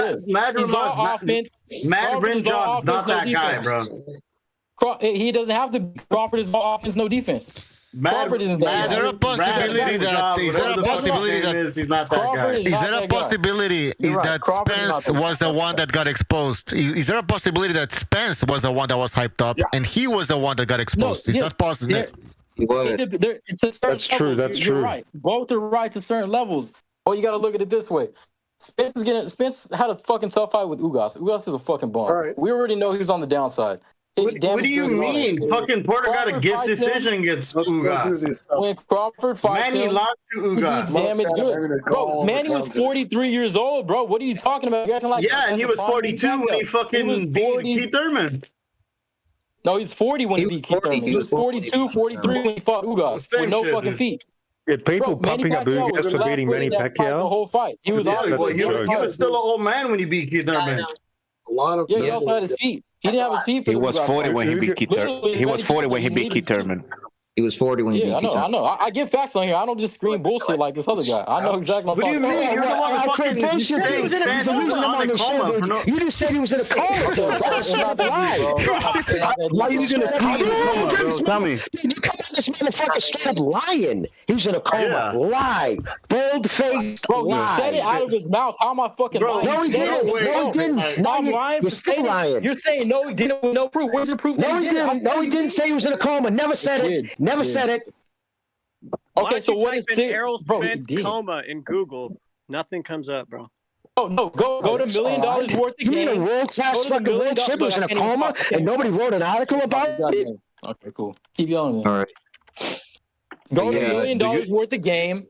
offense. Madrimov is not that guy, bro. He doesn't have to. Crawford is all offense, no defense. Crawford isn't that. Is there a possibility that he's not that guy? Is there a possibility that Spence was the one that got exposed? Is there a possibility that Spence was the one that was hyped up and he was the one that got exposed? Is that possible? That's true. That's true. You're right. Both are right to certain levels. Oh, you got to look at it this way. Spence had a fucking tough fight with Ugas. Ugas is a fucking bomb. Right. We already know he was on the downside. What do you mean? Fucking Porter got a gift decision against Ugas. When Crawford fights Manny lost to Ugas. Damage good. Bro, Manny was 43 years old, bro. What are you talking about? You're acting like and he was 42 when he fucking beat Keith Thurman. No, he's 40 when he beat Keith Thurman. He was 42, 43 when he fought Ugas with no fucking feet. Yeah, people pumping up Ugas for beating Manny Pacquiao. The whole fight. He was he was still an old man when he beat Keith Thurman. A lot of he also had his feet. He didn't have his feet. He was 40 when he beat Keith Thurman. He was 40 when he beat Keith Thurman. He was 40 when he beat Keith Thurman. I know. I get facts on here. I don't just scream bullshit like this other guy. I know exactly what I'm talking about. What do you mean? You're the one fucking bullshit. He's the reason I'm on the show. You just said he was in a coma, dude. That's not lie. Why are you in a coma, bro? Tell me. You come on, this motherfucker straight up lying. He was in a coma. Lie. Bold-faced lie. He said it out of his mouth. How am I fucking lying? No, he didn't. No, he didn't. I'm lying. You're still lying. You're saying no, he didn't with no proof. Where's your proof? No, he didn't. No, he didn't say he was in a coma. Never said it. Never said it. Okay, so what is Errol Spence coma in Google? Nothing comes up, bro. no, go to $1 million worth of You mean a game. world-class fucking world trip was in a coma and nobody wrote an article about it? Okay, cool. Keep yelling. All right. Go to $1 million worth of game,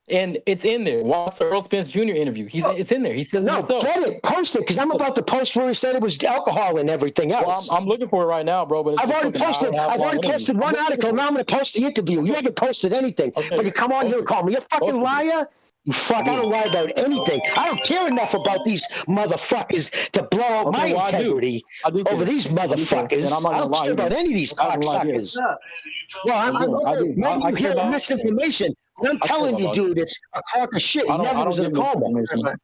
and it's in there. Watch the Earl Spence Jr. interview. It's in there. He says it himself. Get it. Post it, because I'm about to post where he said it was alcohol and everything else. Well, I'm looking for it right now, bro. But I've already posted one article. Now I'm going to post the interview. You haven't posted anything. Okay. But you come on here and call me a fucking liar? You fuck, I don't lie about anything. I don't care enough about these motherfuckers to blow out my integrity over these motherfuckers. I don't care about any of these cocksuckers. Well, maybe you hear misinformation. I'm telling you, dude, it's a crock of shit. He never was in a coma.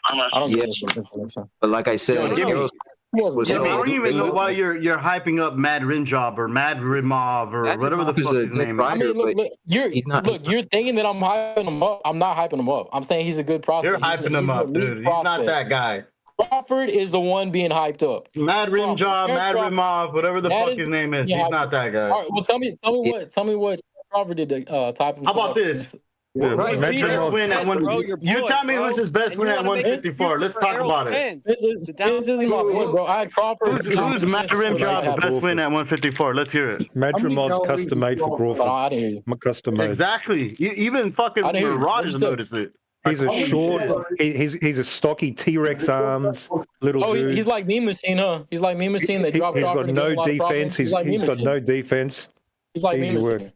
I don't get information. But like I said, I don't even know why you're hyping up Madrimov or Madrimov or whatever the fuck his name is. I mean, look, you're thinking that I'm hyping him up. I'm not hyping him up. I'm saying he's a good prospect. You're hyping him up, dude. He's not that guy. Crawford is the one being hyped up. Madrimov, whatever the fuck his name is. He's not that guy. All right, well, tell me what Crawford did to type him. How about this? Yeah, win at you tell me who's his best win at 154. Let's talk about it. This is my point, bro. I had Crawford. Who's Madrimov's best win at 154? Let's hear it. Madrimov's custom made for Crawford. Custom made. Exactly. Even fucking Rogers noticed it. He's a short. He's a stocky T-Rex arms, little dude. He's like Mean Machine, huh? He's like Mean Machine. They dropped. He's got no defense. He's got no defense. He's like Mean Machine.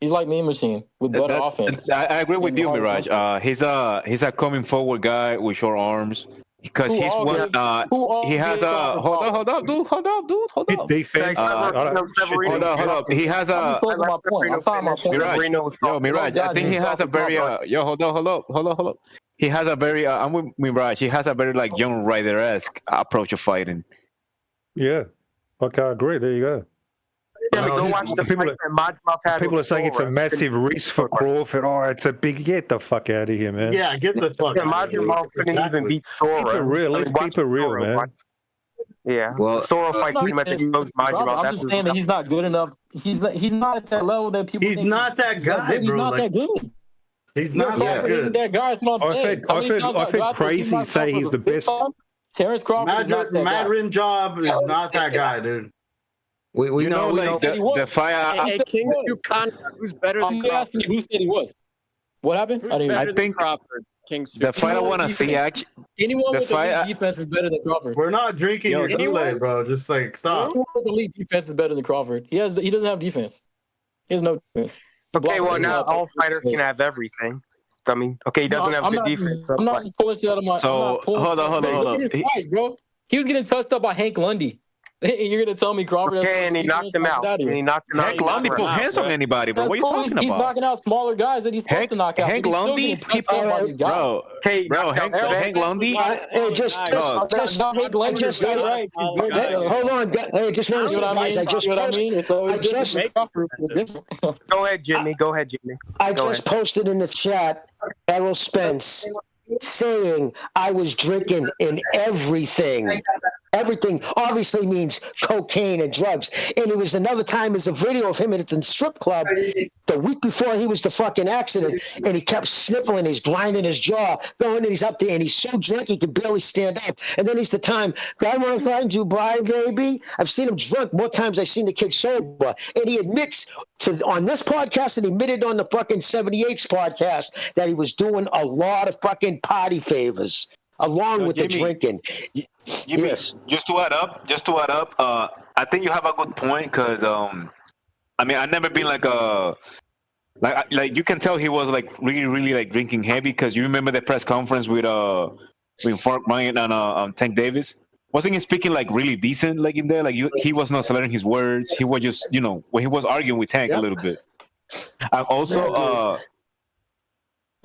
He's like Mean Machine with better offense. I agree with you, Mirage. He's a coming forward guy with short arms because he's one. He has a hold on, dude. Defense. Hold up. He has a Mirage. I think he has a very hold up. He has a very I'm with Mirage. He has a very like young rider-esque approach of fighting. Yeah, okay, I agree. There you go. Go watch the fight that Madrimov had. People are saying it's a massive risk for Crawford. Oh, it's a big. Get the fuck out of here, man. Yeah, get the fuck. Yeah, Madrimov couldn't even beat Sora. Keep it real. Let's keep it real, man. Yeah. Well, Sora fight pretty much exposed Madrimov. I'm just saying that he's not good enough. He's not at that level that people. He's not that guy, bro. He's not that good. He's not that good. Isn't that guy? That's what I'm saying. I've heard crazy say he's the best. Terrence Crawford is not that guy. Madrimov is not that guy, dude. We know like the fire. Hey, King Conrad, who's better than Crawford? Asking you who said he was. What happened? I think Crawford. The fight I want to see actually. Anyone with elite defense is better than Crawford. We're not drinking your Kool-Aid, bro. Just like stop. Anyone with elite defense is better than Crawford. He doesn't have defense. He has no defense. Okay, well now all fighters can have everything. I mean, okay, he doesn't have the defense. I'm not pulling shit out of my. So hold on. Bro. He was getting touched up by Hank Lundy. And you're gonna tell me Crawford? Okay, and he knocked him out. Hank Lundy put hands on anybody, bro. What are you talking about? He's knocking out smaller guys that he's supposed to knock out. Hank Lundy, bro. Hank Lundy. Hey, just hold on. Hey, just want to say, guys, Go ahead, Jimmy. I just posted in the chat, Errol Spence saying I was drinking in everything. Everything obviously means cocaine and drugs. And it was another time, there's a video of him at the strip club the week before he was the fucking accident, and he kept sniffling, he's grinding his jaw, going, and he's up there, and he's so drunk he can barely stand up. And then he's the time, God want to find you, bye, baby. I've seen him drunk more times I've seen the kid sober. And he admits on this podcast and he admitted on the fucking 78's podcast that he was doing a lot of fucking party favors along with Jimmy, the drinking. Jimmy, yes. Just to add up, I think you have a good point because, I mean, I've never been like you can tell he was like really like drinking heavy because you remember the press conference with Frank Bryant and Tank Davis. Wasn't he speaking like really decent like in there? Like he was not slurring his words. He was just when he was arguing with Tank a little bit. And also,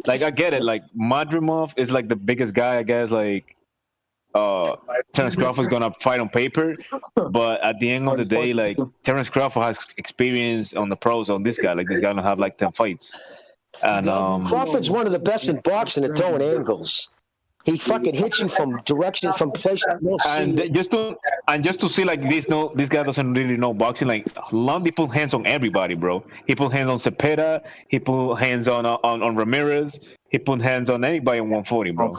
like I get it. Like Madrimov is like the biggest guy, I guess. Like Terence Crawford's gonna fight on paper, but at the end of the day, like Terence Crawford has experience on the pros on this guy. Like this guy don't have like 10 fights. And Crawford's one of the best in boxing at throwing angles. He fucking hits you from direction, from places you don't see. And just to see like this guy doesn't really know boxing. Like Lundy put hands on everybody, bro. He put hands on Cepeda. He put hands on Ramirez. he put hands on anybody in 140, bro. On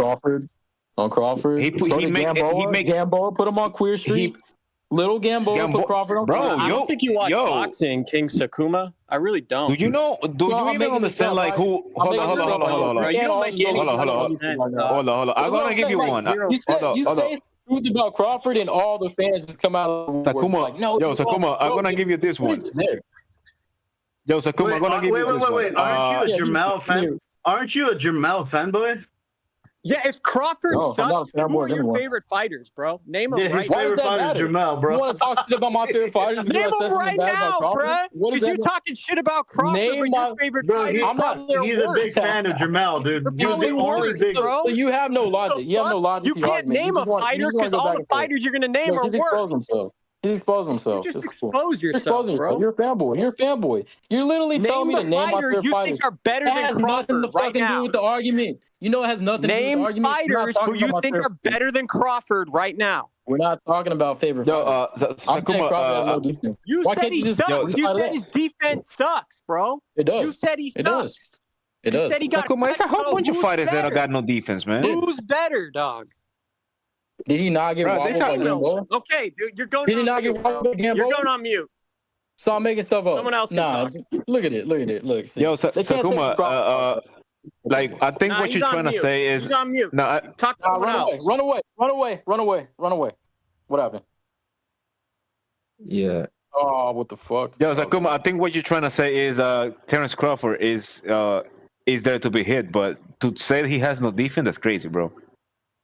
Crawford. Gamboa put him on Queer Street. Little Gamboa put Crawford on Queer Street. I don't think you watch boxing, King Sakuma. I really don't. Do you even understand like who? Hold on. You don't make any sense. Hold on. I'm gonna give you one. You say truth about Crawford, and all the fans just come out. Sakuma, like, no, Sakuma, I'm gonna give you this one. Yo, Sakuma, I'm gonna give you this one. Wait. Aren't you a Jamal fan? Aren't you a Jamal fanboy? Yeah, if Crawford sucks, who are your favorite fighters, bro? Name them right now. His favorite fighter is Jamal, bro. You want to talk shit about my favorite fighters? Name them right now, bro. Because you're talking shit about Crawford, but your favorite fighters. He's a big fan of Jamal, dude. He was the only big, bro. So you have no logic. You have no logic. You can't name a fighter because all the fighters you're going to name are worse. He's exposing himself. You just expose yourself, bro. You're a fanboy. You're literally telling me to name my favorite fighters. You think are better than Crawford right now. Do with the argument. You know it has nothing to do with the argument. Name fighters who you think are better than Crawford right now. We're not talking about favorite fighters. I'm saying Crawford has no defense. You said he sucks. You said his defense sucks, bro. It does. You said he sucks. It does. You said he got Sakuma, it's a whole bunch of fighters that don't got no defense, man. Who's better, dog? Did he not get wobbled by Gamboa? Okay, dude, you're going. Did he not get wobbled by Gamboa? You're going on mute. So I'm making stuff up. Someone else. Look at it. Look. See. Yo, Sakuma. Like I think what you're trying to say is. He's on mute. Talk to someone else. Run away. What happened? Yeah. Oh, what the fuck? Yo, Sakuma, I think what you're trying to say is Terence Crawford is there to be hit, but to say he has no defense, that's crazy, bro.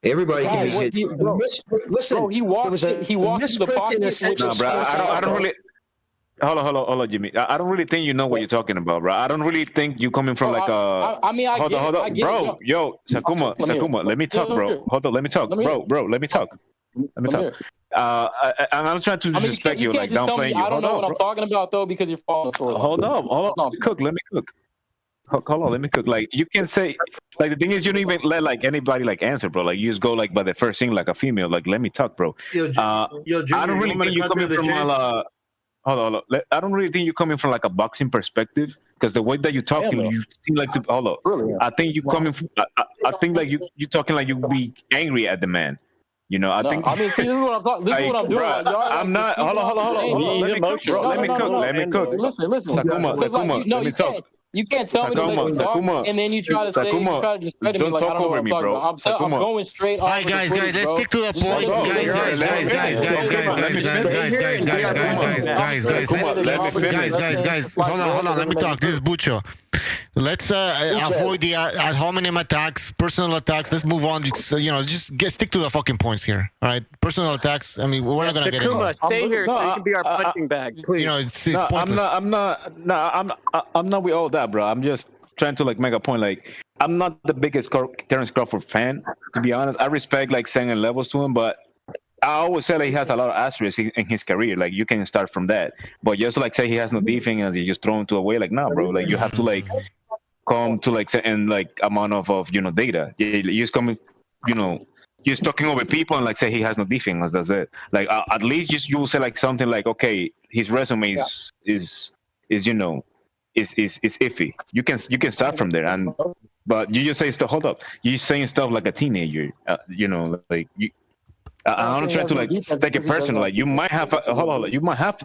Everybody can be hit. Listen, bro, he walked to the pocket. No, bro, I don't really. Hold on, Jimmy. I don't really think you know what you're talking about, bro. I don't really think you coming from like a. Hold on, bro. Yo, Sakuma, let me talk, bro. Hold on, let me talk, bro. Let me talk. I'm trying to respect you, like downplaying you. I don't know what I'm talking about though, because you're falling short. Hold on. Let me cook. Hold on, let me cook. Like you can say, like the thing is, you don't even let like anybody like answer, bro. Like you just go like by the first thing, like a female. Like let me talk, bro. Junior, I don't really think you coming from hold on. I don't really think you're coming from like a boxing perspective, because the way that you're talking, you seem like to. Hold on. Really? I think you coming from. I think like you talking like you be angry at the man. You know, I think. I mean, see, this is what I'm talking. This is what I'm doing. Bro, I'm not. Hold on. Let me cook. Listen. Sakuma. Let me talk. You can't tell me to let you talk, and then you try to say, you try to discredit me like I don't know what I'm talking about. I'm going straight off. All right, guys, let's stick to the point. Guys, hold on, let me talk. This is Bucho. Let's avoid the ad hominem attacks, personal attacks. Let's move on. Stick to the fucking points here. All right, personal attacks. I mean, we're not gonna get into it. Stay here so you can be our punching bag, please. You know, it's pointless. I'm not with all that, bro. I'm just trying to like make a point. Like, I'm not the biggest Terence Crawford fan, to be honest. I respect like certain levels to him, but I always say that he has a lot of asterisks in his career. Like, you can start from that, but just like say he has no defense and you just throw him to away. Like, nah, bro. Like, you have to like come to like certain like amount of data. You just come, just talking over people and like say he has no defense. That's it. Like, at least you will say like something like, okay, his resume is iffy. You can start from there, but you just say stuff. Hold up, you're saying stuff like a teenager. Like you. I'm not trying to like take it personal. Like you might have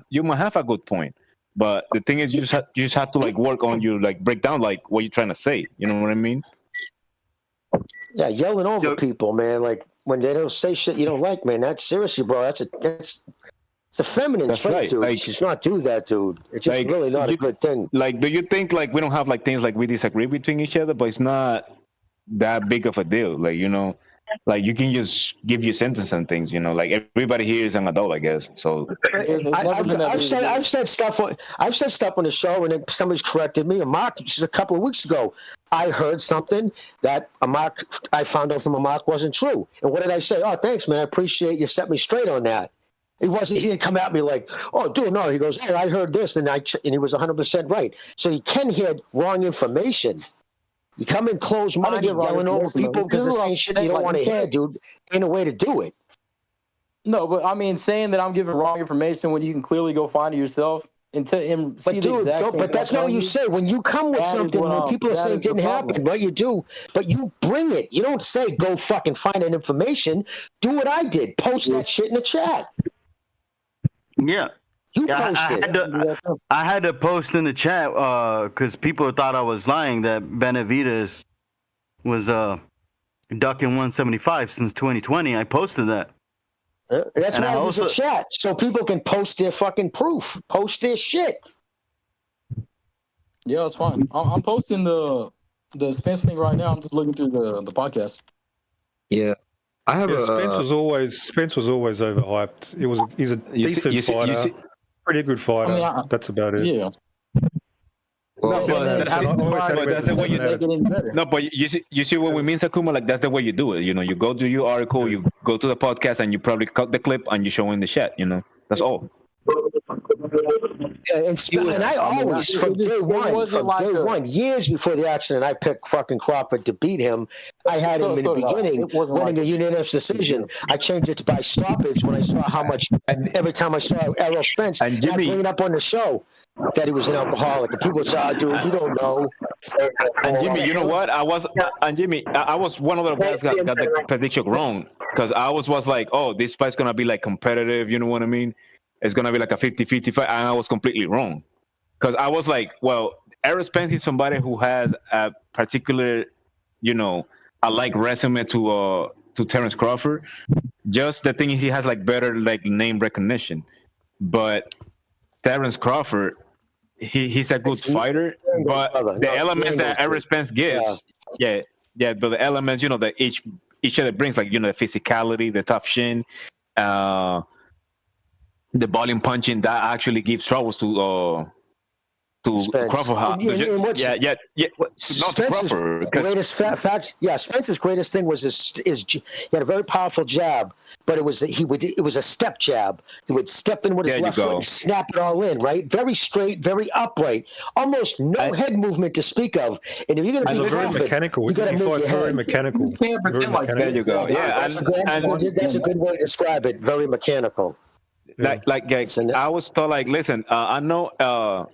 you might have a good point, but the thing is, you just have to like work on your like break down like what you're trying to say. You know what I mean? Yeah, yelling over people, man. Like when they don't say shit you don't like, man. That's seriously, bro. It's a feminine trait, right, dude. Like, you should not do that, dude. It's just like, really not a good thing. Like, do you think like we don't have like things like we disagree between each other, but it's not that big of a deal? Like, like you can just give your sentence and things. Like everybody here is an adult, I guess. So I've said stuff on the show, and then somebody's corrected me. Mark, just a couple of weeks ago, I heard something that I found out from a Mark wasn't true. And what did I say? Oh, thanks, man. I appreciate you set me straight on that. He didn't come at me like, oh, dude, no. He goes, hey, I heard this, and he was 100% right. So you can hear wrong information. You come in closed-minded, yelling over people because they're saying shit you don't want to hear, dude. Ain't a way to do it. No, but I mean, saying that I'm giving wrong information when you can clearly go find it yourself, and see But the exact same. but that's not what you say. When you come with something, when people are saying it didn't happen, what you do, but you bring it. You don't say go fucking find that information. Do what I did. Post that shit in the chat. Yeah. You posted. I had to post in the chat because people thought I was lying that Benavidez was ducking 175 since 2020. I posted that. That's why there's a chat, so people can post their fucking proof, post their shit. Yeah, it's fine. I'm posting the Spence thing right now. I'm just looking through the podcast. Yeah, I have Spence was always overhyped. He's a decent fighter, pretty good fighter. I mean, that's about it. Yeah. Well, that's the way you no, but you see what we mean, Sakuma? Like that's the way you do it. You know, you go to your article, you go to the podcast, and you probably cut the clip and you show in the chat. You know, that's all. Yeah, and I always, from day one, years before the accident, I picked fucking Crawford to beat him. I had him in the beginning winning a unanimous decision. I changed it to by stoppage when I saw how much, every time I saw Errol Spence, and Jimmy, I bring it up on the show that he was an alcoholic. And people would say, dude, you don't know. And Jimmy, you know what? I was one of the guys got the prediction wrong because I was like, oh, this fight's going to be like competitive. You know what I mean? It's going to be like a 50-50 fight. And I was completely wrong. Because I was like, well, Errol Spence is somebody who has a particular, a like resume to Terence Crawford. Just the thing is he has like better like name recognition. But Terence Crawford, he's a good fighter. But the elements that Errol Spence gives, but the elements, that each other brings, like, the physicality, the tough shin, the volume punching, that actually gives troubles to Crawford. Spence's greatest thing was he had a very powerful jab, but it was a step jab. He would step in with his left foot and snap it all in, right? Very straight, very upright, almost no head movement to speak of. And if you're going to be very mechanical, you got to move your head. Very mechanical. There you go. That's a good way to describe it. Very mechanical. Like I was told, like, listen, I know. I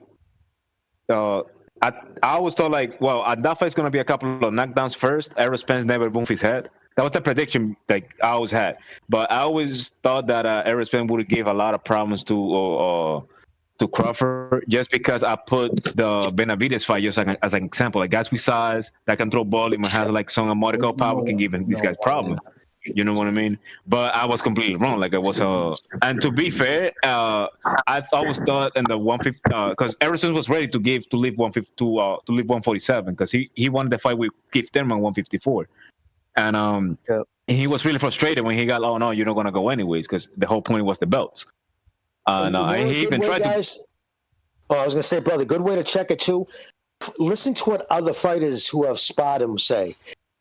was told, like, well, that fight's gonna be a couple of knockdowns first. Errol Spence never moved his head. That was the prediction like I always had. But I always thought that Errol Spence would give a lot of problems to Crawford, just because I put the Benavidez fight just as an example. Like, guys with size that can throw ball and has like some medical power can give these guys problems. You know what I mean? But I was completely wrong. Like, I was and to be fair, I always thought in the 150 because Errol Spence was ready to leave 147 because he wanted the fight with Keith Thurman 154, and he was really frustrated when he got, oh no, you're not gonna go anyways, because the whole point was the belts. And he even tried to. Oh, I was gonna say, brother, good way to check it too. Listen to what other fighters who have sparred him say.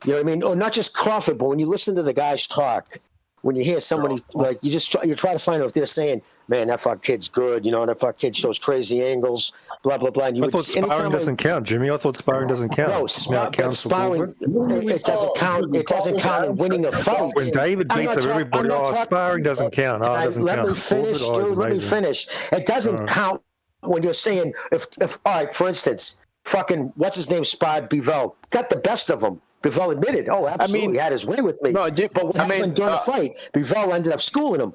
You know what I mean? Or not just Crawford, but when you listen to the guys talk, when you hear somebody, like, you try to find out if they're saying, man, that fuck kid's good, that fuck kid shows crazy angles, blah, blah, blah. And I thought sparring doesn't count, Jimmy. I thought sparring doesn't count. No, sparring, it doesn't count. It doesn't count in winning a fight. When David beats everybody, sparring doesn't count. Let me finish, dude. Let me finish. It doesn't count when you're saying, if all right, for instance, fucking, what's his name, sparred Bivol, got the best of him. Bivol admitted, absolutely, he had his way with me. No, but what happened during the fight, Bivol ended up schooling him.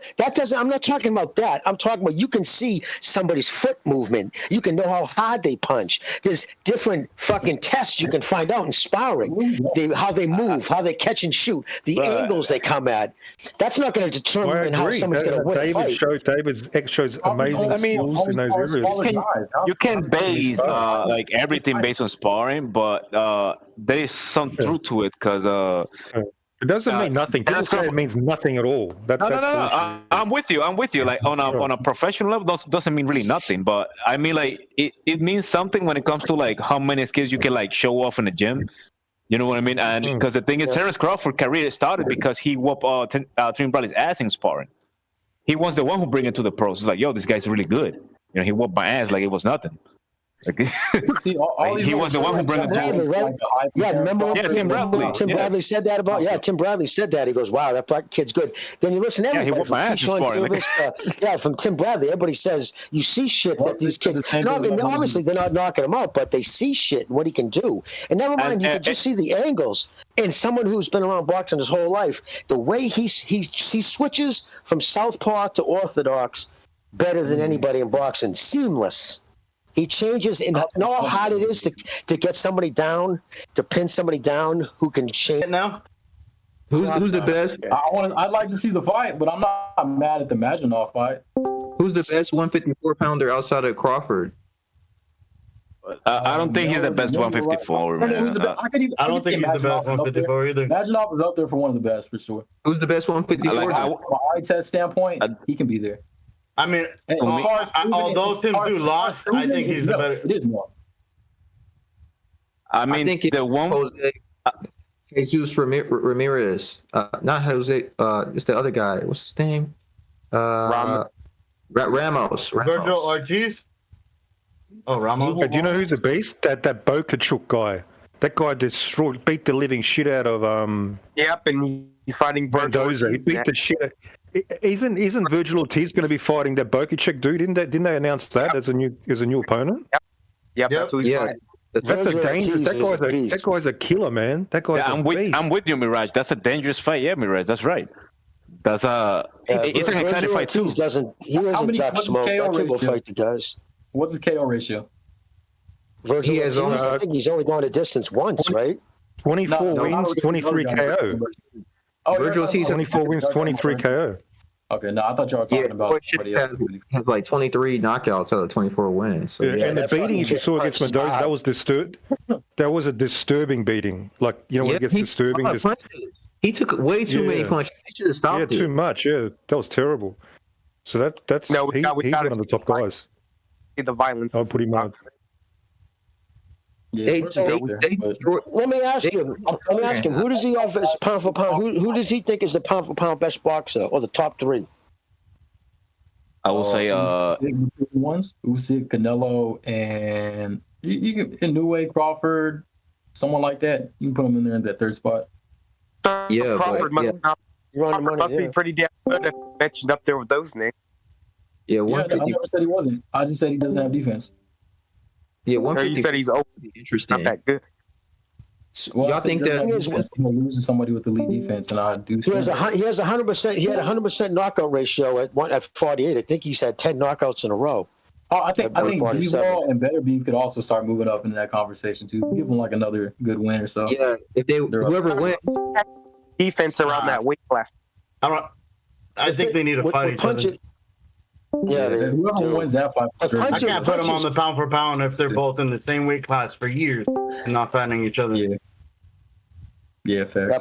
I'm not talking about that. I'm talking about, you can see somebody's foot movement. You can know how hard they punch. There's different fucking tests you can find out in sparring. How they move, how they catch and shoot, the angles they come at. That's not going to determine how someone's going to win a fight. David shows amazing skills in those areas. You can base like everything based on sparring, but there is some truth to it, because it doesn't mean nothing. People say it means nothing at all. No. I'm with you. Like, on a professional level, doesn't mean really nothing. But I mean, like, it means something when it comes to like how many skills you can like show off in the gym. You know what I mean? And because the thing is, Terence Crawford's career started because he whooped Trent Bradley's ass in sparring. He was the one who bring it to the pros. It's like, yo, this guy's really good. He whooped my ass like it was nothing. See, all these he was the one who brought it Bradley, right? Remember? Tim Bradley. Tim Bradley said that about. Yeah, Tim Bradley said that. He goes, "Wow, that black kid's good." Then you listen to everybody he whooped my ass from Keyshawn Davis, from Tim Bradley. Everybody says you see shit that these kids. Obviously, they're not knocking him out, but they see shit and what he can do. And never mind, you can just see the angles. And someone who's been around boxing his whole life, the way he switches from southpaw to orthodox better than anybody in boxing, seamless. He changes and know how hard it is to get somebody down, to pin somebody down who can change. Now, who's the best? I'd like to see the fight, but I'm not mad at the Madrimov fight. Who's the best 154 pounder outside of Crawford? I don't think he's the best 154, man. I don't think he's the best 154 either. Madrimov is up there for one of the best for sure. Who's the best 154? From an eye test standpoint, he can be there. I mean, although Tim Tszyu lost, I think he's the better. It is more. I think the one Jose, Jesus Ramirez, not Jose. It's the other guy. What's his name? Ramos. Virgil Ortiz. Oh, Ramos. Do you know who's the beast? That Bokachuk guy. That guy beat the living shit out of Yep, and he's fighting Virgil. Mendoza. He beat the shit out. Isn't Virgil Ortiz going to be fighting that Bokachuk dude? Didn't they announce that as a new opponent? Yep. That's who he's fighting. That's a dangerous. That guy's a killer, man. That guy's I'm with you, Mirage. That's a dangerous fight. Yeah, Mirage. That's right. That's it's an exciting fight too. He doesn't duck smoke. That kid will fight the guys. What's his KO ratio? Virgil Ortiz, I think he's only gone a distance once, right? 24 wins, 23 KO. Virgil Ortiz, 24 wins, 23 KO. Okay, no, I thought y'all were talking about somebody else. Has like 23 knockouts out of 24 wins. So and the beating you saw against Mendoza, that was disturbed. That was a disturbing beating. Like, when it gets disturbing. He took way too many punches. He should have stopped it. Yeah, too much. Yeah, that was terrible. So he's one of the top guys. The violence. I'll put him on. Yeah, let me ask him. Who does he have as pound for pound? Who does he think is the pound for pound best boxer, or the top three? I will say Usyk, Canelo, and you can Inoue, Crawford, someone like that. You can put him in there in that third spot. Yeah, Crawford must be pretty damn good to mentioned up there with those names. Yeah, I never said he wasn't. I just said he doesn't have defense. Yeah, you said he's interesting. Not that good. Well, y'all think that he's going to lose to somebody with elite defense, and I do. He has 100%. He had 100% knockout ratio at 48. I think he's had 10 knockouts in a row. Oh, I think Bivol and Beterbiev could also start moving up into that conversation too. Give them like another good win or so. Yeah, if whoever wins, defense around that weight class. I think they need to fight each other. Yeah, whoever wins that fight. I can't put them on the pound for pound if they're both in the same weight class for years and not fighting each other. Yeah, fair.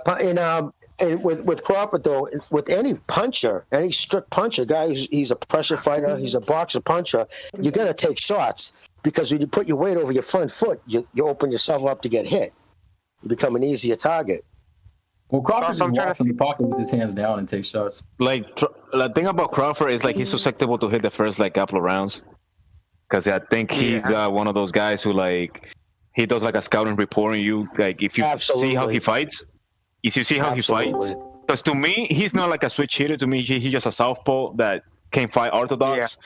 And with Crawford though, with any puncher, any strict puncher, guy, he's a pressure fighter, he's a boxer puncher. You're gonna take shots because when you put your weight over your front foot, you open yourself up to get hit. You become an easier target. Well, Crawford just walks in the pocket with his hands down and takes shots. Like the thing about Crawford is like he's susceptible to hit the first couple of rounds, because I think he's one of those guys who he does a scouting report on you. Like if you see how he fights, because to me he's not like a switch hitter. To me, he's just a southpaw that can fight orthodox.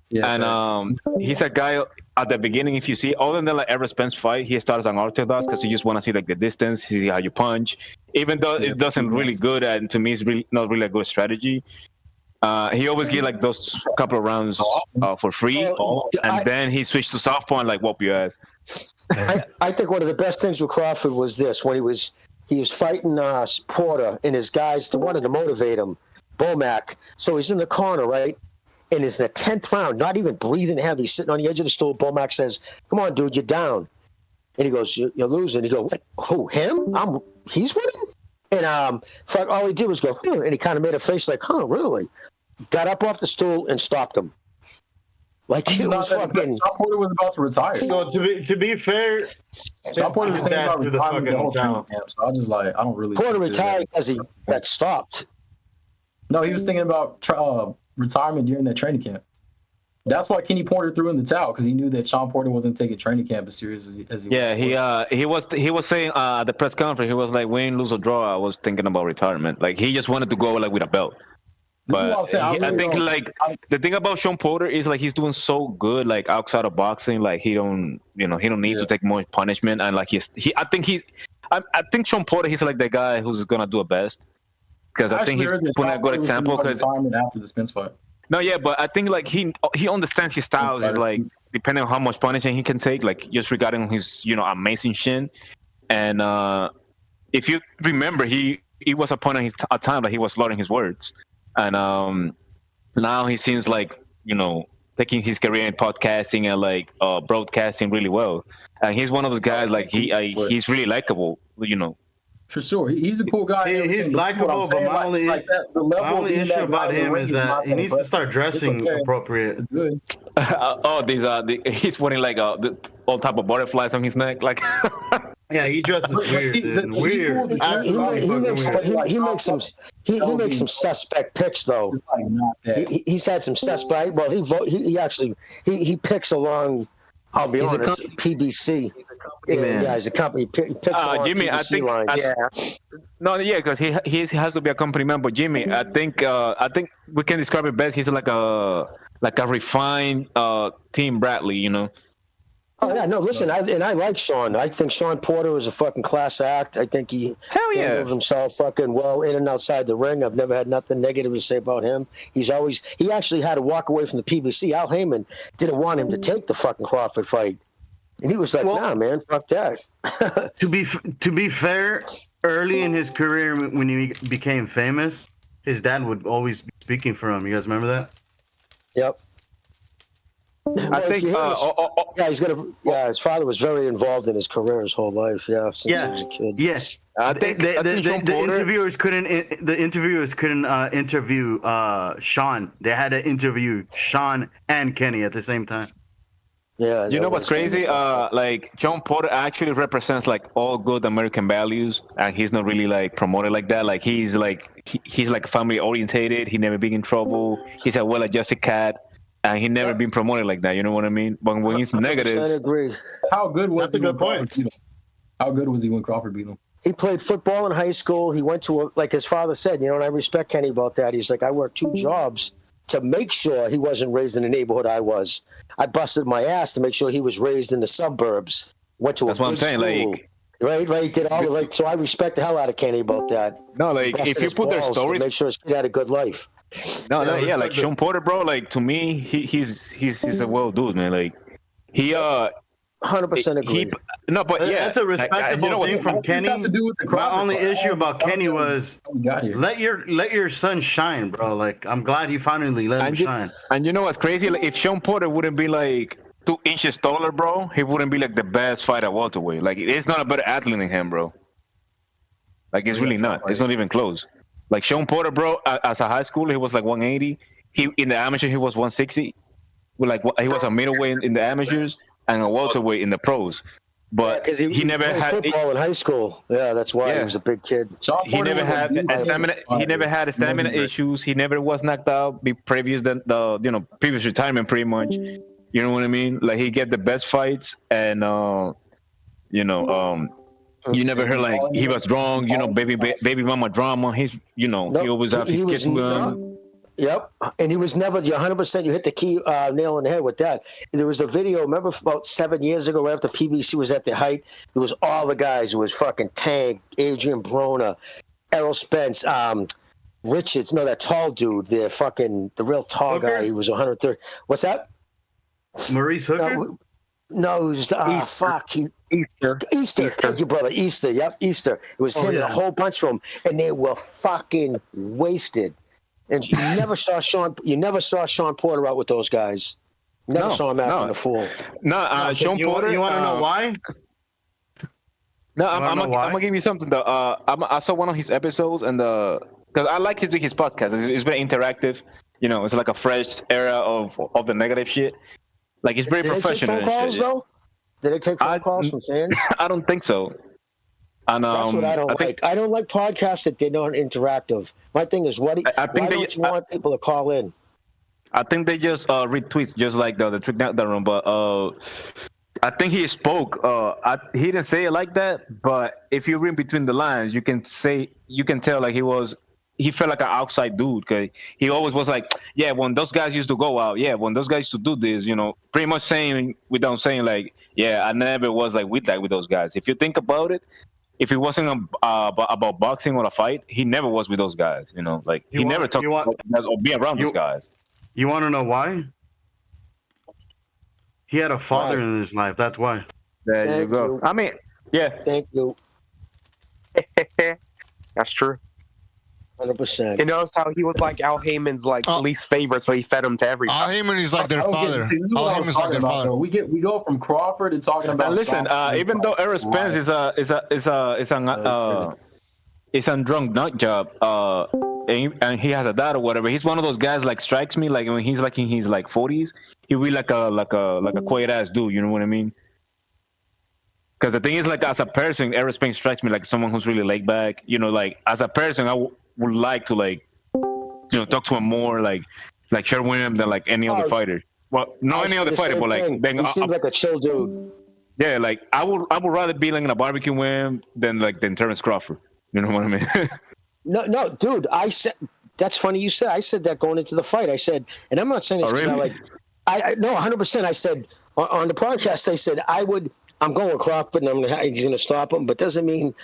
Yeah, and he's a guy at the beginning. If you see, other than every Spence fight, he starts on orthodox because you just want to see the distance, see how you punch. Even though it doesn't really good, and to me, it's really not really a good strategy. He always get those couple of rounds for free, and then he switched to southpaw and whoop your ass. I think one of the best things with Crawford was this: when he was fighting Porter, and his guys wanted to motivate him, Bomac. So he's in the corner, right? And it's the 10th round, not even breathing heavy, sitting on the edge of the stool. Bomac says, "Come on, dude, you're down." And he goes, "You're losing." He goes, "Who, him? He's winning?" And all he did was go, and he kind of made a face like, "Huh, really?" Got up off the stool and stopped him. It was fucking. Shawn Porter was about to retire. So to be fair, Shawn Porter was thinking about retirement the whole training camp. So I just I don't really. Porter retired because he got stopped. No, he was thinking about retirement during that training camp. That's why Kenny Porter threw in the towel because he knew that Shawn Porter wasn't taking training camp as serious as he was. He was saying at the press conference, he was like, win, lose or draw, I was thinking about retirement. Like he just wanted to go like with a belt. But I think like the thing about Shawn Porter is like he's doing so good like outside of boxing. Like he don't need to take more punishment, and like I think Shawn Porter, he's like the guy who's gonna do it best because I think he's putting a good example. Because after the Spence fight. No, yeah, but I think like he understands his styles is like depending on how much punishing he can take, like just regarding his amazing shin. And if you remember, he was a point at time that he was slurring his words, and now he seems like taking his career in podcasting and like broadcasting really well. And he's one of those guys like he's really likable, For sure, he's a cool guy. He's likable, but my only issue about him is that he needs to start dressing appropriate. It's good. He's wearing like all type of butterflies on his neck, like. Yeah, he dresses weird. He makes some suspect picks though. He's had some suspect. Well, he picks along. I'll be honest, PBC. Yeah, he's a company. He picks along Jimmy, PBC lines. Because he has to be a company man. But Jimmy, I think we can describe it best. He's like a refined Team Bradley, Oh yeah, no. Listen, I like Shawn. I think Shawn Porter was a fucking class act. I think he handles himself fucking well in and outside the ring. I've never had nothing negative to say about him. He actually had to walk away from the PBC. Al Heyman didn't want him to take the fucking Crawford fight, and he was like, "Nah, man, fuck that." To be fair, early in his career when he became famous, his dad would always be speaking for him. You guys remember that? Yep. I think his father was very involved in his career his whole life. Yeah, since he was a kid. Yes. I think the interviewers couldn't interview Shawn. They had to interview Shawn and Kenny at the same time. Yeah. You know what's crazy? Like Shawn Porter actually represents like all good American values, and he's not really like promoted like that. Like he's like family orientated. He never been in trouble. He's a well-adjusted cat. And he never been promoted like that. You know what I mean? But when he's negative, I agree. How good was he? Good point. How good was he when Crawford beat him? He played football in high school. He went to like his father said. And I respect Kenny about that. He's like, I worked 2 jobs to make sure he wasn't raised in the neighborhood I was. I busted my ass to make sure he was raised in the suburbs. Went to a big school. Right. Did all the right. So I respect the hell out of Kenny about that. No, like if you put their stories, to make sure his kid had a good life. Like Shawn Porter, bro. Like to me, he's a well dude, man. Like he 100% agree. That's a respectable thing from Kenny. My only issue about Kenny was let your son shine, bro. Like I'm glad he finally let him shine. And you know what's crazy? Like if Shawn Porter wouldn't be like 2 inches taller, bro, he wouldn't be like the best fighter welterweight. Like it's not a better athlete than him, bro. Like it's really not. It's not even close. Like Shawn Porter, bro, as a high schooler, he was like 180. He in the amateur, he was 160. He was a middleweight in the amateurs and a welterweight in the pros. But he never had football in high school. Yeah, that's why he was a big kid. He never had stamina. He never had stamina issues. He never was knocked out previous previous retirement, pretty much. You know what I mean? Like he get the best fights, and you never heard like he was wrong, baby mama drama. He always have his kids with him. Yep, and he was never 100%. You hit the key nail on the head with that. There was a video. Remember about 7 years ago, right after PBC was at their height. There was all the guys. It was fucking Tank, Adrian Broner, Errol Spence, Richards. No, that tall dude. The real tall guy. He was 130. What's that? Maurice Hooker. No, it was Easter. Thank you, brother. Easter. Yep, Easter. It was him and a whole bunch of them, and they were fucking wasted. And you never saw Shawn Porter out with those guys. Never saw him acting a fool. Shawn Porter. You want to know why? No, I'm gonna give you something though. I saw one of his episodes, and because I like his podcast. It's very interactive. It's like a fresh era of the negative shit. Like it's very professional. Did they take phone calls though? Did they take phone calls from fans? I don't think so. And, that's what I don't like. I don't like podcasts that they're not interactive. My thing is, why don't you want people to call in? I think they just retweets just like the trick down the room, but I think he spoke. He didn't say it like that, but if you read between the lines, you can tell like he felt like an outside dude. Cause he always was like, yeah, when those guys used to go out, yeah, when those guys used to do this, pretty much saying without saying like, yeah, I never was like with those guys. If you think about it, if it wasn't about boxing or a fight, he never was with those guys. Like he never talked about those guys or be around those guys. You want to know why? He had a father in his life. That's why. There you go. I mean, yeah. Thank you. That's true. 100%. You notice how he was like Al Heyman's least favorite, so he fed him to everybody. Al Heyman is like their father. This is what I was talking about, though. We go from Crawford to talking about. And listen, even though Errol Spence is a drunk nut job, and he has a dad or whatever. He's one of those guys like strikes me like when he's like in his like 40s, he be like a quiet ass dude. You know what I mean? Because the thing is, like as a person, Errol Spence strikes me like someone who's really laid back. Like as a person, I would like to like talk to him more, like share with him than like any other fighter. Well, not any other fighter, but like then he seems like a chill dude. Yeah, like I would rather be like in a barbecue with him than Terrence Crawford. You know what I mean? No, dude. I said that's funny. You said I said that going into the fight. I said, and I'm not saying this because really? I no 100%. I said on the podcast. I said I'm going with Crawford, and he's going to stop him. But doesn't mean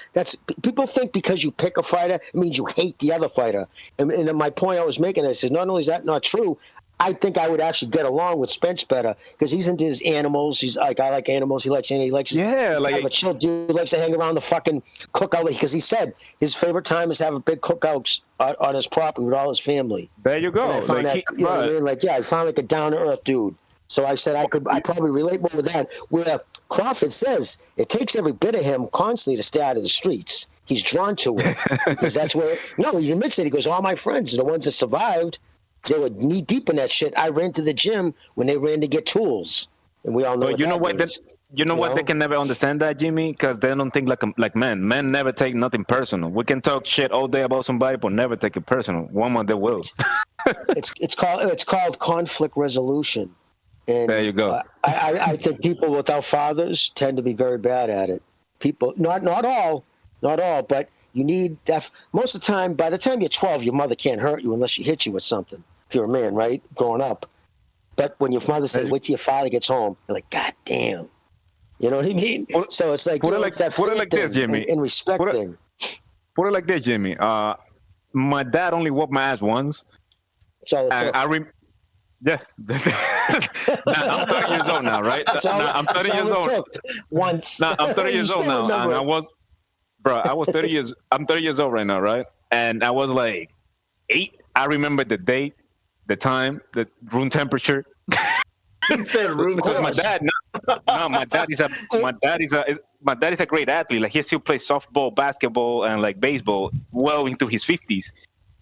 people think because you pick a fighter, it means you hate the other fighter. And my point I was making is not only is that not true, I think I would actually get along with Spence better because he's into his animals. He's like, I like animals. He likes a chill dude. He likes to hang around the fucking cookout because he said his favorite time is having big cookouts on his property with all his family. There you go. And I found what I mean? I found like a down to earth dude. So I said I probably relate more with that. Where Crawford says it takes every bit of him constantly to stay out of the streets. He's drawn to it because that's where. No, he admits it. He goes, all my friends, the ones that survived, they were knee deep in that shit. I ran to the gym when they ran to get tools, and we all know. You know what? They can never understand that, Jimmy, because they don't think like men. Men never take nothing personal. We can talk shit all day about somebody, but never take it personal. One month they will. It's called conflict resolution. And there you go. I think people without fathers tend to be very bad at it. People, not all, but you need that. Most of the time, by the time you're 12, your mother can't hurt you unless she hits you with something. If you're a man, right, growing up. But when your mother says, "Wait till your father gets home," you're like, "God damn," you know what I mean? So it's like put it like this, Jimmy. And respect thing. Put it like this, Jimmy. My dad only whooped my ass once. So yeah. I'm 30 years old now, right? I'm 30 years old. Once. I'm 30 years old now, and I was 30 years. I'm 30 years old right now, right? And I was like 8. I remember the date, the time, the room temperature. He said room temperature. My dad is a great athlete. Like he still plays softball, basketball, and like baseball well into his 50s,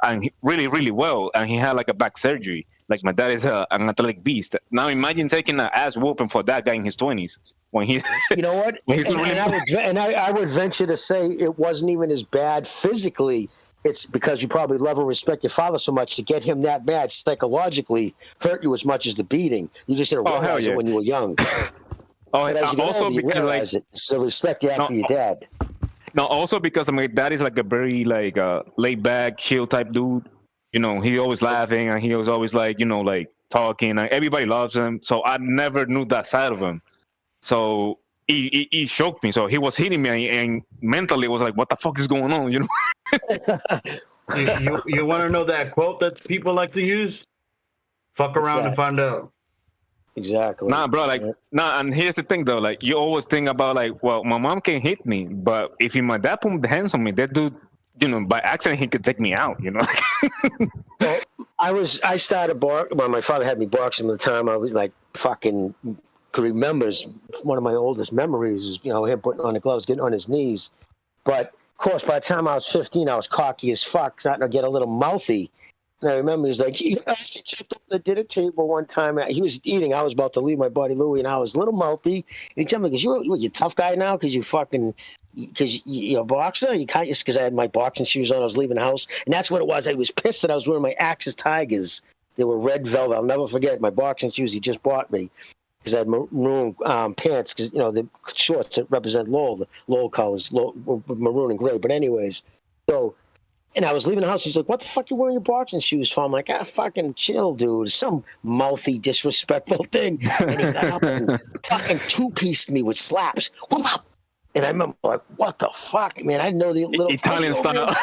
and really, really well. And he had like a back surgery. Like my dad is an athletic beast. Now imagine taking an ass whooping for that guy in his 20s when he's. You know what? I would venture to say it wasn't even as bad physically. It's because you probably love and respect your father so much to get him that bad psychologically hurt you as much as the beating. You just didn't realize it when you were young. Also because like so respect you have for your dad. No, also because my dad is like a very like laid back, chill type dude. You know, he always laughing and he was always like, like talking. And everybody loves him. So I never knew that side of him. So he shocked me. So he was hitting me and mentally it was like, what the fuck is going on? You want to know that quote that people like to use? Fuck around and find out. Exactly. Nah, bro, and here's the thing though, like you always think about like, well, my mom can hit me, but if my dad put the hands on me, that dude, by accident he could take me out, So I started boxing. Well, my father had me boxing at the time. I was like fucking could remember. One of my oldest memories is him putting on the gloves, getting on his knees. But of course, by the time I was 15, I was cocky as fuck, starting to get a little mouthy. And I remember he was like, he jumped up the dinner table one time. He was eating. I was about to leave my buddy Louie, and I was a little mouthy. And he jumped me because you're a tough guy now because you're a boxer. You can't just because I had my boxing shoes on. I was leaving the house, and that's what it was. I was pissed that I was wearing my Axis Tigers. They were red velvet. I'll never forget my boxing shoes he just bought me because I had maroon pants because, the shorts that represent Lowell, the Lowell colors, maroon and gray. But anyways, and I was leaving the house. He's like, what the fuck you wearing your boxing shoes for? I'm like, fucking chill, dude. Some mouthy, disrespectful thing. And he got up and fucking two-pieced me with slaps. What up? And I remember, like, what the fuck, man? I didn't know the little Italian style.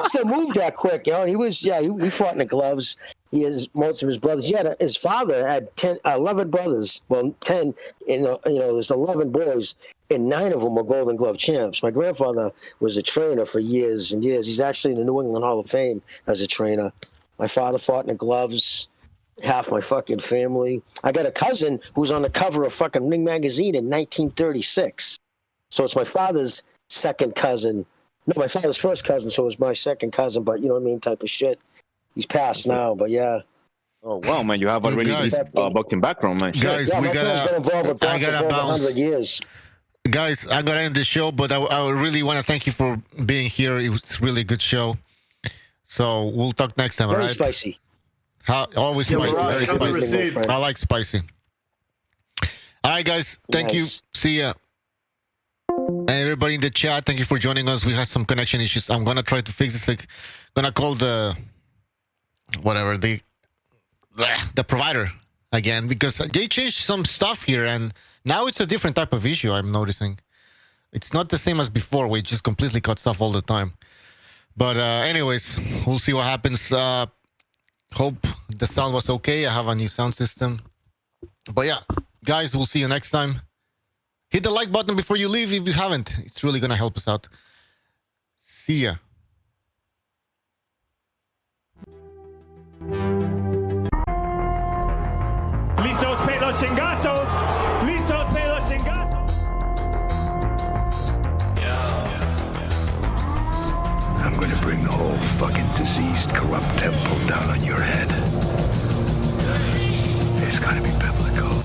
Still moved that quick, And he was, he fought in the gloves. He has most of his brothers. His father had 11 brothers. Well, 10. There's 11 boys, and 9 of them were Golden Glove champs. My grandfather was a trainer for years and years. He's actually in the New England Hall of Fame as a trainer. My father fought in the gloves. Half my fucking family. I got a cousin who's on the cover of fucking Ring magazine in 1936. So it's my father's second cousin. No, my father's first cousin, so it's my second cousin, but you know what I mean, type of shit. He's passed now, but yeah. Oh wow, man! You have a really deep boxing background, man. Guys, my friend's been involved with boxing for over 100 years. Guys, I gotta end the show, but I really want to thank you for being here. It was really a good show. So we'll talk next time, all right? Very spicy. Always spicy. Very spicy. I like spicy. All right, guys. Thank you. See ya. And everybody in the chat, thank you for joining us. We had some connection issues. I'm gonna try to fix this. Like, gonna call the provider again because they changed some stuff here, and now it's a different type of issue. I'm noticing it's not the same as before. We just completely cut stuff all the time. But anyways, we'll see what happens. Hope the sound was okay. I have a new sound system. But yeah, guys, we'll see you next time. Hit the like button before you leave if you haven't. It's really going to help us out. See ya. Listos pe los chingazos. Listos pe los chingazos. I'm gonna bring the whole fucking diseased, corrupt temple down on your head. It's gotta be biblical.